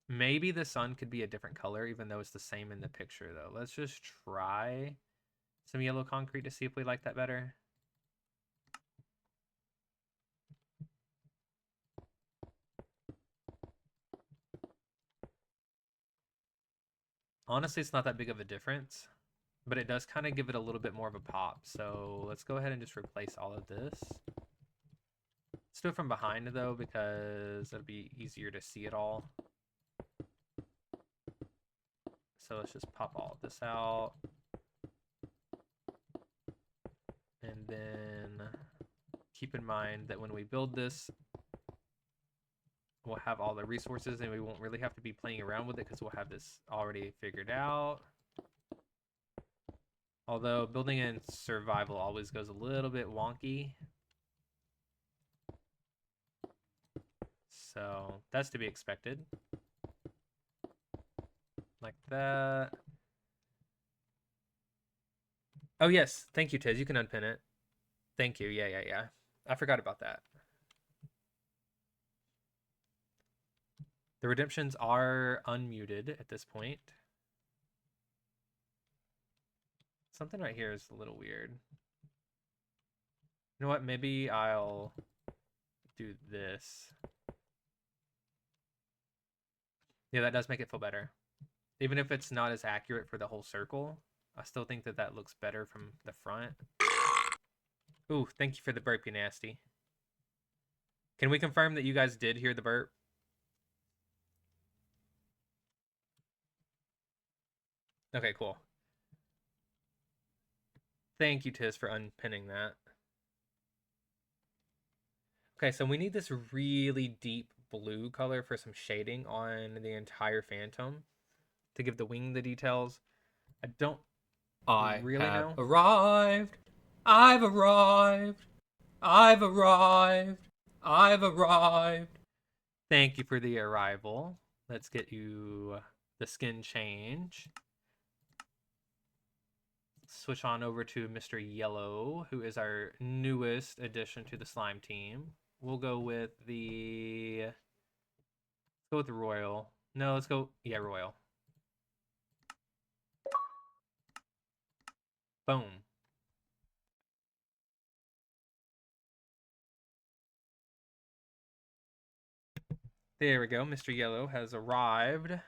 Maybe the sun could be a different color, even though it's the same in the picture, though. Let's just try some yellow concrete to see if we like that better. Honestly, it's not that big of a difference, but it does kind of give it a little bit more of a pop. So let's go ahead and just replace all of this. Let's do it from behind, though, because it'll be easier to see it all. So let's just pop all of this out. And then keep in mind that when we build this, we'll have all the resources and we won't really have to be playing around with it because we'll have this already figured out. Although building in survival always goes a little bit wonky. So that's to be expected. Like that. Oh yes, thank you, Tiz. You can unpin it. Thank you. Yeah. I forgot about that. The redemptions are unmuted at this point. Something right here is a little weird. You know what? Maybe I'll do this. Yeah, that does make it feel better. Even if it's not as accurate for the whole circle, I still think that that looks better from the front. Ooh, thank you for the burp, you nasty. Can we confirm that you guys did hear the burp? Okay, cool. Thank you, Tiz, for unpinning that. Okay, so we need this really deep blue color for some shading on the entire phantom to give the wing the details. I don't really know. Arrived. I've arrived. I've arrived. I've arrived. Thank you for the arrival. Let's get you the skin change. Switch on over to Mr. Yellow, who is our newest addition to the slime team. We'll go with the... Let's go with the Royal. No, let's go... Yeah, Royal. Boom. There we go. Mr. Yellow has arrived.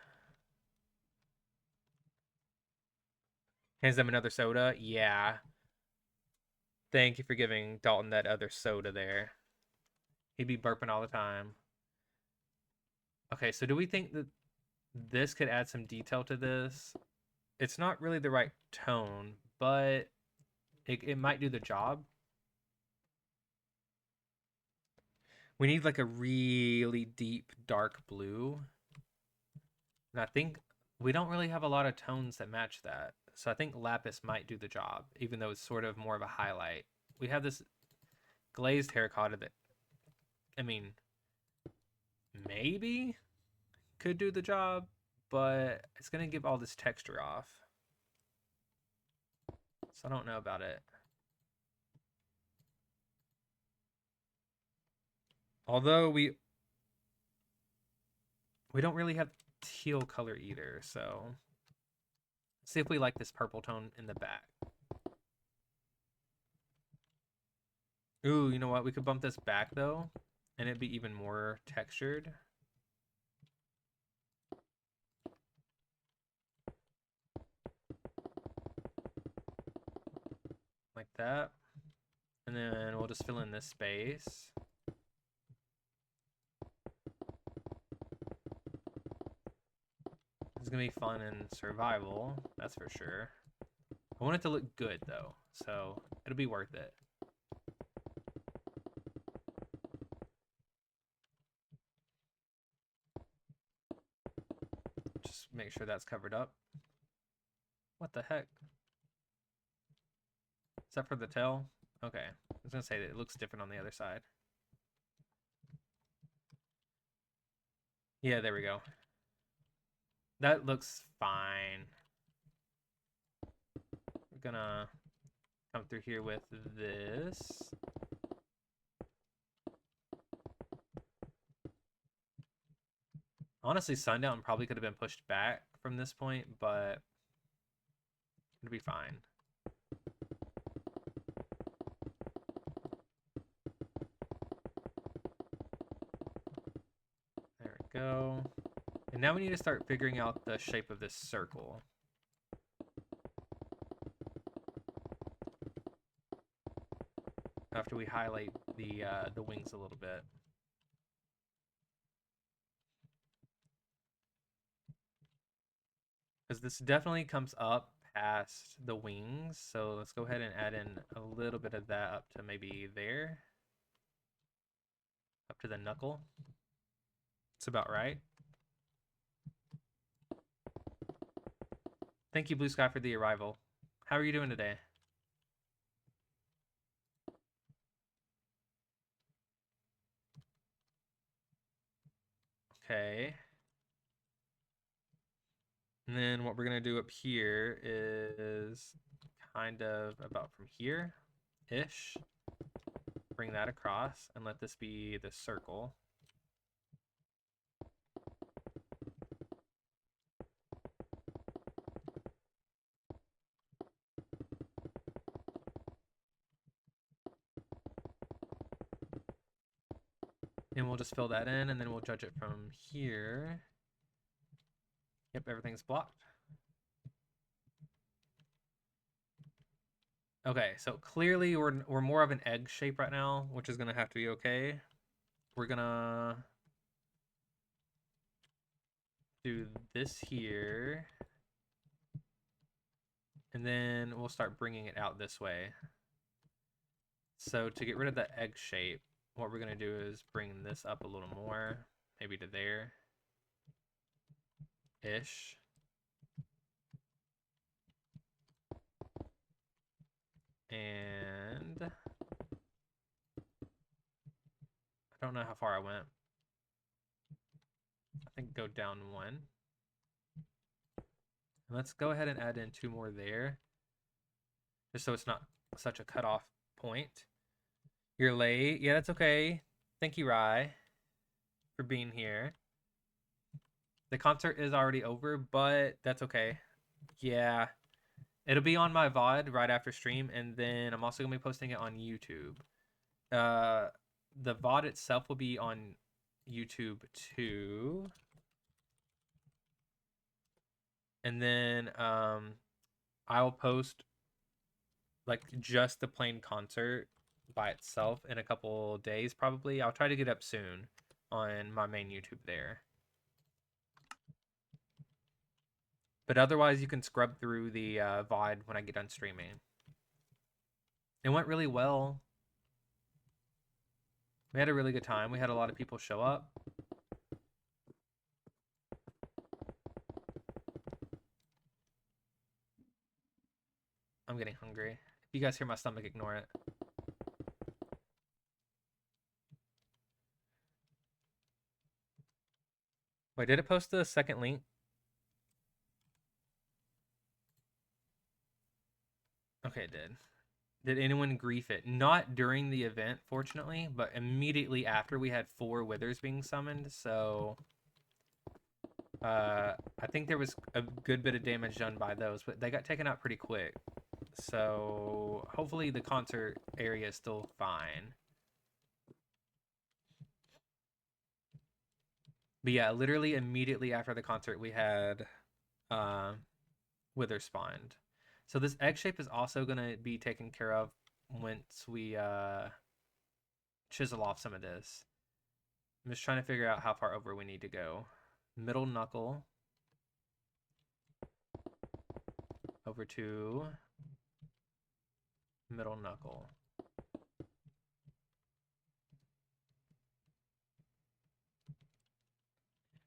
Hands them another soda. Yeah. Thank you for giving Dalton that other soda there. He'd be burping all the time. Okay, so do we think that this could add some detail to this? It's not really the right tone, but it might do the job. We need like a really deep dark blue. And I think we don't really have a lot of tones that match that. So I think lapis might do the job, even though it's sort of more of a highlight. We have this glazed terracotta that, I mean, maybe could do the job, but it's going to give all this texture off. So I don't know about it. Although we don't really have teal color either, so let's see if we like this purple tone in the back. Ooh, you know what? We could bump this back though, and it'd be even more textured. Like that. And then we'll just fill in this space. It's gonna be fun in survival, that's for sure. I want it to look good though, so it'll be worth it. Just make sure that's covered up. What the heck? Is that for the tail? Okay. I was gonna say that it looks different on the other side. Yeah, there we go. That looks fine. We're gonna come through here with this. Honestly, Sundown probably could have been pushed back from this point, but it'll be fine. There we go. And now we need to start figuring out the shape of this circle. After we highlight the wings a little bit. Because this definitely comes up past the wings, so let's go ahead and add in a little bit of that up to maybe there. Up to the knuckle. It's about right. Thank you, Blue Sky, for the arrival. How are you doing today? Okay. And then what we're going to do up here is kind of about from here-ish. Bring that across and let this be the circle. And we'll just fill that in, and then we'll judge it from here. Yep, everything's blocked. Okay, so clearly we're more of an egg shape right now, which is gonna have to be okay. We're gonna do this here, and then we'll start bringing it out this way. So to get rid of the egg shape, what we're gonna do is bring this up a little more, maybe to there-ish. And I don't know how far I went. I think go down one. And let's go ahead and add in 2 more there, just so it's not such a cutoff point. You're late. Yeah, that's okay. Thank you, Rye, for being here. The concert is already over, but that's okay. Yeah. It'll be on my VOD right after stream, and then I'm also going to be posting it on YouTube. The VOD itself will be on YouTube too. And then I'll post like just the plain concert by itself in a couple days probably. I'll try to get up soon on my main YouTube there. But otherwise, you can scrub through the VOD when I get done streaming. It went really well. We had a really good time. We had a lot of people show up. I'm getting hungry. If you guys hear my stomach, ignore it. Wait, did it post the second link? Okay, it did. Did anyone grief it? Not during the event, fortunately, but immediately after we had 4 withers being summoned, so I think there was a good bit of damage done by those, but they got taken out pretty quick. So hopefully the concert area is still fine. But yeah, literally immediately after the concert, we had wither spawned. So this egg shape is also going to be taken care of once we chisel off some of this. I'm just trying to figure out how far over we need to go. Middle knuckle. Over to middle knuckle.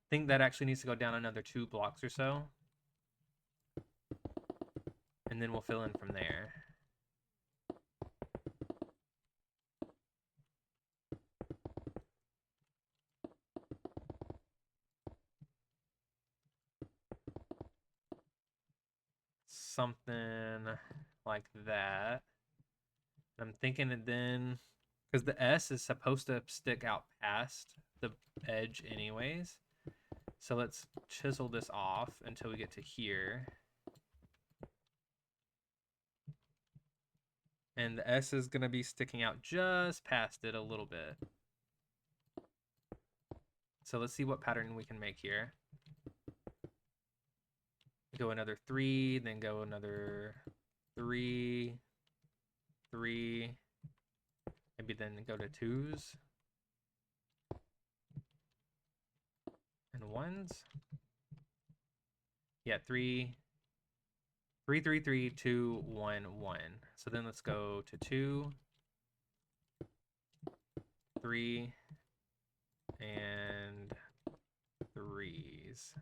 I think that actually needs to go down another 2 blocks or so. And then we'll fill in from there. Something like that. I'm thinking that then, because the S is supposed to stick out past the edge anyways. So let's chisel this off until we get to here. And the S is going to be sticking out just past it a little bit. So let's see what pattern we can make here. Go another 3, then go another 3, 3, maybe then go to 2s and 1s. Yeah, 3, 3, 3, 3, 2, 1, 1. So then let's go to 2, 3, and 3s.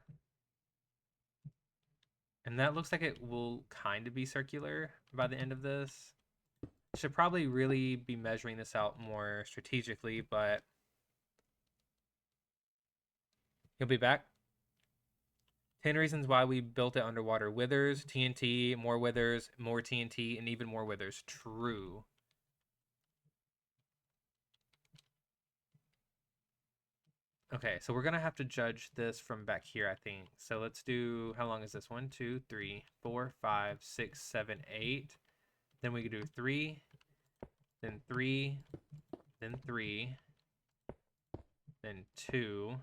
And that looks like it will kind of be circular by the end of this. Should probably really be measuring this out more strategically, but you'll be back. 10 reasons why we built it underwater. Withers, TNT, more withers, more TNT, and even more withers. True. Okay, so we're going to have to judge this from back here, I think. So let's do, how long is this? 1, 2, 3, 4, 5, 6, 7, 8. Then we can do 3, then 3, then 3, then 2,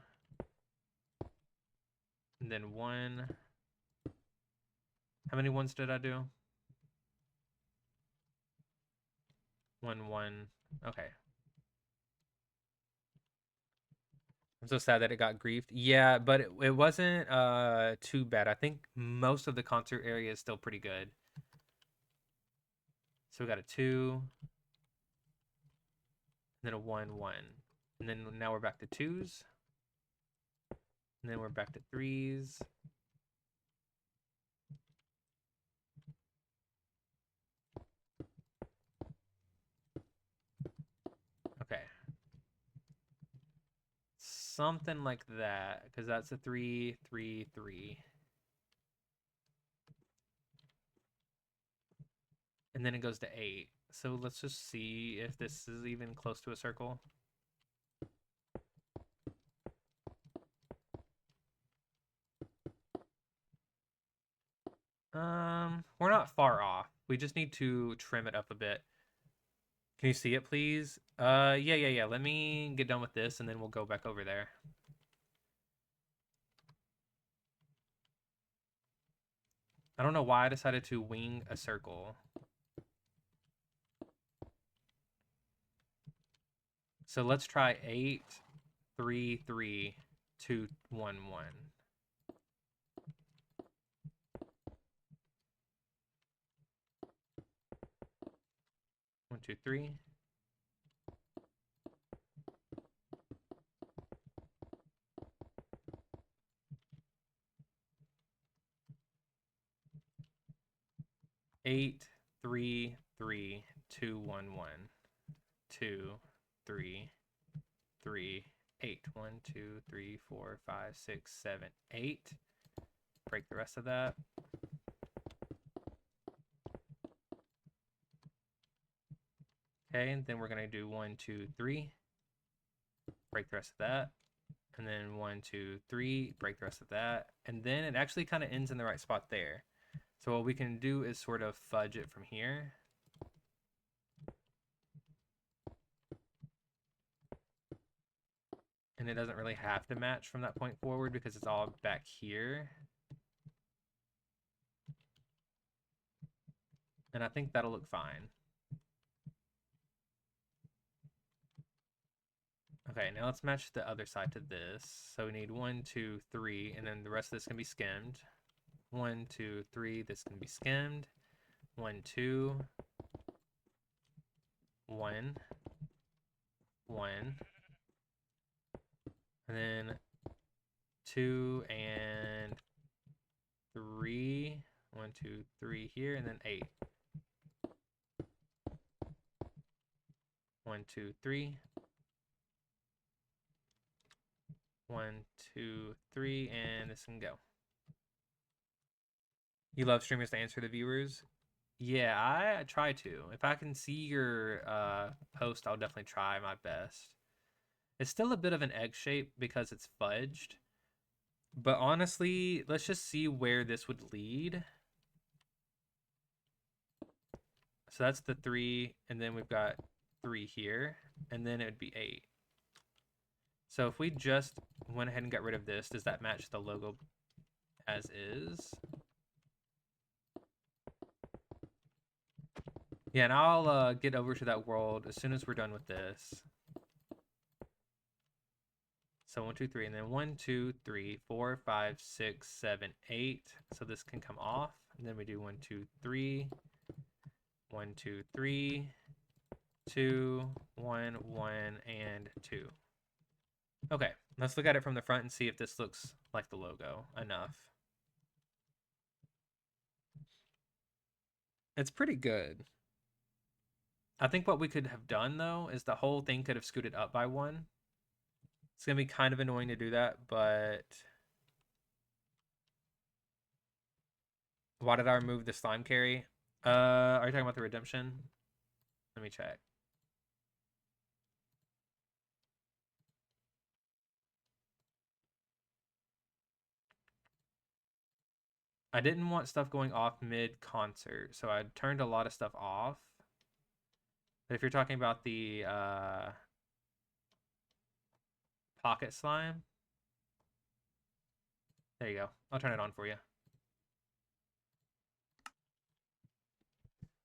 and then 1. How many 1s did I do? 1, 1. Okay. I'm so sad that it got griefed. Yeah, but it wasn't too bad. I think most of the concert area is still pretty good. So we got a 2, then a 1, 1. And then now we're back to 2s. And then we're back to 3s. Okay. Something like that, because that's a 3, 3, 3. And then it goes to 8. So let's just see if this is even close to a circle. We're not far off. We just need to trim it up a bit. Can you see it, please? Yeah. Let me get done with this, and then we'll go back over there. I don't know why I decided to wing a circle. So let's try 8, 3, 3, 2, 1, 1. 1, 2, 3. Eight, 3, 3, 2, 1, 1. 2, 3, 3, 8. 1, 2, 3, 4, 5, 6, 7, 8. Break the rest of that. Okay, and then we're going to do 1, 2, 3. Break the rest of that. And then 1, 2, 3. Break the rest of that. And then it actually kind of ends in the right spot there. So what we can do is sort of fudge it from here. And it doesn't really have to match from that point forward because it's all back here. And I think that'll look fine. Okay, now let's match the other side to this. So we need 1, 2, 3, and then the rest of this can be skimmed. 1, 2, 3, this can be skimmed. 1, 2, 1, 1, and then 2 and 3. 1, 2, 3 here, and then 8. 1, 2, 3. 1, 2, 3, and this can go. You love streamers to answer the viewers? Yeah, I try to. If I can see your post, I'll definitely try my best. It's still a bit of an egg shape because it's fudged. But honestly, let's just see where this would lead. So that's the 3, and then we've got 3 here, and then it would be 8. So if we just went ahead and got rid of this, does that match the logo as is? Yeah, and I'll get over to that world as soon as we're done with this. So 1, 2, 3, and then 1, 2, 3, 4, 5, 6, 7, 8. So this can come off, and then we do 1, 2, 3, 1, 2, 3, 2, 1, 1, and 2. Okay, let's look at it from the front and see if this looks like the logo enough. It's pretty good. I think what we could have done, though, is the whole thing could have scooted up by 1. It's going to be kind of annoying to do that, but... Why did I remove the slime carry? Are you talking about the redemption? Let me check. I didn't want stuff going off mid-concert, so I turned a lot of stuff off. But if you're talking about the pocket slime, there you go. I'll turn it on for you.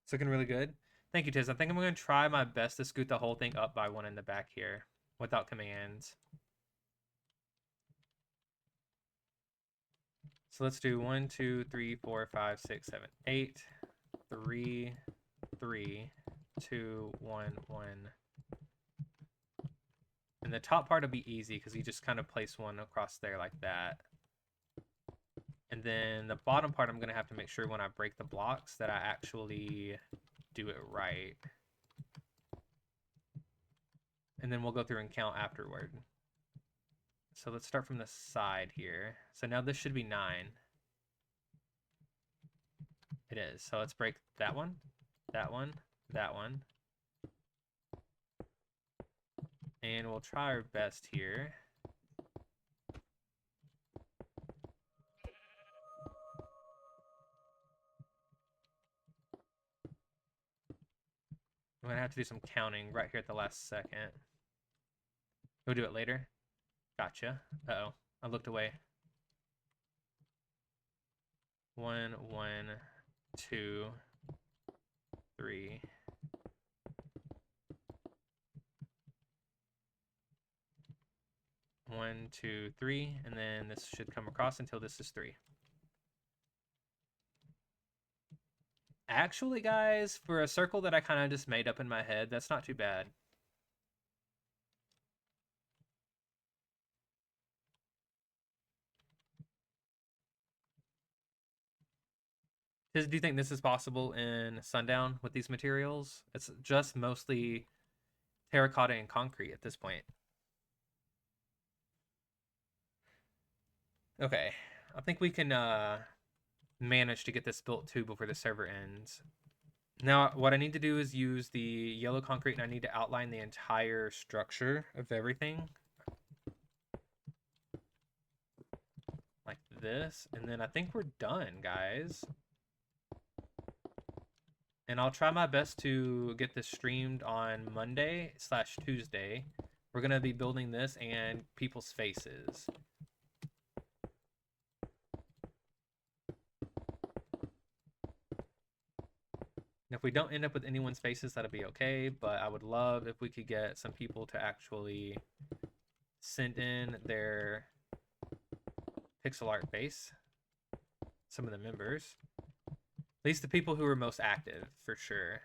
It's looking really good. Thank you, Tiz. I think I'm going to try my best to scoot the whole thing up by 1 in the back here without commands. So let's do 1, 2, 3, 4, 5, 6, 7, 8, 3, 3, 2, 1, 1. And the top part will be easy because you just kind of place 1 across there like that. And then the bottom part, I'm going to have to make sure when I break the blocks that I actually do it right. And then we'll go through and count afterward. So let's start from the side here. So now this should be 9. It is. So let's break that one, that one, that one. And we'll try our best here. I'm going to have to do some counting right here at the last second. We'll do it later. Gotcha. Uh-oh. I looked away. 1, 1, 2, 3. One, 2, 3, and then this should come across until this is 3. Actually, guys, for a circle that I kind of just made up in my head, that's not too bad. Do you think this is possible in Sundown with these materials? It's just mostly terracotta and concrete at this point. Okay, I think we can manage to get this built too before the server ends. Now, what I need to do is use the yellow concrete, and I need to outline the entire structure of everything. Like this, and then I think we're done, guys. And I'll try my best to get this streamed on Monday/Tuesday. We're going to be building this and people's faces. If we don't end up with anyone's faces, that'll be okay, but I would love if we could get some people to actually sent in their pixel art base. Some of the members. At least the people who are most active, for sure.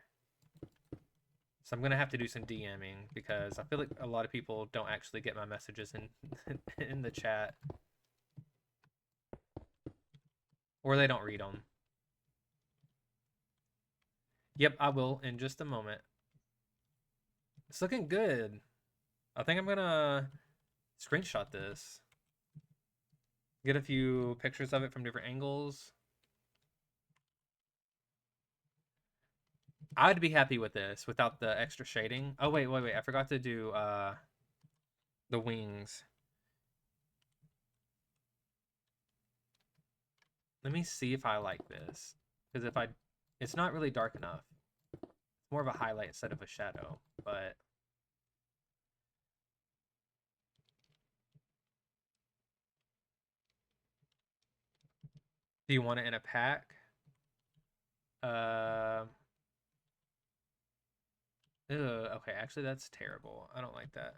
So I'm going to have to do some DMing because I feel like a lot of people don't actually get my messages in the chat. Or they don't read them. Yep, I will in just a moment. It's looking good. I think I'm going to screenshot this. Get a few pictures of it from different angles. I'd be happy with this without the extra shading. Oh, wait. I forgot to do the wings. Let me see if I like this. Because it's not really dark enough. It's more of a highlight instead of a shadow. But do you want it in a pack? Okay, actually that's terrible. I don't like that.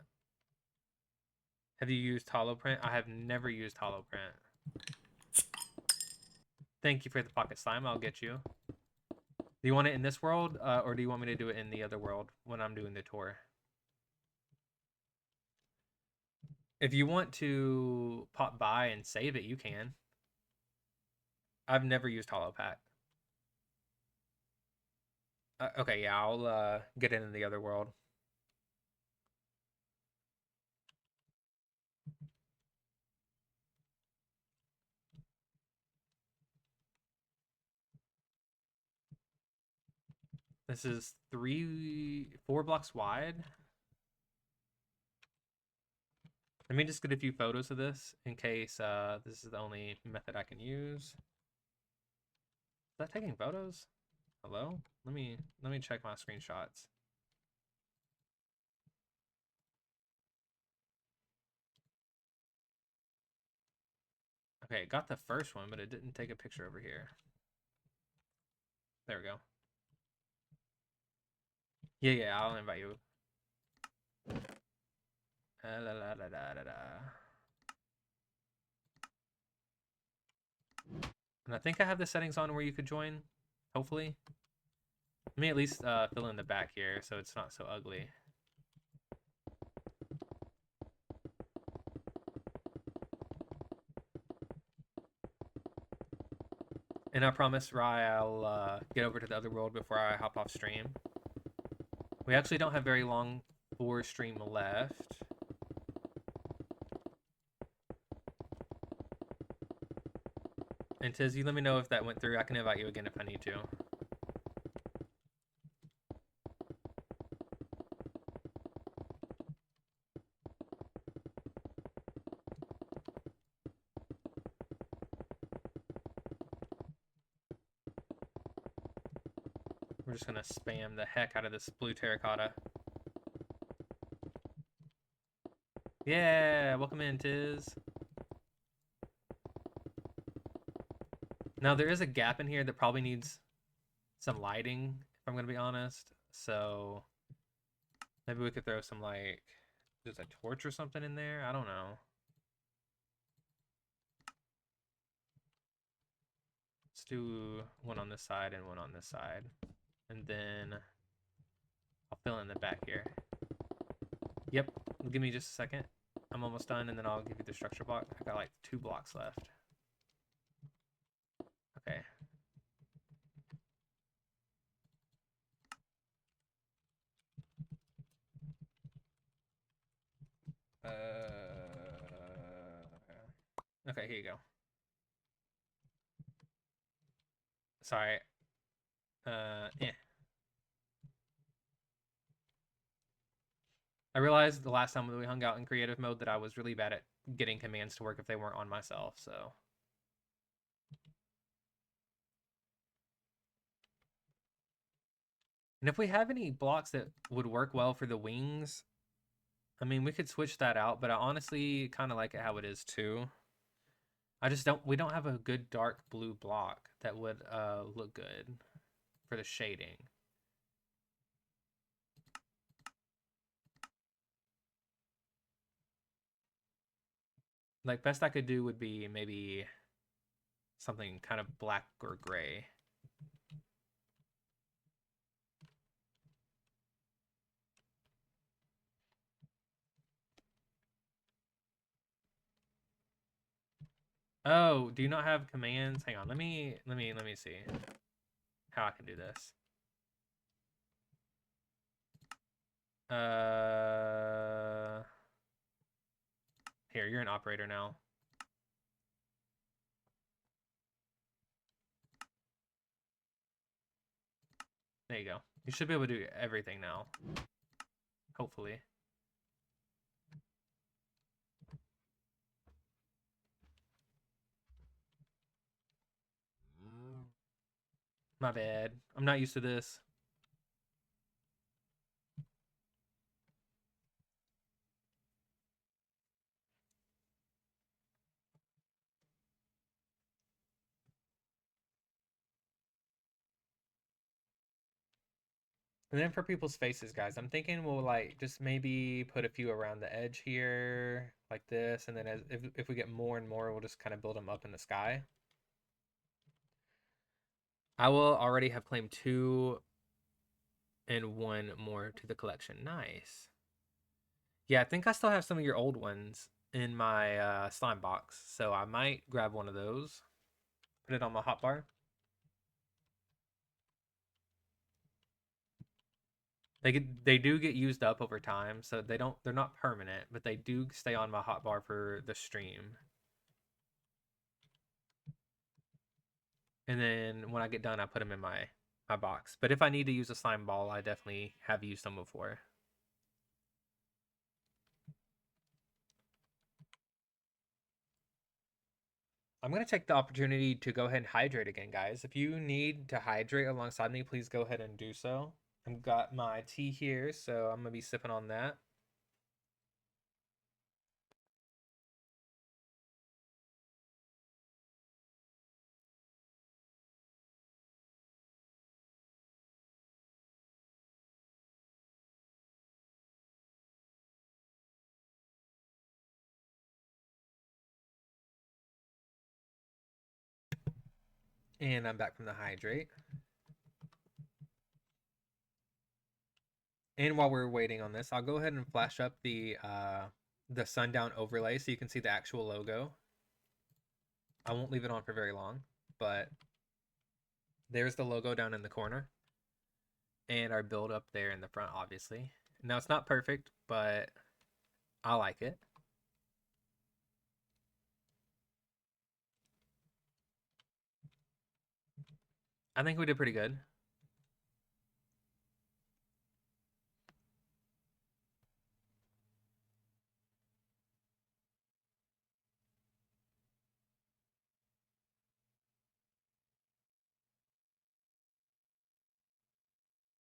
Have you used holoprint? I have never used holoprint. Thank you for the pocket slime. I'll get you. Do you want it in this world, or do you want me to do it in the other world when I'm doing the tour? If you want to pop by and save it, you can. I've never used holopack. Okay, yeah, I'll get it in the other world. This is 4 blocks wide. Let me just get a few photos of this in case this is the only method I can use. Is that taking photos? Hello? Let me check my screenshots. Okay, it got the first one, but it didn't take a picture over here. There we go. Yeah, I'll invite you. And I think I have the settings on where you could join, hopefully. Let me at least fill in the back here so it's not so ugly. And I promise, Rye, I'll get over to the other world before I hop off stream. We actually don't have very long for stream left. And Tiz, you let me know if that went through. I can invite you again if I need to. We're just gonna spam the heck out of this blue terracotta. Yeah, welcome in, Tiz. Now, there is a gap in here that probably needs some lighting, if I'm going to be honest. So, maybe we could throw some, like, there's a torch or something in there? I don't know. Let's do one on this side and one on this side. And then I'll fill in the back here. Yep, give me just a second. I'm almost done, and then I'll give you the structure block. I got, like, 2 blocks left. Okay. Okay, here you go. Sorry. Yeah. I realized the last time that we hung out in creative mode that I was really bad at getting commands to work if they weren't on myself, so. And if we have any blocks that would work well for the wings, I mean, we could switch that out, but I honestly kind of like it how it is too. We don't have a good dark blue block that would look good for the shading. Like, best I could do would be maybe something kind of black or gray. Oh, do you not have commands? Hang on, let me see how I can do this. Here, you're an operator now. There you go. You should be able to do everything now. Hopefully. My bad. I'm not used to this. And then for people's faces, guys, I'm thinking we'll like just maybe put a few around the edge here, like this, and then if we get more and more, we'll just kind of build them up in the sky. I will already have claimed 2 and 1 more to the collection. Nice. Yeah, I think I still have some of your old ones in my slime box, so I might grab one of those, put it on my hotbar. They do get used up over time, so they're not permanent, but they do stay on my hotbar for the stream. And then when I get done, I put them in my box. But if I need to use a slime ball, I definitely have used them before. I'm going to take the opportunity to go ahead and hydrate again, guys. If you need to hydrate alongside me, please go ahead and do so. I've got my tea here, so I'm going to be sipping on that. And I'm back from the hydrate. And while we're waiting on this, I'll go ahead and flash up the Sundown overlay so you can see the actual logo. I won't leave it on for very long, but there's the logo down in the corner. And our build up there in the front, obviously. Now, it's not perfect, but I like it. I think we did pretty good.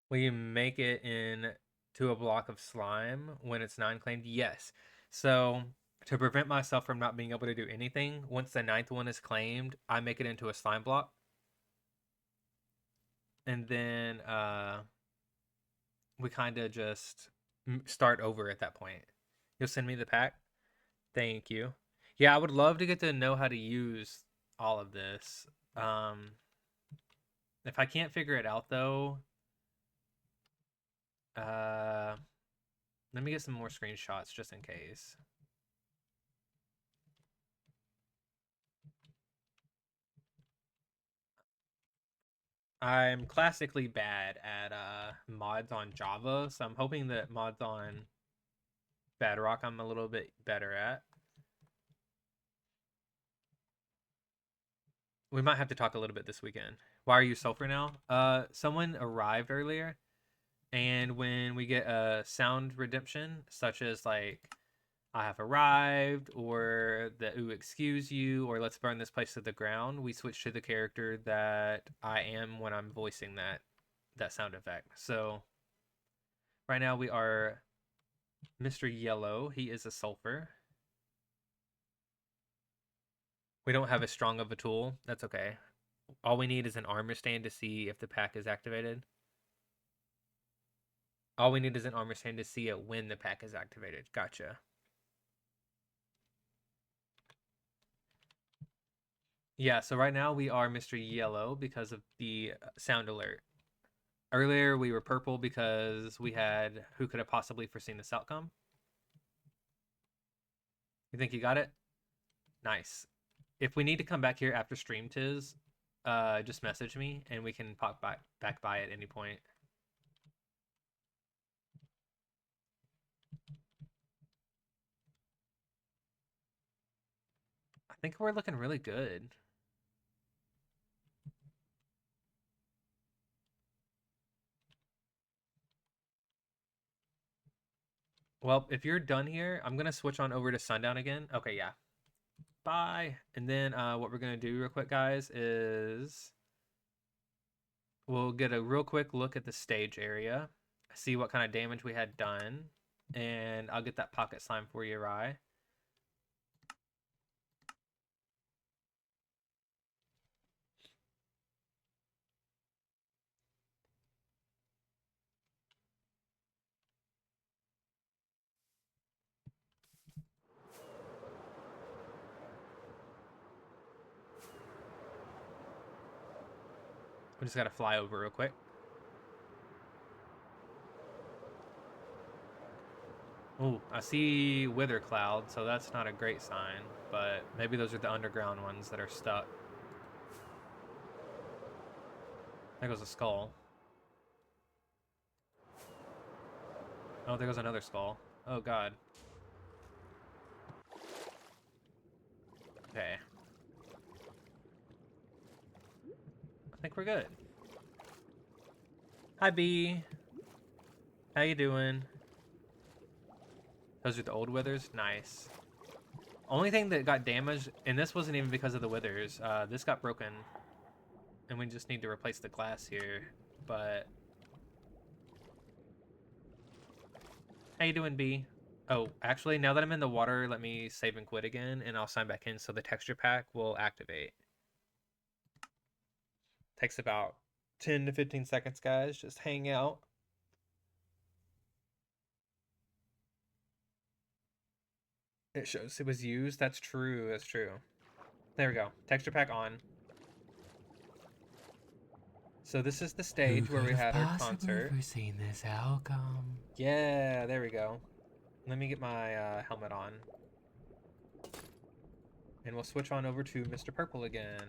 Will you make it in to a block of slime when it's 9 claimed? Yes. So to prevent myself from not being able to do anything, once the 9th one is claimed, I make it into a slime block. And then we kind of just start over at that point. You'll send me the pack? Thank you. Yeah, I would love to get to know how to use all of this. If I can't figure it out, though, let me get some more screenshots just in case. I'm classically bad at mods on Java, so I'm hoping that mods on Bedrock I'm a little bit better at. We might have to talk a little bit this weekend. Why are you sulfur now? Someone arrived earlier, and when we get a sound redemption, such as like I have arrived, or the ooh, excuse you, or let's burn this place to the ground, we switch to the character that I am when I'm voicing that sound effect. So right now we are Mr. Yellow. He is a sulfur. We don't have as strong of a tool. That's okay. All we need is an armor stand to see if the pack is activated. All we need is an armor stand to see it when the pack is activated. Gotcha. Yeah, so right now we are Mr. Yellow because of the sound alert. Earlier we were purple because we had who could have possibly foreseen this outcome. You think you got it? Nice. If we need to come back here after stream tis, just message me and we can pop back by at any point. I think we're looking really good. Well, if you're done here, I'm gonna switch on over to Sundown again. Okay, yeah. Bye. And then what we're gonna do real quick, guys, is we'll get a real quick look at the stage area, see what kind of damage we had done, and I'll get that pocket slime for you, Rye. We just gotta fly over real quick. Ooh, I see wither cloud, so that's not a great sign, but maybe those are the underground ones that are stuck. There goes a skull. Oh, there goes another skull. Oh god. Okay. I think we're good. Hi, B. How you doing? Those are the old withers? Nice. Only thing that got damaged, and this wasn't even because of the withers, this got broken. And we just need to replace the glass here, but... How you doing, B? Oh, actually, now that I'm in the water, let me save and quit again, and I'll sign back in so the texture pack will activate. Takes about 10 to 15 seconds, guys. Just hang out. It shows it was used. That's true. That's true. There we go. Texture pack on. So this is the stage where we had our concert. Foreseen this outcome? Yeah, there we go. Let me get my helmet on. And we'll switch on over to Mr. Purple again.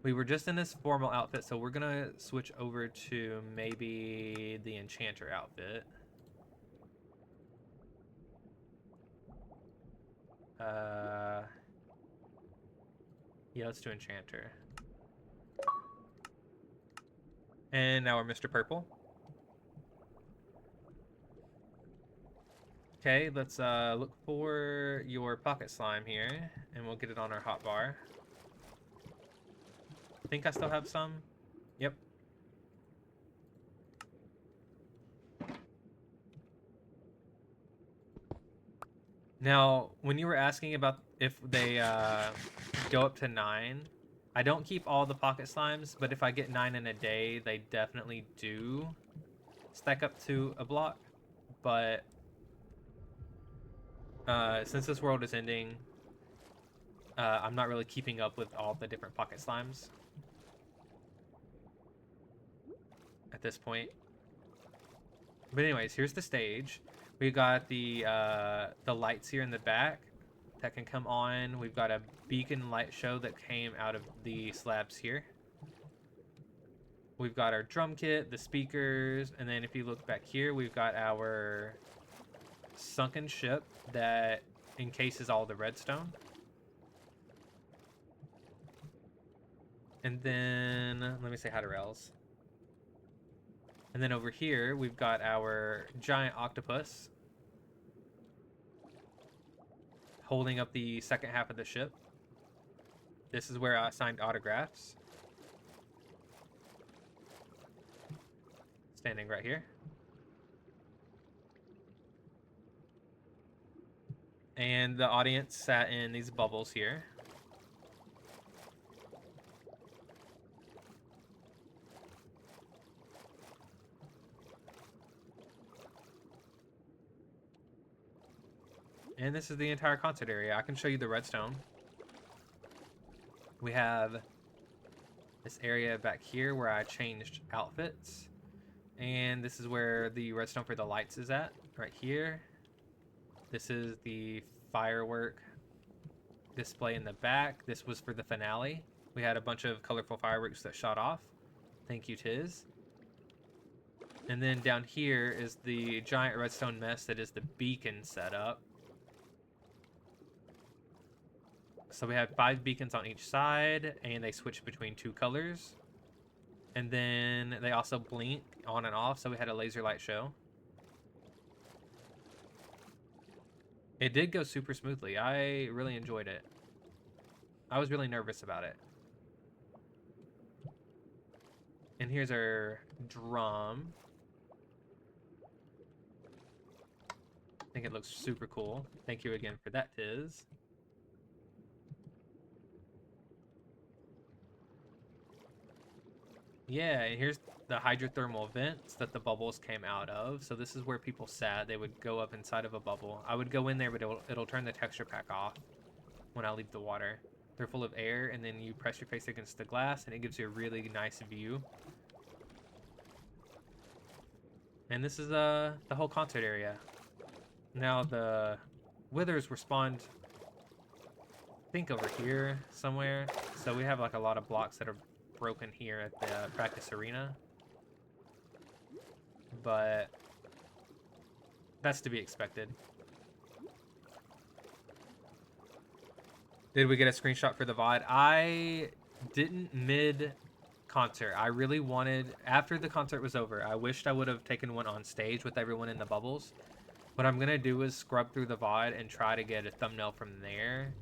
We were just in this formal outfit, so we're gonna switch over to maybe the Enchanter outfit. Yeah, let's do Enchanter. And now we're Mr. Purple. Okay, let's look for your pocket slime here, and we'll get it on our hotbar. I think I still have some. Yep. Now, when you were asking about if they go up to 9, I don't keep all the pocket slimes, but if I get 9 in a day, they definitely do stack up to a block. But since this world is ending, I'm not really keeping up with all the different pocket slimes at this point. But anyways, here's the stage. We got the lights here in the back that can come on. We've got a beacon light show that came out of the slabs here. We've got our drum kit, the speakers, and then if you look back here, we've got our sunken ship that encases all the redstone. And then, let me say hi to Rails. And then over here, we've got our giant octopus holding up the second half of the ship. This is where I signed autographs. Standing right here. And the audience sat in these bubbles here. And this is the entire concert area. I can show you the redstone. We have this area back here where I changed outfits. And this is where the redstone for the lights is at, right here. This is the firework display in the back. This was for the finale. We had a bunch of colorful fireworks that shot off. Thank you, Tiz. And then down here is the giant redstone mess that is the beacon setup. So we have 5 beacons on each side, and they switch between 2 colors. And then they also blink on and off, so we had a laser light show. It did go super smoothly. I really enjoyed it. I was really nervous about it. And here's our drum. I think it looks super cool. Thank you again for that, Tiz. Yeah, and here's the hydrothermal vents that the bubbles came out of. So this is where people sat. They would go up inside of a bubble. I would go in there, but it'll turn the texture pack off when I leave the water. They're full of air, and then you press your face against the glass, and it gives you a really nice view. And this is the whole concert area. Now the withers were spawned, I think, over here somewhere. So we have like a lot of blocks that are broken here at the practice arena, but that's to be expected. Did we get a screenshot for the VOD? I didn't mid-concert. I really wanted, after the concert was over, I wished I would have taken one on stage with everyone in the bubbles. What I'm gonna do is scrub through the VOD and try to get a thumbnail from there.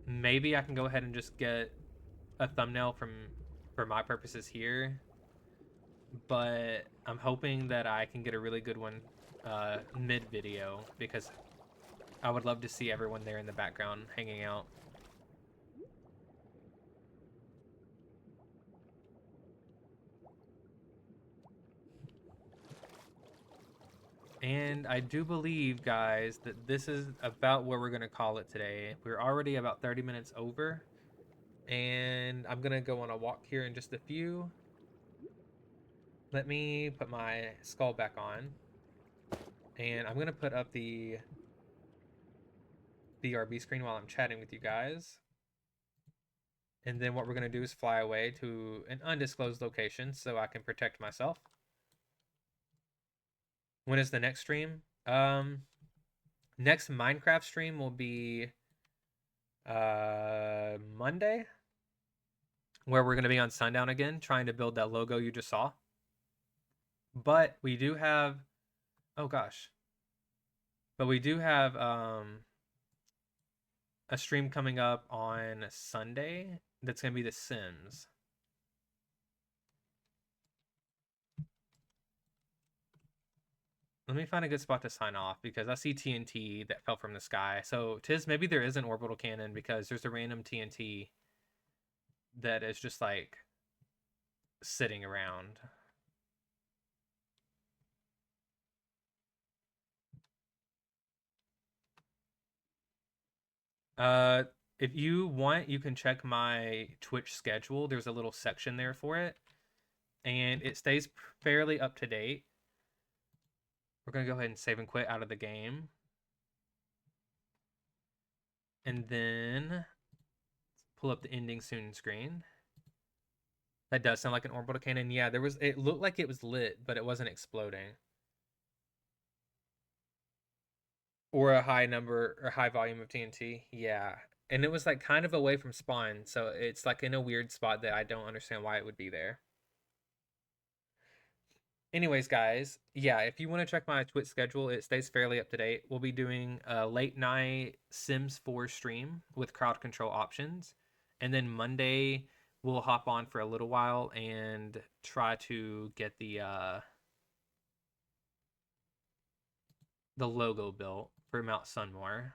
Maybe I can go ahead and just get a thumbnail for my purposes here, but I'm hoping that I can get a really good one mid video, because I would love to see everyone there in the background hanging out. And I do believe, guys, that this is about where we're going to call it today. We're already about 30 minutes over. And I'm going to go on a walk here in just a few. Let me put my skull back on. And I'm going to put up the BRB screen while I'm chatting with you guys. And then what we're going to do is fly away to an undisclosed location so I can protect myself. When is the next stream? Next Minecraft stream will be Monday, where we're going to be on Sundown again, trying to build that logo you just saw. But we do have, oh gosh, but we do have a stream coming up on Sunday that's going to be The Sims. Let me find a good spot to sign off, because I see TNT that fell from the sky. So, Tiz, maybe there is an orbital cannon, because there's a random TNT that is just, like, sitting around. If you want, you can check my Twitch schedule. There's a little section there for it, and it stays fairly up to date. We're going to go ahead and save and quit out of the game. And then pull up the ending soon screen. That does sound like an orbital cannon. Yeah, it looked like it was lit, but it wasn't exploding. Or a high number or high volume of TNT. Yeah. And it was like kind of away from spawn, so it's like in a weird spot that I don't understand why it would be there. Anyways, guys, yeah, if you want to check my Twitch schedule, it stays fairly up to date. We'll be doing a late night Sims 4 stream with crowd control options. And then Monday, we'll hop on for a little while and try to get the logo built for Mount Sunmore.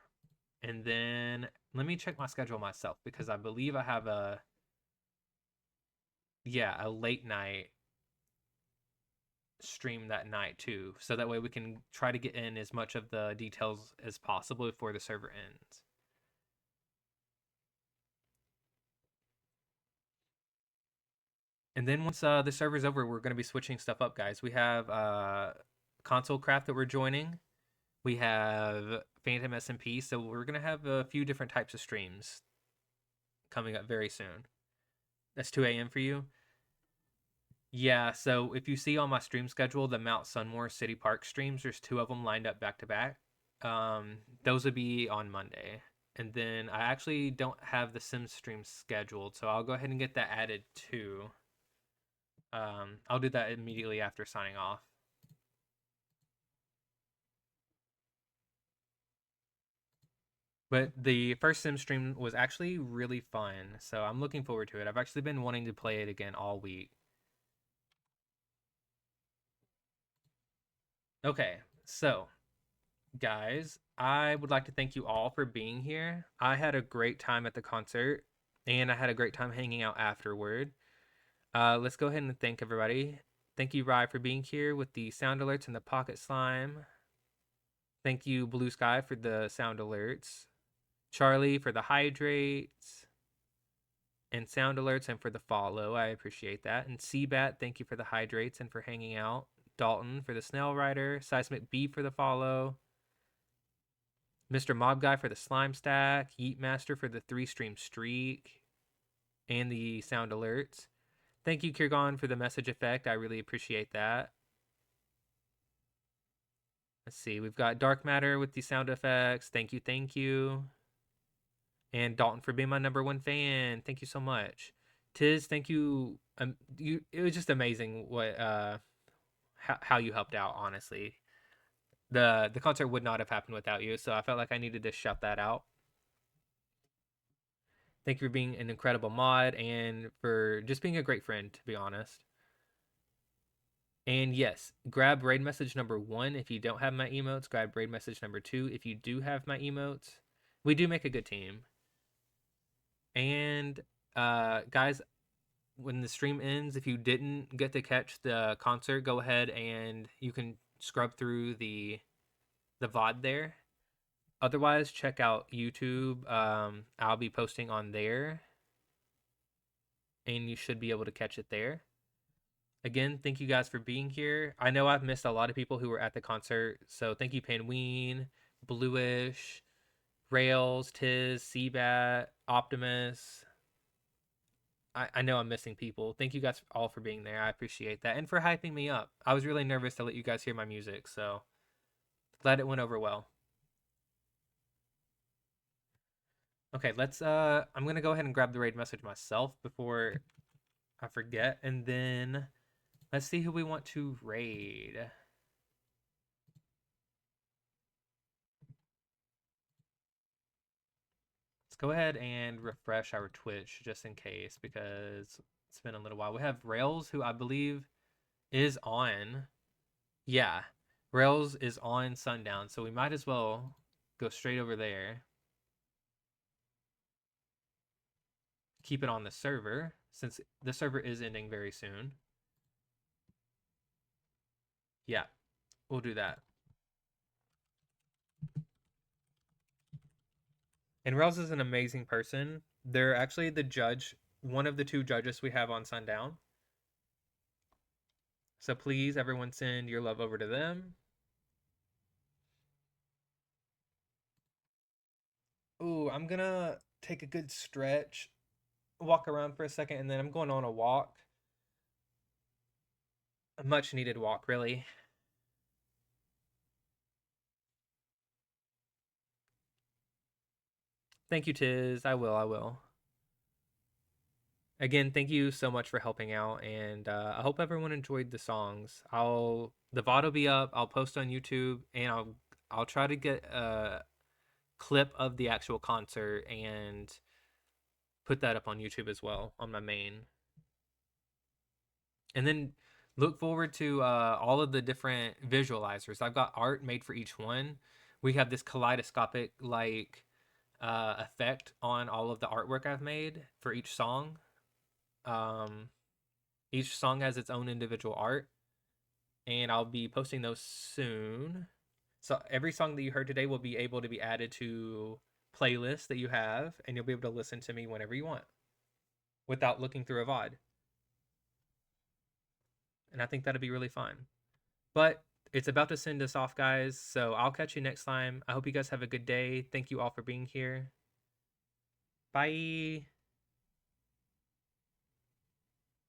And then let me check my schedule myself, because I believe I have a late night stream that night too, so that way we can try to get in as much of the details as possible before the server ends. And then once the server's over, we're going to be switching stuff up, guys. We have console craft that we're joining. We have Phantom SMP, so we're going to have a few different types of streams coming up very soon. That's 2 a.m. for you? Yeah, so if you see on my stream schedule, the Mount Sunmore City Park streams, there's 2 of them lined up back to back. Those would be on Monday. And then I actually don't have the Sims stream scheduled, so I'll go ahead and get that added too. I'll do that immediately after signing off. But the first Sim stream was actually really fun, so I'm looking forward to it. I've actually been wanting to play it again all week. Okay, so guys, I would like to thank you all for being here. I had a great time at the concert, and I had a great time hanging out afterward. Let's go ahead and thank everybody. Thank you, Rye, for being here with the sound alerts and the pocket slime. Thank you, Blue Sky, for the sound alerts. Charlie for the hydrates and sound alerts and for the follow. I appreciate that. And Seabat, thank you for the hydrates and for hanging out. Dalton for the snail rider. Seismic B for the follow. Mr. Mob Guy for the slime stack. Yeet Master for the 3-stream streak and the sound alerts. Thank you, Kirgon, for the message effect. I really appreciate that. Let's see. We've got Dark Matter with the sound effects. Thank you, thank you. And Dalton for being my #1 fan. Thank you so much. Tiz, thank you. It was just amazing what how you helped out, honestly. The concert would not have happened without you, so I felt like I needed to shout that out. Thank you for being an incredible mod and for just being a great friend, to be honest. And yes, grab raid message #1 if you don't have my emotes. Grab raid message #2 if you do have my emotes. We do make a good team. And guys, when the stream ends, if you didn't get to catch the concert, go ahead and you can scrub through the VOD there. Otherwise, check out YouTube. I'll be posting on there, and you should be able to catch it there. Again, thank you guys for being here. I know I've missed a lot of people who were at the concert, so thank you, Panween, Bluish, Rails, Tiz, Seabat, Optimus. I know I'm missing people. Thank you guys all for being there. I appreciate that. And for hyping me up. I was really nervous to let you guys hear my music, so glad it went over well. Okay, let's I'm gonna go ahead and grab the raid message myself before I forget, and then let's see who we want to raid. Let's go ahead and refresh our Twitch just in case, because it's been a little while. We have Rails, who I believe is on. Yeah, Rails is on Sundown, so we might as well go straight over there. Keep it on the server, since the server is ending very soon. Yeah, we'll do that. And Rails is an amazing person. They're actually the judge, one of the 2 judges we have on Sundown. So please, everyone, send your love over to them. Ooh, I'm gonna take a good stretch, walk around for a second, and then I'm going on a walk. A much needed walk, really. Thank you, Tiz. I will. Again, thank you so much for helping out, and I hope everyone enjoyed the songs. The VOD will be up. I'll post on YouTube, and I'll try to get a clip of the actual concert and put that up on YouTube as well on my main. And then look forward to all of the different visualizers. I've got art made for each one. We have this kaleidoscopic like effect on all of the artwork I've made for each song. Each song has its own individual art, and I'll be posting those soon. So every song that you heard today will be able to be added to playlists that you have, and you'll be able to listen to me whenever you want without looking through a VOD. and I think that'd be really fun. But it's about to send us off, guys, so I'll catch you next time. I hope you guys have a good day. Thank you all for being here. Bye.